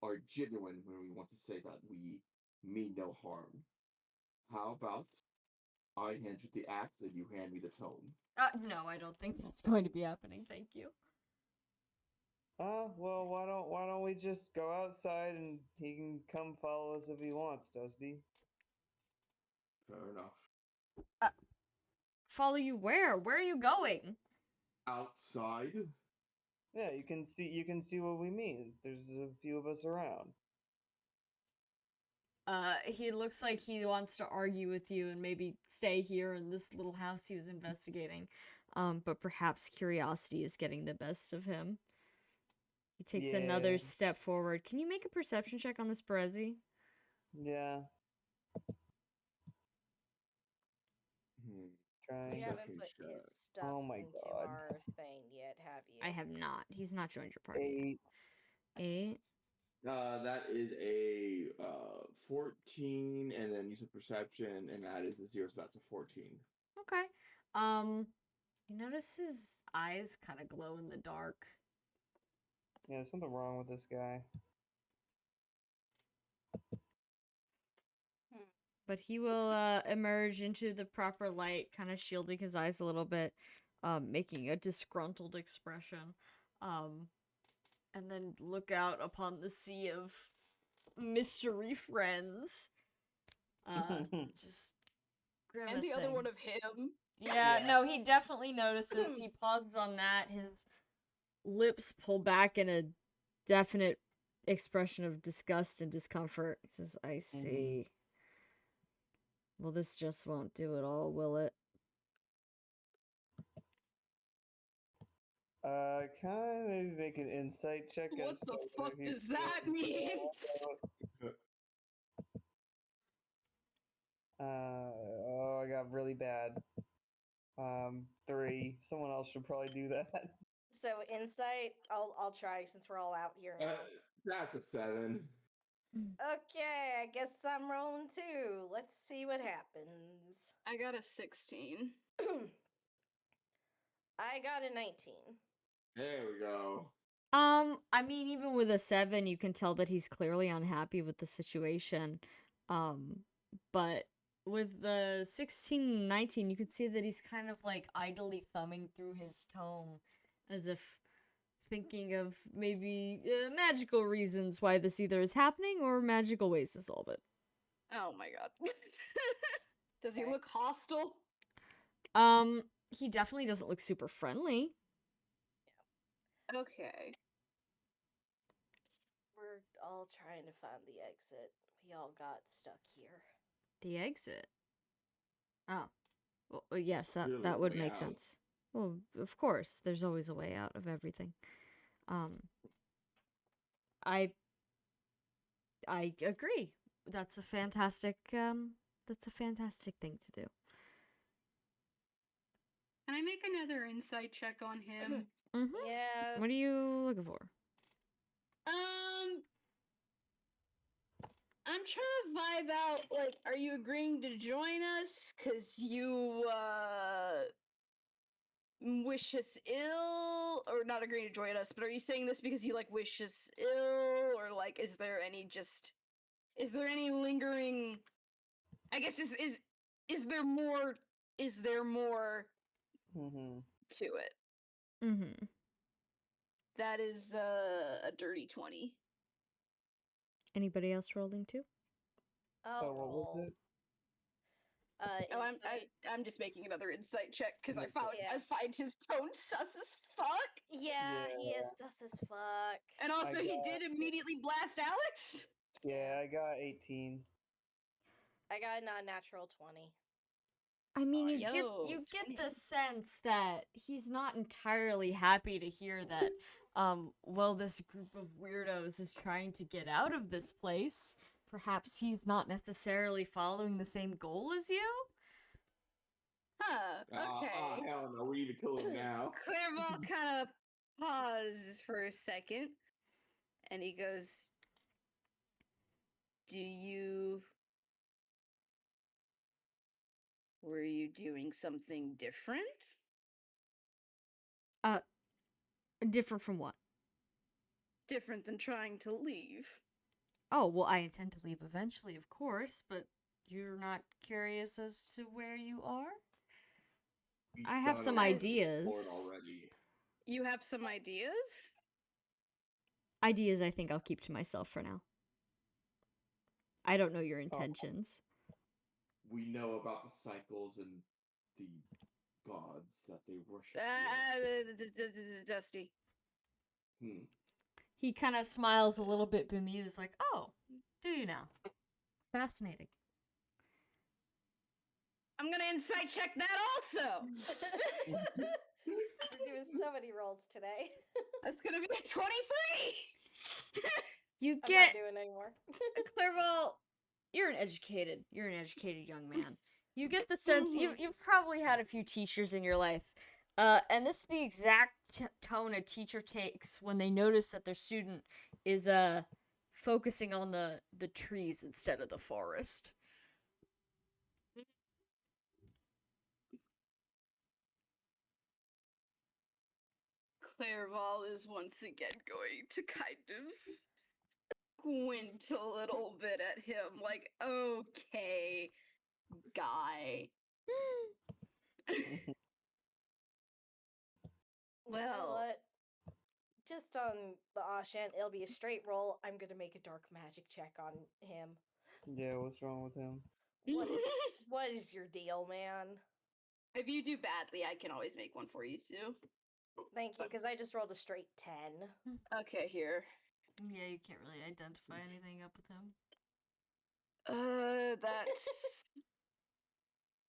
are genuine when we want to say that we mean no harm. How about I hand you the axe and you hand me the tome? No, I don't think that's going to be happening, thank you. Well, why don't we just go outside and he can come follow us if he wants, Dusty? Fair enough. Follow you where? Where are you going? Outside? Yeah, you can see what we mean. There's a few of us around. He looks like he wants to argue with you and maybe stay here in this little house he was investigating. But perhaps curiosity is getting the best of him. He takes another Yeah. step forward. Can you make a perception check on this Perezi? Yeah. Trying. You haven't Perception put check. his stuff Oh my into God. our thing yet, have you? I have not. He's not joined your party. 8. 8. That is a 14, and then use a perception, and that is a 0, so that's a 14. Okay. You notice his eyes kind of glow in the dark. Yeah, there's something wrong with this guy. But he will emerge into the proper light, kind of shielding his eyes a little bit, making a disgruntled expression. And then look out upon the sea of mystery friends. Just grimacing. And the other one of him. Yeah, no, he definitely notices. He pauses on that. His lips pull back in a definite expression of disgust and discomfort. He says, I see. Well, this just won't do it all, will it? Can I maybe make an insight check? What as the to fuck whether he's does that mean? Oh, I got really bad. 3. Someone else should probably do that. So insight, I'll try since we're all out here now. That's a 7. Okay, I guess I'm rolling too. Let's see what happens. I got a 16. I got a 19. There we go. I mean, even with a 7, you can tell that he's clearly unhappy with the situation. But with the 16, 19, you can see that he's kind of like idly thumbing through his tome as if thinking of maybe magical reasons why this either is happening or magical ways to solve it. Oh my god. Does he Okay. look hostile? He definitely doesn't look super friendly. Okay. We're all trying to find the exit. We all got stuck here. The exit. Oh. Well, yes, Clearly that a would way make out. sense. Well, of course, there's always a way out of everything. I agree. That's a fantastic thing to do. Can I make another insight check on him? Yeah. What are you looking for? I'm trying to vibe out, like, are you agreeing to join us? Cause you, wish us ill? Or not agreeing to join us, but are you saying this because you, like, wish us ill? Or, like, is there any lingering, I guess, is there more to it? Mm-hmm. That is, a dirty 20. Anybody else rolling too? I'll What roll. was it? Oh, insight. I'm just making another insight check because I Okay. found Yeah. I find his tone sus as fuck. Yeah, he is Yeah. sus as fuck. And also, he got did it. immediately blast Alex. Yeah, I got 18. I got a non-natural 20. I mean, you Yo, get 20. the sense that he's not entirely happy to hear that well, this group of weirdos is trying to get out of this place. Perhaps he's not necessarily following the same goal as you? Huh, okay. Hell no, we need to kill him now. Clairval kind of pauses for a second, and he goes, were you doing something different? Different from what? Different than trying to leave. Oh, well, I intend to leave eventually, of course, but you're not curious as to where you are? We've I have done some our ideas. report already. You have some ideas? Ideas I think I'll keep to myself for now. I don't know your intentions. We know about the cycles and the gods that they worship here. Dusty. He kind of smiles a little bit bemused, like, oh, do you now? Fascinating. I'm gonna insight check that also. She's doing so many rolls today. That's gonna be a 23. You I'm get not doing anymore. Clairval. You're an educated young man. You get the sense you've probably had a few teachers in your life, and this is the exact tone a teacher takes when they notice that their student is focusing on the trees instead of the forest. Clairval is once again going to kind of squint a little bit at him, like, okay, guy. You know Well, what? Just on the off chance it'll be a straight roll, I'm gonna make a dark magic check on him. Yeah, what's wrong with him? What is your deal, man? if you do badly, I can always make one for you, Sue. Thank you, because I just rolled a straight 10. Okay, here. Yeah, you can't really identify anything up with him. That's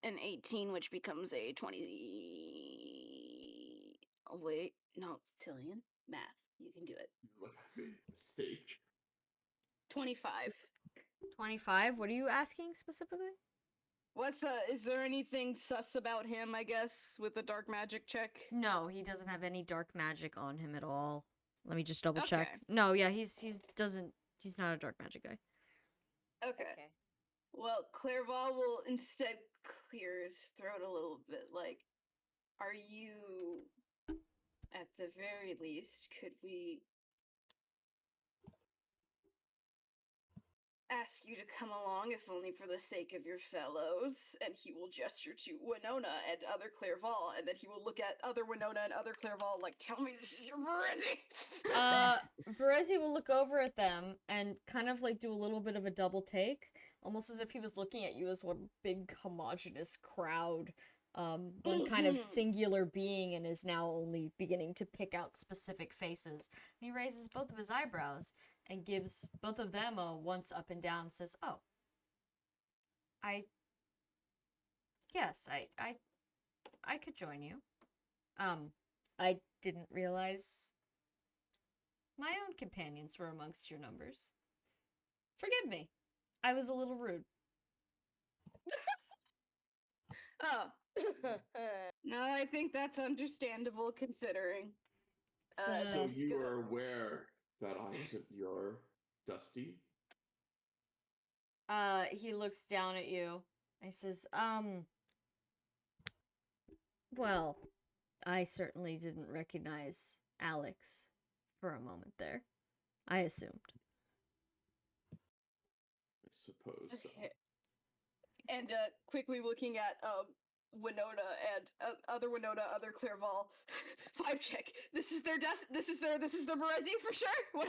an 18, which becomes a 20. Oh, wait. No, Tillian. Math. You can do it. Look, I made a mistake. 25. 25? What are you asking specifically? Is there anything sus about him, I guess, with the dark magic check? No, he doesn't have any dark magic on him at all. Let me just double check. Okay. No, yeah, he's not a dark magic guy. Okay. Well, Clairval will instead clear his throat a little bit, like, are you, at the very least, could we ask you to come along, if only for the sake of your fellows? And he will gesture to Winona and other Clairval, and then he will look at other Winona and other Clairval, like, tell me this is your Berezi! Berezi will look over at them and kind of like do a little bit of a double take, almost as if he was looking at you as one big homogenous crowd, one kind of singular being, and is now only beginning to pick out specific faces. And he raises both of his eyebrows and gives both of them a once up and down and says, oh, yes, I could join you. I didn't realize my own companions were amongst your numbers. Forgive me. I was a little rude. Oh. No, I think that's understandable considering. So That's you good. were aware that I wasn't your Dusty? He looks down at you and says, well, I certainly didn't recognize Alex for a moment there. I assumed. I suppose so. Okay. And quickly looking at Winona and other Winona, other Clairval, 5 check. This is their Berezi for sure, 100%.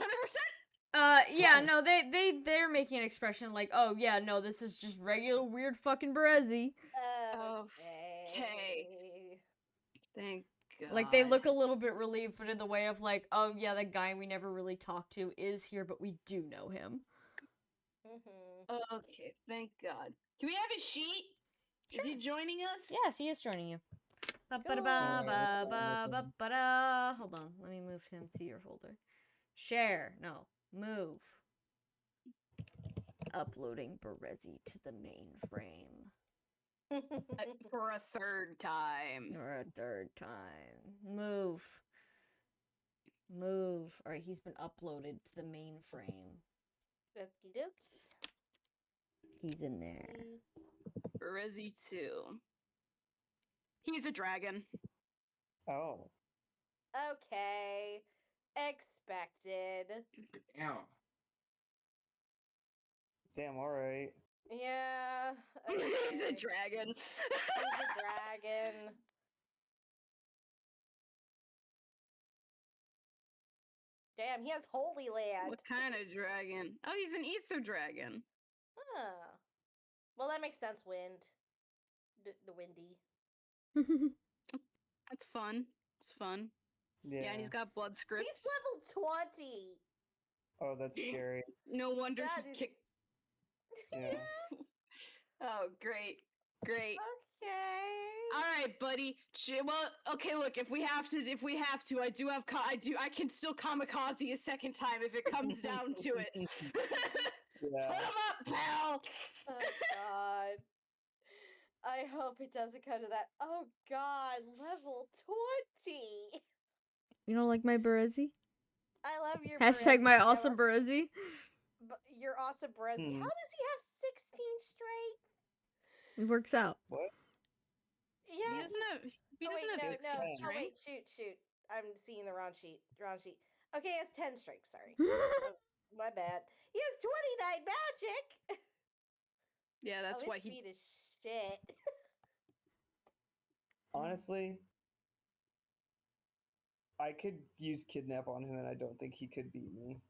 Yeah, Sounds- no, they're making an expression like, oh yeah, no, this is just regular weird fucking Berezi. Okay. Thank God. Like they look a little bit relieved, but in the way of like, oh yeah, the guy we never really talked to is here, but we do know him. Okay, thank God. Can we have his sheet? Is he joining us? Yes, he is joining you. Alright, Hold on, let me move him to your folder. Share, no, move. Uploading Berezi to the mainframe. For a third time. Or a third time. Move. Move. Alright, he's been uploaded to the mainframe. Okie dokie. He's in there. Resi 2. He's a dragon. Oh. Okay. Expected. Ow. Damn, alright. Yeah. He's a okay. dragon. He's a dragon. Damn, he has Holy Land. What kind of dragon? Oh, he's an ether dragon. Huh. Well, that makes sense. Wind. The windy. That's fun. It's fun. Yeah, and he's got blood scripts. He's level 20. Oh, that's scary. No wonder That he is. kicked. Yeah. Oh, great. Great. Okay. All right, buddy. Well, okay. Look, if we have to, I can still kamikaze a second time if it comes down to it. Put Yeah. him up, pal. Oh God. I hope it doesn't come to that. Oh God, level 20. You don't like my Berezi? I love your Hashtag Berezi, my I awesome love- Berezi. Your awesome Berezi. Hmm. How does he have 16 straight? It works out. What? He Yeah. doesn't have. He Oh, doesn't wait, have no, 16 no. Oh strength. wait, shoot. I'm seeing the wrong sheet. Okay, he has 10 strength. Sorry. Oops, my bad. He has 29 magic. Yeah, that's his why he. speed is shit. Honestly, I could use kidnap on him, and I don't think he could beat me.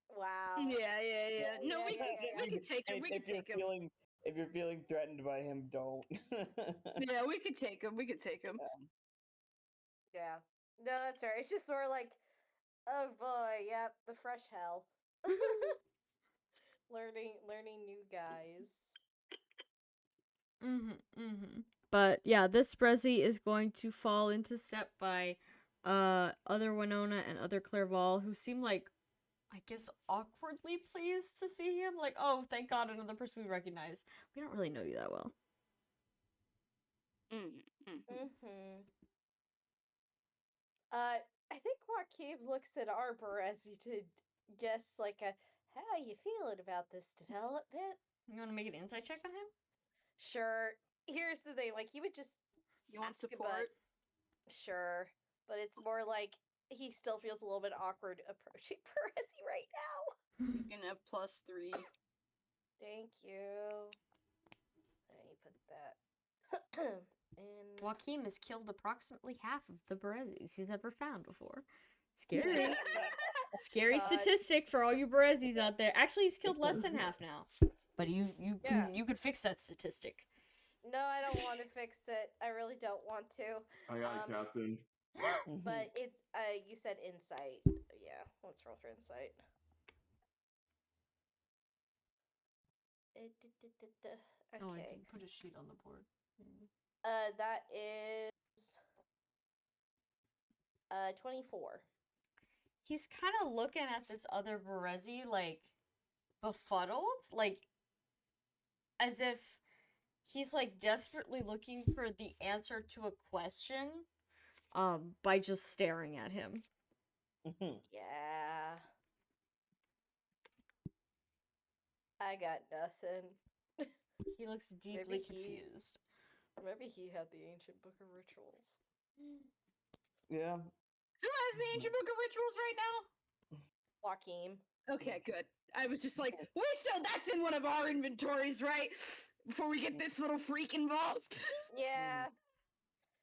Wow. Yeah. No, Yeah, we could. yeah. We could take him. We could take him. If you're feeling threatened by him, don't. Yeah, we could take him. We could take him. Yeah. No, that's right. It's just sort of like, oh boy, yep, the fresh hell. learning new guys. But yeah, this Berezi is going to fall into step by other Winona and other Clairval, who seem like, I guess, awkwardly pleased to see him. Like, oh, thank God, another person we recognize. We don't really know you that well. I think Joaquin looks at our Berezi to guess like how you feeling about this development? You want to make an insight check on him? Sure. Here's the thing, like he would just You want ask about- support? Sure, but it's more like he still feels a little bit awkward approaching Berezi right now. You can have +3. Thank you. Let me put that in. Joaquin has killed approximately half of the Berezis he's ever found before. Scary. Scary God. statistic for all you Berezis out there. Actually, he's killed less than half now. But you could fix that statistic. No, I don't want to fix it. I really don't want to. I got it, Captain. But it's you said insight. Yeah, let's roll for insight. Okay. Oh, I didn't put a sheet on the board. That is 24. He's kind of looking at this other Berezi, like, befuddled, like, as if he's, like, desperately looking for the answer to a question, by just staring at him. Yeah. I got nothing. He looks deeply Maybe he- confused. Maybe he had the ancient book of rituals. Yeah. Who has the ancient book of rituals right now? Joaquin. Okay, good. I was just like, so that's in one of our inventories, right? Before we get this little freak involved. Yeah.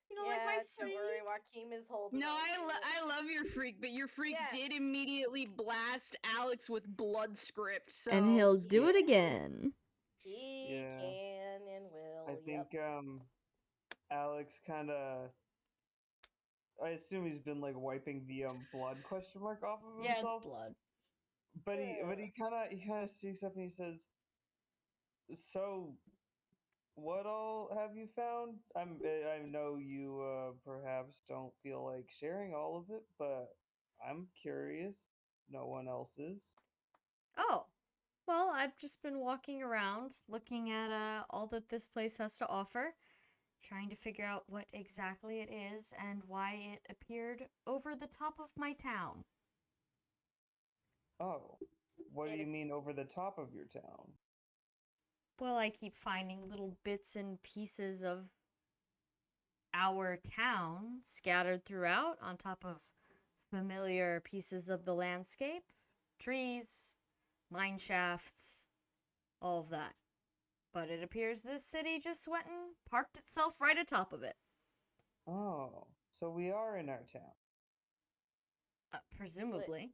You know, like my Don't free. worry, Joaquin is holding. No, on to it. I love your freak, but your freak Yeah. did immediately blast Alex with blood script, so And he'll do it Yeah. again. He Yeah. can and will. I think Alex kind of. I assume he's been like wiping the blood question mark off of Yeah, himself. it's blood. But he kind of speaks up and he says, "So, what all have you found? I know you perhaps don't feel like sharing all of it, but I'm curious. No one else is." Oh, well, I've just been walking around looking at all that this place has to offer, trying to figure out what exactly it is and why it appeared over the top of my town. Oh, what do It you ap- mean over the top of your town? Well, I keep finding little bits and pieces of our town scattered throughout on top of familiar pieces of the landscape, trees, mine shafts, all of that. But it appears this city just went and parked itself right atop of it. Oh, so we are in our town. Presumably.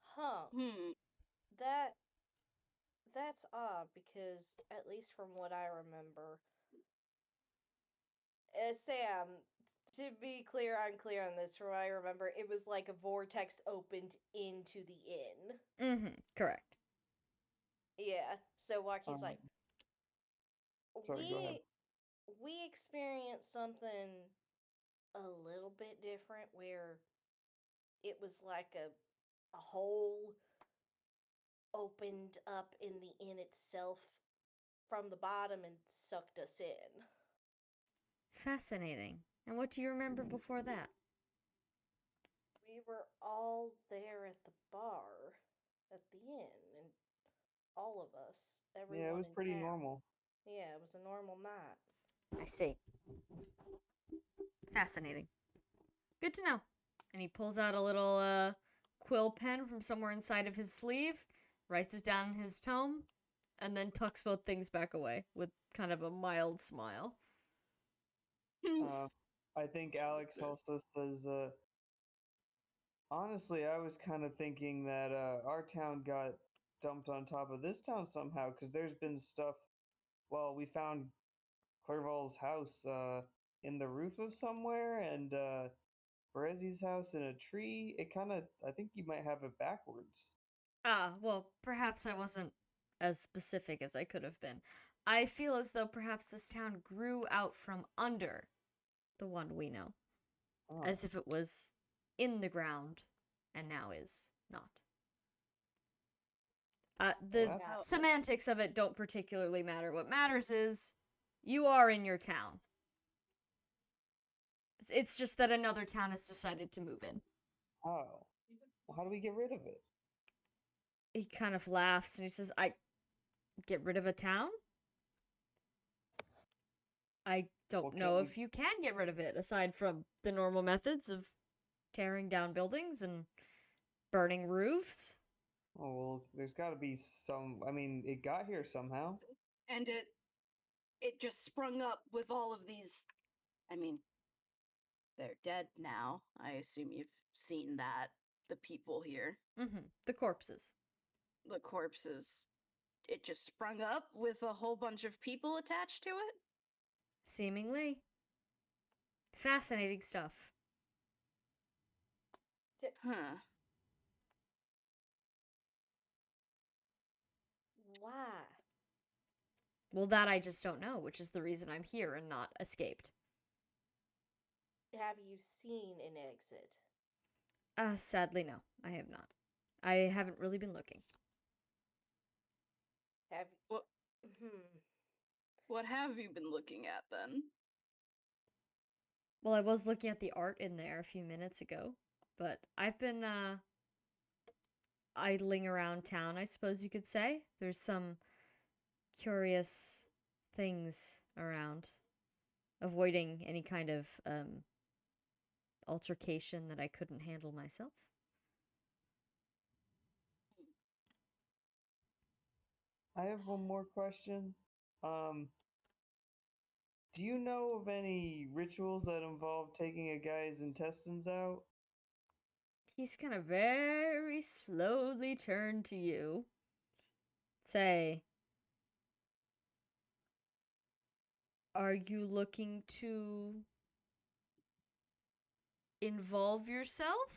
Huh. hmm. That's odd because at least from what I remember, Sam. To be clear, I'm clear on this. From what I remember, it was like a vortex opened into the inn. Mm-hmm. Correct. Yeah. So Joaquin's Um, like, sorry, go ahead. we experienced something a little bit different where it was like a hole opened up in the inn itself from the bottom and sucked us in. Fascinating. And what do you remember before that? We were all there at the bar at the inn, and all of us, Yeah, it everyone was in pretty town. normal. Yeah, it was a normal night. I see. Fascinating. Good to know. And he pulls out a little quill pen from somewhere inside of his sleeve, writes it down in his tome, and then tucks both things back away with kind of a mild smile. Uh, I think Alex also says, honestly, I was kind of thinking that our town got dumped on top of this town somehow because there's been stuff. Well, we found Clerval's house in the roof of somewhere and Perezzi's house in a tree. It kind of, I think you might have it backwards. Ah, well, perhaps I wasn't as specific as I could have been. I feel as though perhaps this town grew out from under the one we know, Oh, as if it was in the ground and now is not. The well, that's- semantics of it don't particularly matter. What matters is you are in your town. It's just that another town has decided to move in. oh. Well, how do we get rid of it? He kind of laughs and he says, I get rid of a town? I don't Well, know can't if you can get rid of it, aside from the normal methods of tearing down buildings and burning roofs. Oh, well, there's got to be some. I mean, it got here somehow. And it just sprung up with all of these. I mean, they're dead now. I assume you've seen that. The people here, Mm-hmm. The corpses. the corpses. It just sprung up with a whole bunch of people attached to it. Seemingly. Fascinating stuff. Huh. Why? Well, that I just don't know, which is the reason I'm here and not escaped. Have you seen an exit? Sadly, no, I have not. I haven't really been looking. Have What hmm. what have you been looking at then? Well, I was looking at the art in there a few minutes ago, but I've been, idling around town, I suppose you could say. There's some curious things around, avoiding any kind of, altercation that I couldn't handle myself. I have one more question. Um, Do you know of any rituals that involve taking a guy's intestines out? He's gonna very slowly turn to you. Say, are you looking to involve yourself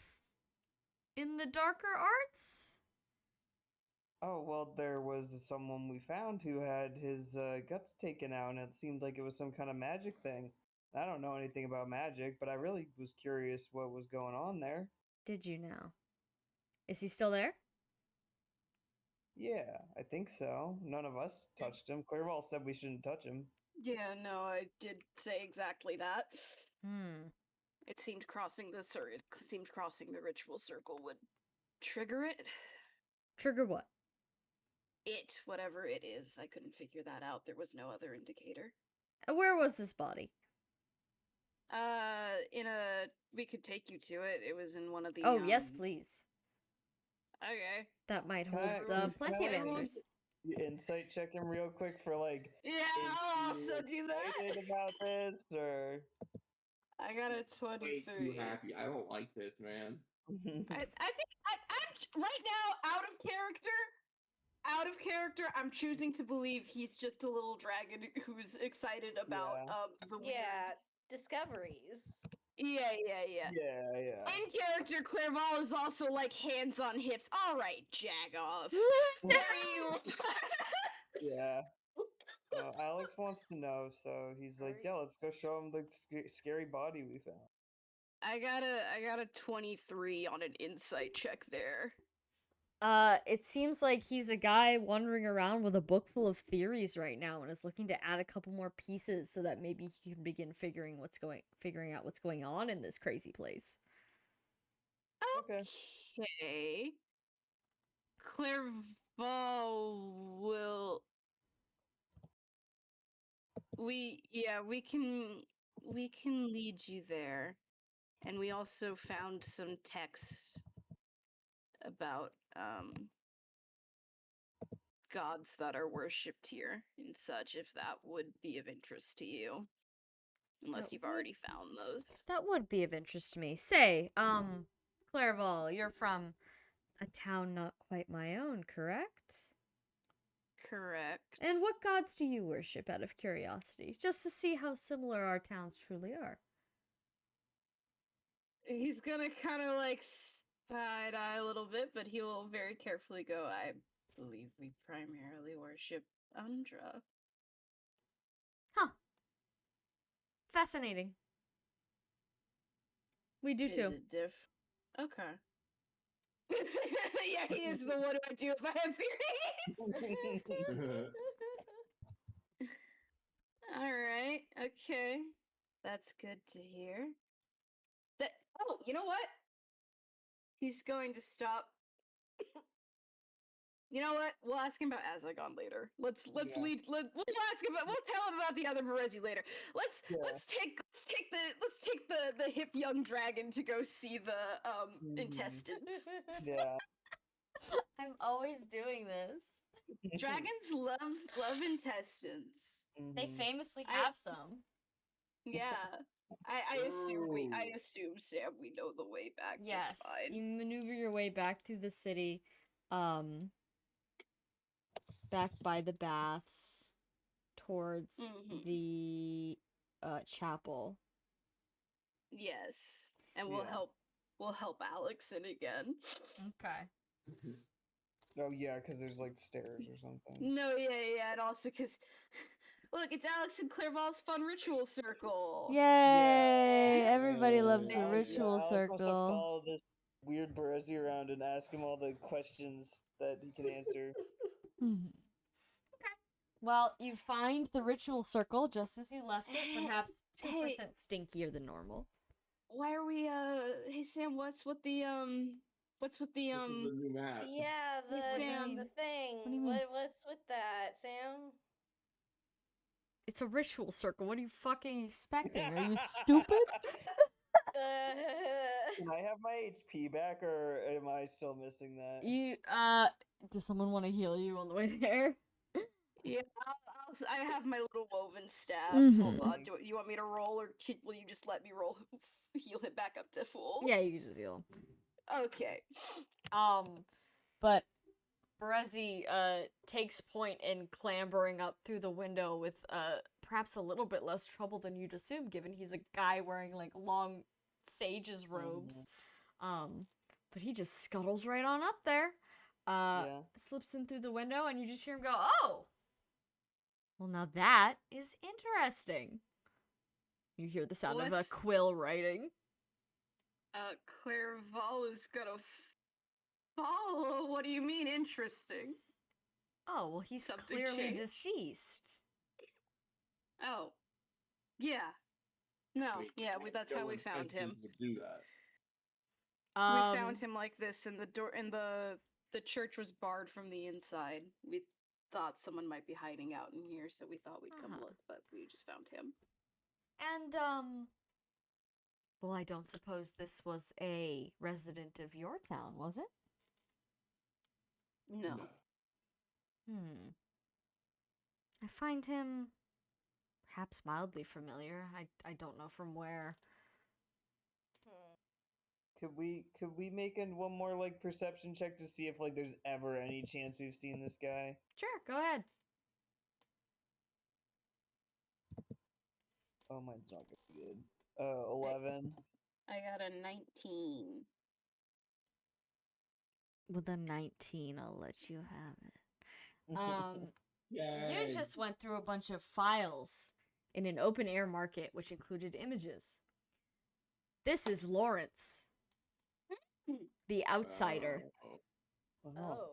in the darker arts? Oh, well, there was someone we found who had his guts taken out, and it seemed like it was some kind of magic thing. I don't know anything about magic, but I really was curious what was going on there. Did you know? Is he still there? Yeah, I think so. None of us touched him. Clearwall said we shouldn't touch him. Yeah, no, I did say exactly that. Hmm. It seemed crossing the ritual circle would trigger it. Trigger what? It, whatever it is, I couldn't figure that out. There was no other indicator. Where was this body? We could take you to it. It was in one of the. Oh, yes, please. Okay. That might Can hold I- plenty of can I answers. Insight check him real quick for like. Yeah, is I'll he also do that. excited about this or? I got a Way 23. too happy. I don't like this, man. I think I'm right now out of character. I'm choosing to believe he's just a little dragon who's excited about Yeah. the weird. Yeah, discoveries. Yeah. Yeah. In character, Clairval is also like hands on hips. All right, jag off. No! There you. Yeah. Well, Alex wants to know, so he's like, Alright. "Yeah, let's go show him the scary body we found." I got a 23 on an insight check there. It seems like he's a guy wandering around with a book full of theories right now and is looking to add a couple more pieces so that maybe he can begin figuring out what's going on in this crazy place. Okay. Okay. Clairval will. We can lead you there, and we also found some texts about gods that are worshipped here and such, if that would be of interest to you. Unless That you've would- already found those. That would be of interest to me. Say, Clairval, you're from a town not quite my own, correct? Correct. And what gods do you worship out of curiosity? Just to see how similar our towns truly are. He's gonna kind of like side eye a little bit, but he will very carefully go, I believe we primarily worship Undra. Huh. Fascinating. We do Is too. it diff? Okay. Yeah, he is the what do I do if I have theories? Alright, okay. That's good to hear. Oh, you know what? He's going to stop. You know what? We'll ask him about Azagon later. Let's Yeah. we'll tell him about the other Berezi later. Let's Yeah. take the hip young dragon to go see the intestines. Yeah. I'm always doing this. Dragons love intestines. They Mhm. famously I- have some. Yeah. I assume Sam, we know the way back Yes, just fine. you maneuver your way back through the city, back by the baths, towards Mhm. the chapel. Yes. And Yeah. we'll help Alex in again. Okay. Oh yeah, because there's like stairs or something. No, yeah, and also because look, it's Alex and Clairval's fun ritual circle. Yay! Everybody loves the Yeah, ritual Alex wants to circle. follow this weird Berezi around and ask him all the questions that he can answer. Mhm. Okay. Well, you find the ritual circle just as you left it, perhaps 2% stinkier than normal. Why are we hey Sam, what's with the This is the new map. Yeah, What do you the mean? thing. What do you mean? What's with that, Sam? It's a ritual circle. What are you fucking expecting? Are you stupid? Can I have my HP back, or am I still missing that? You does someone want to heal you on the way there? Yeah, I'll I have my little woven staff. Mhm. Hold on. Do you want me to roll, or will you just let me roll? Heal him back up to full. Yeah, you can just heal him. Okay. But Berezi takes point in clambering up through the window with perhaps a little bit less trouble than you'd assume, given he's a guy wearing like long sage's robes. But he just scuttles right on up there. Yeah. Slips in through the window, and you just hear him go, "Oh! Well, now that is interesting." You hear the sound of a What's- quill writing. Clairval is gonna follow. What do you mean interesting? Oh, well, he's Something clearly changed? deceased. Oh. Yeah. No, I mean, that's no how we one found him. would do that. We found him like this, and the door and the church was barred from the inside. We thought someone might be hiding out in here, so we thought we'd come Uh-huh. look, but we just found him. And, well, I don't suppose this was a resident of your town, was it? No. I find him perhaps mildly familiar. I don't know from where. Could we make one more like perception check to see if like there's ever any chance we've seen this guy? Sure, go ahead. Oh, mine's not gonna be good. 11. I got a 19. With a 19, I'll let you have it. Yay. You just went through a bunch of files in an open air market, which included images. This is Lawrence, the outsider. Oh.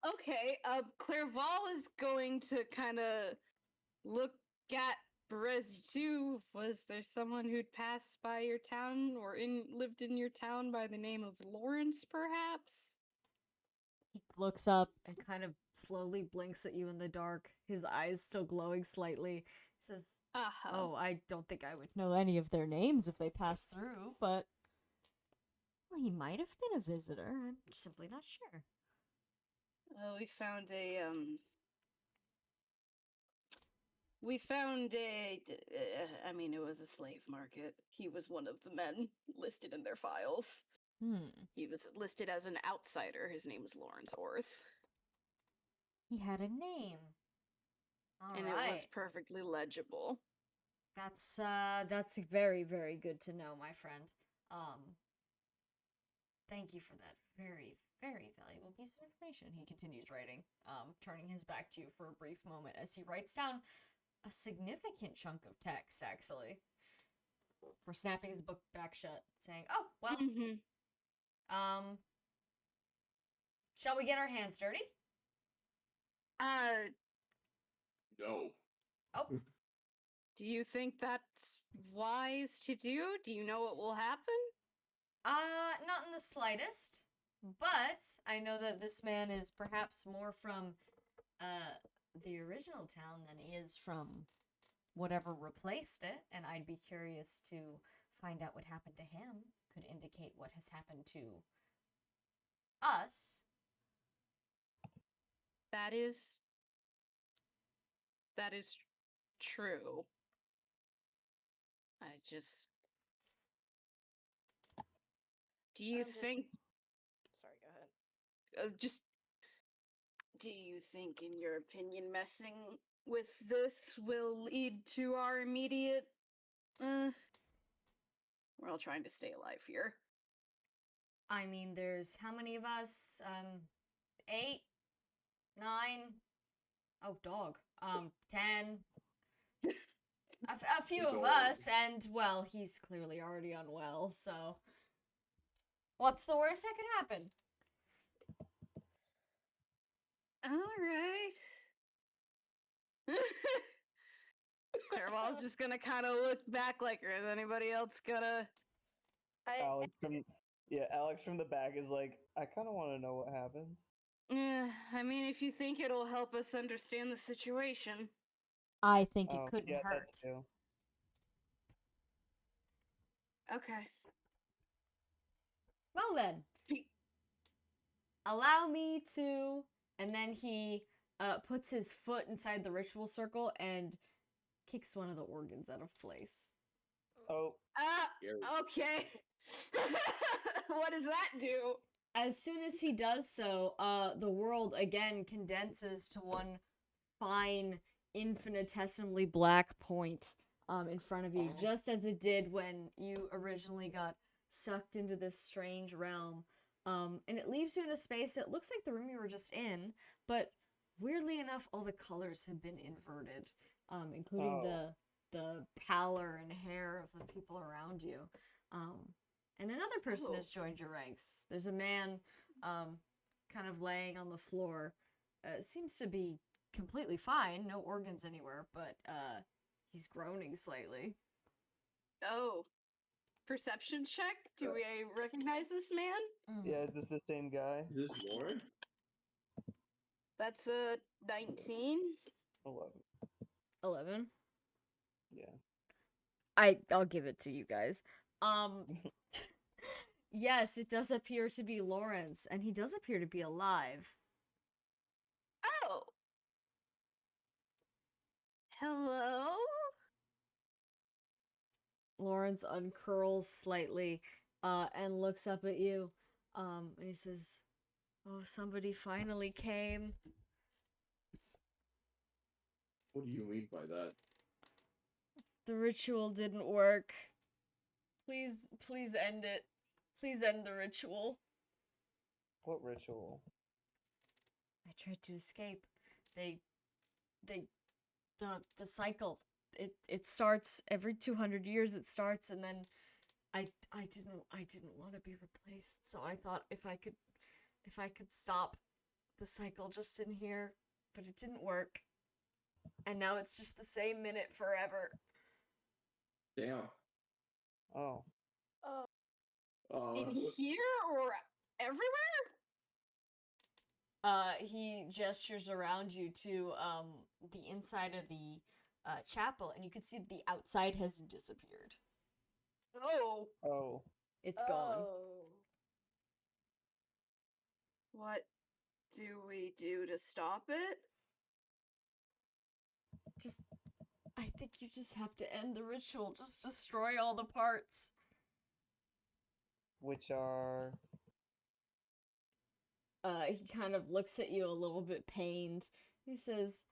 Okay, Clairval is going to kind of look at Berezi too. Was there someone who'd passed by your town or lived in your town by the name of Lawrence, perhaps? He looks up and kind of slowly blinks at you in the dark, his eyes still glowing slightly. He says, "Oh, I don't think I would know any of their names if they passed through, but well, he might have been a visitor. I'm simply not sure." Well, we found a I mean, it was a slave market. He was one of the men listed in their files. He was listed as an outsider. His name was Lawrence Orth. He had a name. All and right. it was perfectly legible. That's very, very good to know, my friend. Thank you for that very, very valuable piece of information. He continues writing, turning his back to you for a brief moment as he writes down a significant chunk of text, actually, for snapping his book back shut, saying, "Oh, well, shall we get our hands dirty?" No. Oh. Do you think that's wise to do? Do you know what will happen? Not in the slightest. But I know that this man is perhaps more from, the original town than he is from whatever replaced it, and I'd be curious to find out what happened to him. Could indicate what has happened to us. That is true. Do you think... Sorry, go ahead. Do you think, in your opinion, messing with this will lead to our immediate... We're all trying to stay alive here. I mean, there's how many of us? 8? 9? Oh, dog. 10. A few of us, and, well, he's clearly already unwell, so... What's the worst that could happen? Alright. Clairval's just gonna kind of look back like, is anybody else gonna... Alex from the back is like, I kind of want to know what happens. I mean, if you think it'll help us understand the situation. I think it couldn't yeah, hurt. That too. Okay. Well then, allow me to... And then he puts his foot inside the ritual circle and kicks one of the organs out of place. Oh, Scary. Okay. What does that do? As soon as he does so, the world again condenses to one fine, infinitesimally black point in front of you, just as it did when you originally got sucked into this strange realm. And it leaves you in a space that looks like the room you were just in, but weirdly enough, all the colors have been inverted, including the pallor and hair of the people around you. And another person has joined your ranks. There's a man kind of laying on the floor. Seems to be completely fine, no organs anywhere, but he's groaning slightly. Oh. Perception check? Do we recognize this man? yeah, is this the same guy? Is this Lawrence? That's a 19. 11. 11. Yeah. I'll give it to you guys. Yes, it does appear to be Lawrence, and he does appear to be alive. Oh. Hello? Lawrence uncurls slightly and looks up at you. And he says, "Oh, somebody finally came." What do you mean by that? The ritual didn't work. Please end it. Please end the ritual. What ritual? I tried to escape. The cycle. It starts every 200 years. It starts, and then I didn't want to be replaced. So I thought if I could stop the cycle just in here, but it didn't work. And now it's just the same minute forever. Damn. Oh. In here or everywhere? He gestures around you to the inside of the chapel, and you can see that the outside has disappeared. Oh. Oh. It's gone. What do we do to stop it? I think you just have to end the ritual. Just destroy all the parts. Which are. He kind of looks at you a little bit pained. He says,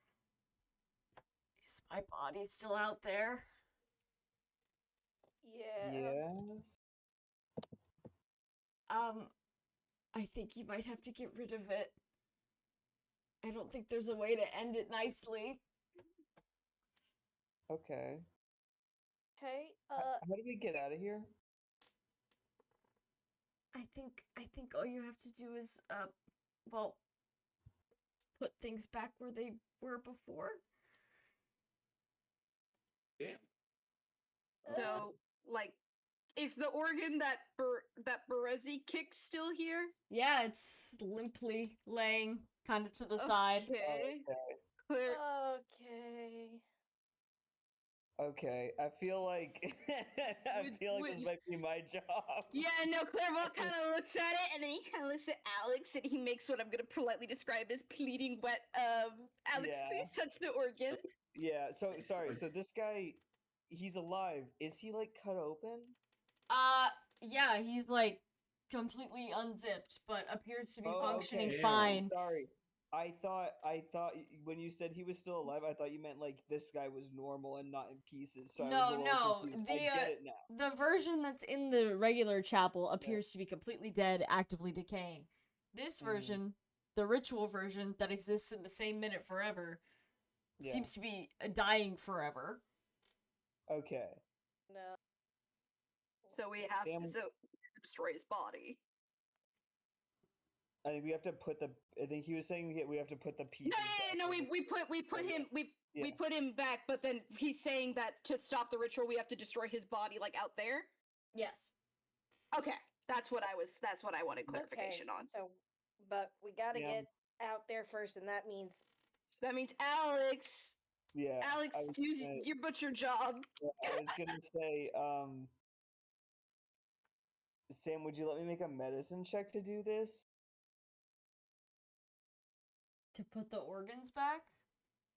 "Is my body still out there?" Yeah. Yes. I think you might have to get rid of it. I don't think there's a way to end it nicely. Okay. Hey, How do we get out of here? I think all you have to do is put things back where they were before. Damn. So, like, is the organ that Berezi kicked still here? Yeah, it's limply laying kind of to the side. Okay. Okay. Clear. okay. Okay. I feel like this might be my job. Yeah, no, Clairvoyant kind of looks at it, and then he kind of looks at Alex, and he makes what I'm going to politely describe as pleading wet, Alex, Yeah. please touch the organ. Yeah. So sorry. So this guy, he's alive. Is he like cut open? Yeah, he's like completely unzipped, but appears to be Oh, functioning okay. fine. Sorry. I thought when you said he was still alive, I thought you meant like this guy was normal and not in pieces. So I was a little confused. I get it now. The version that's in the regular chapel appears to be completely dead, actively decaying. This version, the ritual version that exists in the same minute forever, seems to be dying forever. Okay. No. So we have to destroy his body. I think we have to put the. I think he was saying we have to put the pieces. No, we put him back, but then he's saying that to stop the ritual, we have to destroy his body, like out there. Yes. Okay, that's what I wanted clarification on. So, but we gotta get out there first, and that means. So that means Alex. Yeah. Alex, use your butcher job. I was gonna say, Sam, would you let me make a medicine check to do this? To put the organs back?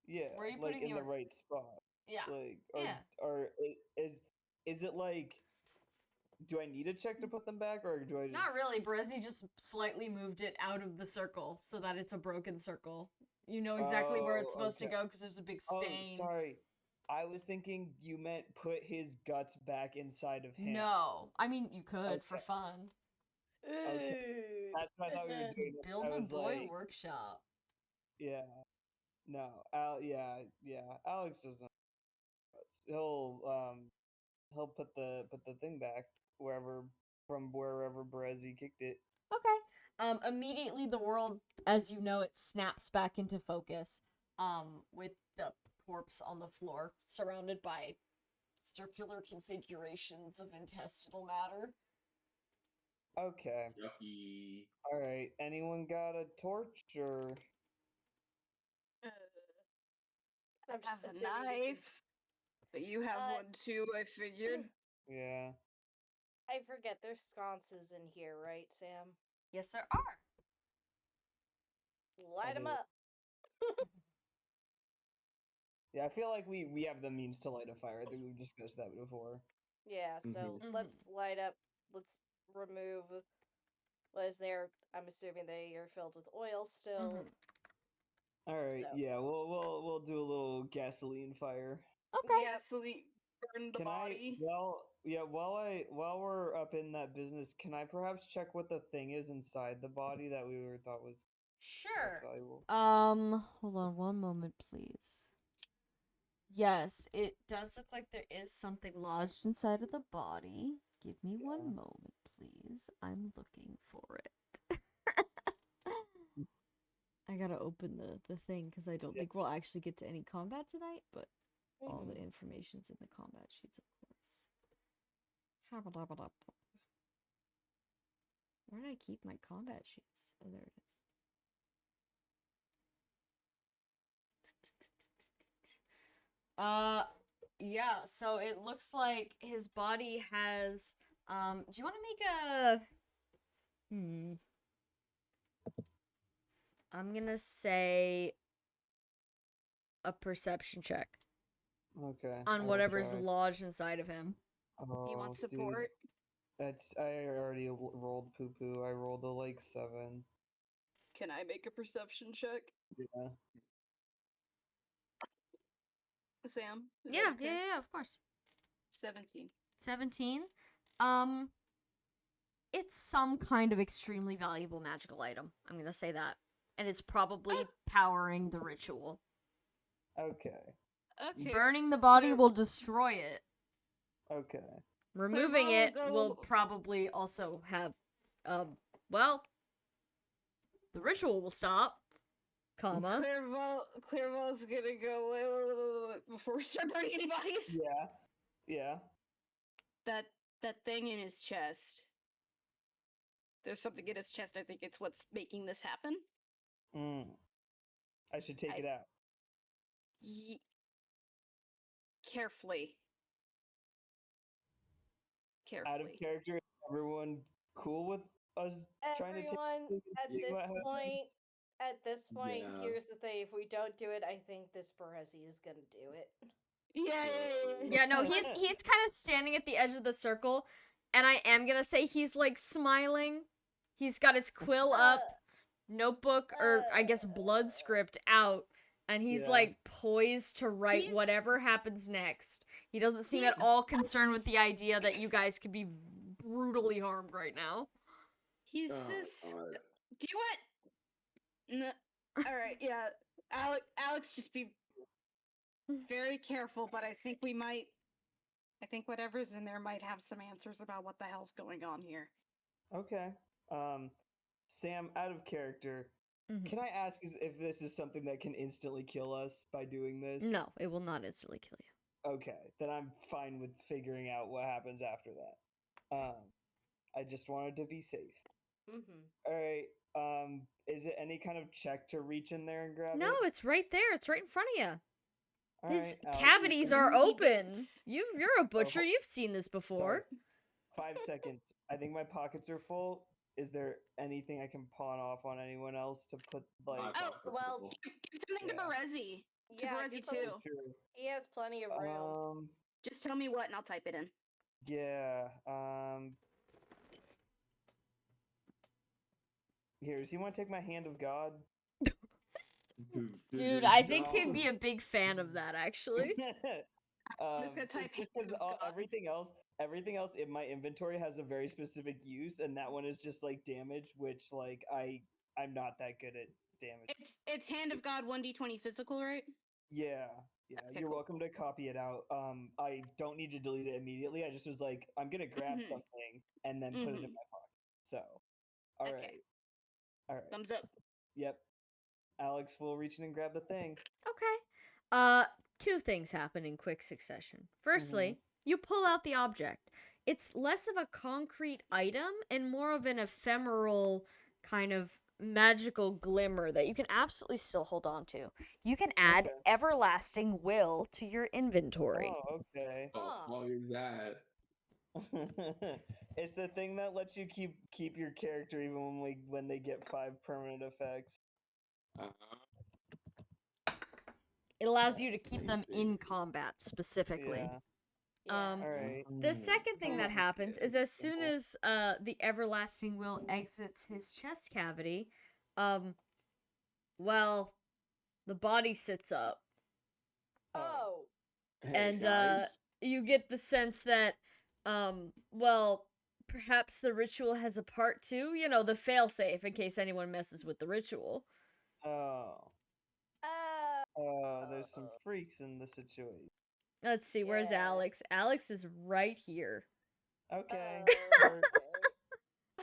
Yeah, Where are you like putting in the the right spot. Yeah. Like, Yeah. is it like? Do I need a check to put them back, or do I just? Not really, Brezzy just slightly moved it out of the circle so that it's a broken circle. You know exactly where it's supposed to okay. go because there's a big Oh, stain. sorry. I was thinking you meant put his guts back inside of him. No. I mean, you could for Okay. fun. Okay. That's what I thought we were doing. Build I a was boy like, workshop. yeah, no, yeah. Alex doesn't. He'll put the thing back wherever Brezzy kicked it. Okay. Immediately the world, as you know it, snaps back into focus. With the corpse on the floor, surrounded by circular configurations of intestinal matter. Okay. Yucky. All right. Anyone got a torch or? I I'm have a assuming we can- knife, but you have Uh, one too, I figured. Yeah. I forget there's sconces in here, right, Sam? Yes, there are. Light them do. up. Yeah, I feel like we have the means to light a fire. I think we've discussed that before. Yeah, so Mhm. let's light up. Let's remove what is there. I'm assuming they are filled with oil still. All right. So- Yeah, we'll do a little gasoline fire. Okay. Gasoline burn the Can body. while we're up in that business, can I perhaps check what the thing is inside the body that we were thought was Sure. valuable? Hold on one moment, please. Yes, it does look like there is something lodged inside of the body. Give me one moment, please. I'm looking for it. I gotta open the thing because I don't think we'll actually get to any combat tonight, but all the information's in the combat sheets, of course. Where did I keep my combat sheets? Oh, there it is. Yeah, so it looks like his body has, do you want to make I'm gonna say a perception check Okay. on I'll whatever's try. lodged inside of him. You want Dude, support? I already rolled poo poo. I rolled a like 7. Can I make a perception check? Yeah. Sam? Is that Yeah, okay? yeah, of course. 17. 17. It's some kind of extremely valuable magical item. I'm gonna say that. And it's probably powering the ritual. Okay. Okay. Burning the body Clear- will destroy it. Okay. Removing will it go- will probably also have, well, the ritual will stop, comma. Clairval's gonna go, wait, before we start burning any bodies. Yeah. Yeah. That thing in his chest. There's something in his chest. I think it's what's making this happen. I should take it out. Carefully. Out of character, is everyone cool with us trying to take Everyone, at see this what happens? point, Yeah. here's the thing: if we don't do it, I think this Perezi is gonna do it. Yeah. Yeah, no, he's kind of standing at the edge of the circle, and I am gonna say he's like smiling. He's got his quill up, notebook, or I guess blood script out, and he's Yeah. like poised to write He's- whatever happens next. He doesn't seem at he's- all concerned with the idea that you guys could be brutally harmed right now. He's Oh, this. God. Do you what? No. All right. Yeah. Alex, just be very careful. But I think we might. I think whatever's in there might have some answers about what the hell's going on here. Okay. Sam, out of character, Mhm. can I ask if this is something that can instantly kill us by doing this? No, it will not instantly kill you. Okay, then I'm fine with figuring out what happens after that. I just wanted to be safe. All right. Is it any kind of check to reach in there and grab No, it? it's right there. It's right in front of you. All His right, Alex, cavities you are can- open. You're a butcher. Oh, You've seen this before. Sorry. 5 seconds. I think my pockets are full. is there anything I can pawn off on anyone else to put like? I've Oh, got the well, purple. Give something to Yeah. Berezi. To Yeah, Berezi give something- too. True. He has plenty of room. Just tell me what and I'll type it in. Yeah. Here, does he want to take my hand of God? Dude, I think he'd be a big fan of that, actually. I'm just gonna type just hand because of God. everything else in my inventory has a very specific use, and that one is just like damage, which like I'm not that good at damage. It's hand of God 1d20 physical, right? Yeah, Okay, you're cool. welcome to copy it out. I don't need to delete it immediately. I just was like, I'm gonna grab Mhm. something and then put it in Mhm. my pocket. So, all right, Okay. all right, Thumbs up. yep. Alex will reach in and grab the thing. Okay. Two things happen in quick succession. Firstly, you pull out the object. It's less of a concrete item and more of an ephemeral kind of magical glimmer that you can absolutely still hold on to. You can add Okay. everlasting will to your inventory. Oh, okay. Oh, fuck is that? It's the thing that lets you keep your character even when they get 5 permanent effects. It allows you to keep them in combat specifically. Yeah. Yeah. All right. The second thing that That's happens good. is as soon as the everlasting will exits his chest cavity, well, the body sits up. Oh. Hey, And guys. you get the sense that well, perhaps the ritual has a part too, you know, the failsafe in case anyone messes with the ritual. Oh. Uh. There's some freaks in the situation. Let's see, where's Yeah. Alex? Alex is right here. Okay. Okay.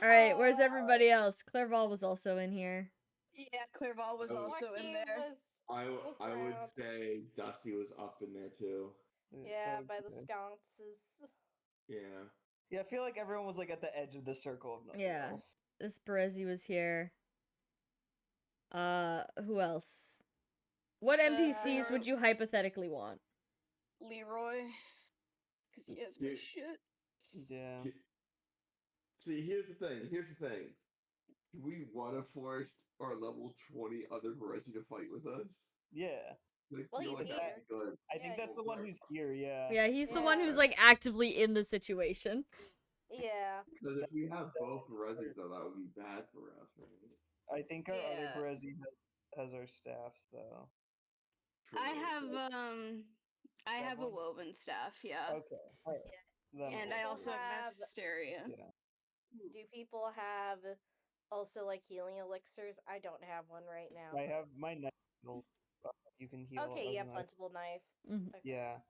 All right, where's Oh. everybody else? Clerval was also in here. Yeah, Clerval was Oh. also in Joaquin there. was I would around. say Dusty was up in there too. Yeah, by the Okay. sconces. Yeah. Yeah, I feel like everyone was like at the edge of the circle of nothing Yeah. else. This Berezi was here. Who else? What NPCs would you hypothetically want? Leroy. Because he has my Yeah. shit. Yeah. See, here's the thing. Do we want to force our level 20 other Berezi to fight with us? Yeah. I Well, feel he's like that'd here. be good. I Yeah, think that's he's the one here. who's here, yeah. Yeah, he's the one Yeah. who's like actively in the situation. Yeah. Because if we have both Definitely Berezis, though, that would be bad for us, right? I think our other Yeah. Berezi has our staffs though. I True. have a Someone? woven staff, yeah. Okay. All right. Then And we'll I people also have have- mass hysteria. Yeah. Do people have also like healing elixirs? I don't have one right now. I have my knife. You can heal. Okay, as yeah, a knife. plentiful knife. Mhm. Okay. Yeah.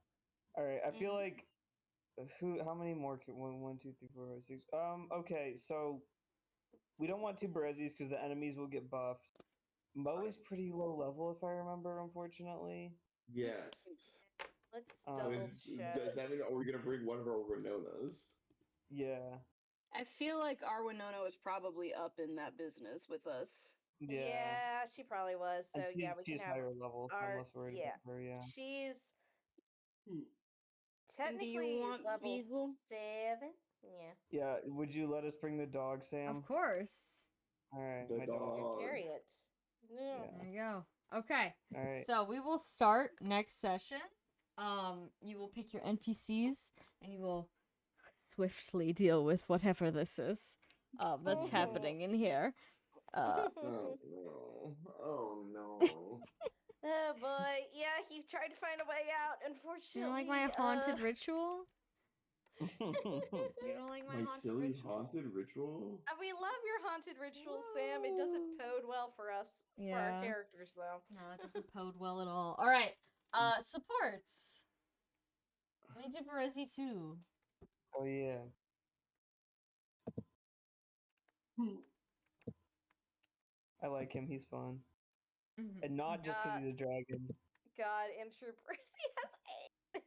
All right. I feel Mhm. like how many more? One, two, three, 4, 5, 6. Okay. So we don't want 2 Berezis because the enemies will get buffed. Mo is pretty low level, if I remember. Unfortunately. Yes. Let's Um, double check. Does that mean are we gonna bring one of our Renonas? Yeah. I feel like our Winona was probably up in that business with us. Yeah. She probably was. So And yeah, we can she's have higher level, so I'm our less worried yeah. about her. Yeah. She's And do technically you want level Beazle? 7. Yeah. Yeah. Would you let us bring the dog, Sam? Of course. All right. The My dog. dog. Carry it. Yeah. Yeah. There you go. Okay. All right. So we will start next session. You will pick your NPCs and you will swiftly deal with whatever this is. That's happening in here. Oh no. Oh no. Oh boy, yeah, he tried to find a way out. You Unfortunately, don't like my haunted ritual? You don't like my My haunted silly ritual? haunted ritual? We love your haunted ritual, Sam. It doesn't Woo. bode well for us, for Yeah. our characters, though. No, it doesn't bode well at all. All right. Supports. We do Berezi too. Oh yeah. I like him. He's fun, and not just because he's a dragon. God, Introverse, he has 8.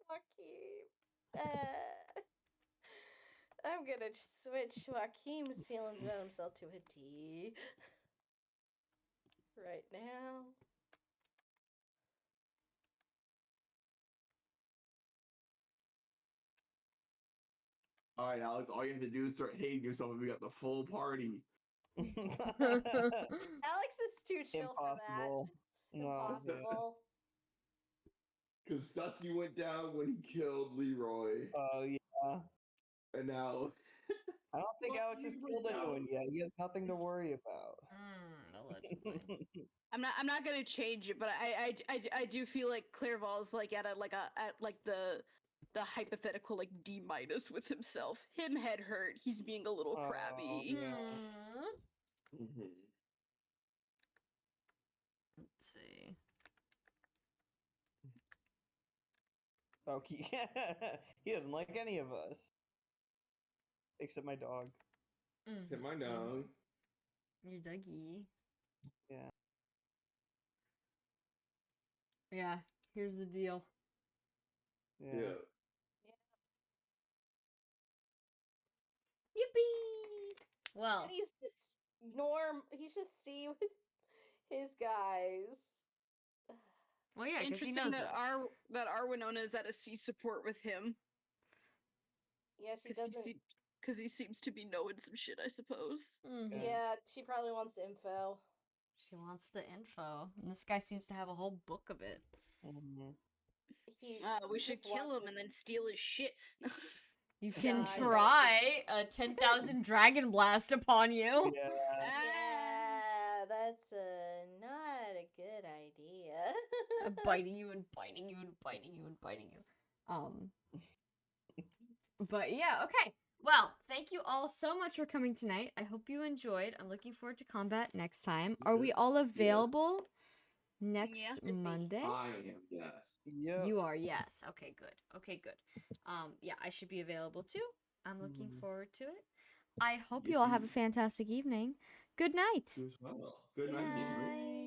Joaquin. I'm gonna switch Joaquin's feelings about himself to a D. Right now. All right, Alex. All you have to do is start hating yourself, and we got the full party. Alex is too chill Impossible. for that. No, yeah. Impossible. Because Dusty went down when he killed Leroy, Oh yeah. and now I don't think Well, Alex has you killed went anyone down. yet. He has nothing to worry about. Allegedly. I'm not gonna change it, but I do feel like Clairvol's like at the hypothetical like D- with himself. Him head hurt. He's being a little Oh, crabby. yeah. Mhm. Let's see. Okay. He doesn't like any of us. Except my dog. Hit my dog. Your doggy. Yeah. Yeah, here's the deal. Yeah. Yeah. Yippee! Well, And he's just he's just C with his guys. well, yeah, because he Interesting knows that that. our Winona is at a C support with him Yeah, she because doesn't. he seems to be knowing some shit, I suppose. Mhm. Yeah, she probably wants info. She wants the info, and this guy seems to have a whole book of it. Mhm. We should just kill him wants and then steal his shit. You can Nah, he try a 10,000 dragon blast upon you. Yeah. Yeah, that's not a good idea. Biting you and biting you and biting you and biting you. But yeah, okay. Well, thank you all so much for coming tonight. I hope you enjoyed. I'm looking forward to combat next time. Are we all available next Yeah. Monday? I am, yes. Yep. You are, yes. Okay, good. Okay, good. Yeah, I should be available too. I'm looking Mhm. forward to it. I hope you all have a fantastic evening. Good night. You as well. Good night, Good Ingrid. night.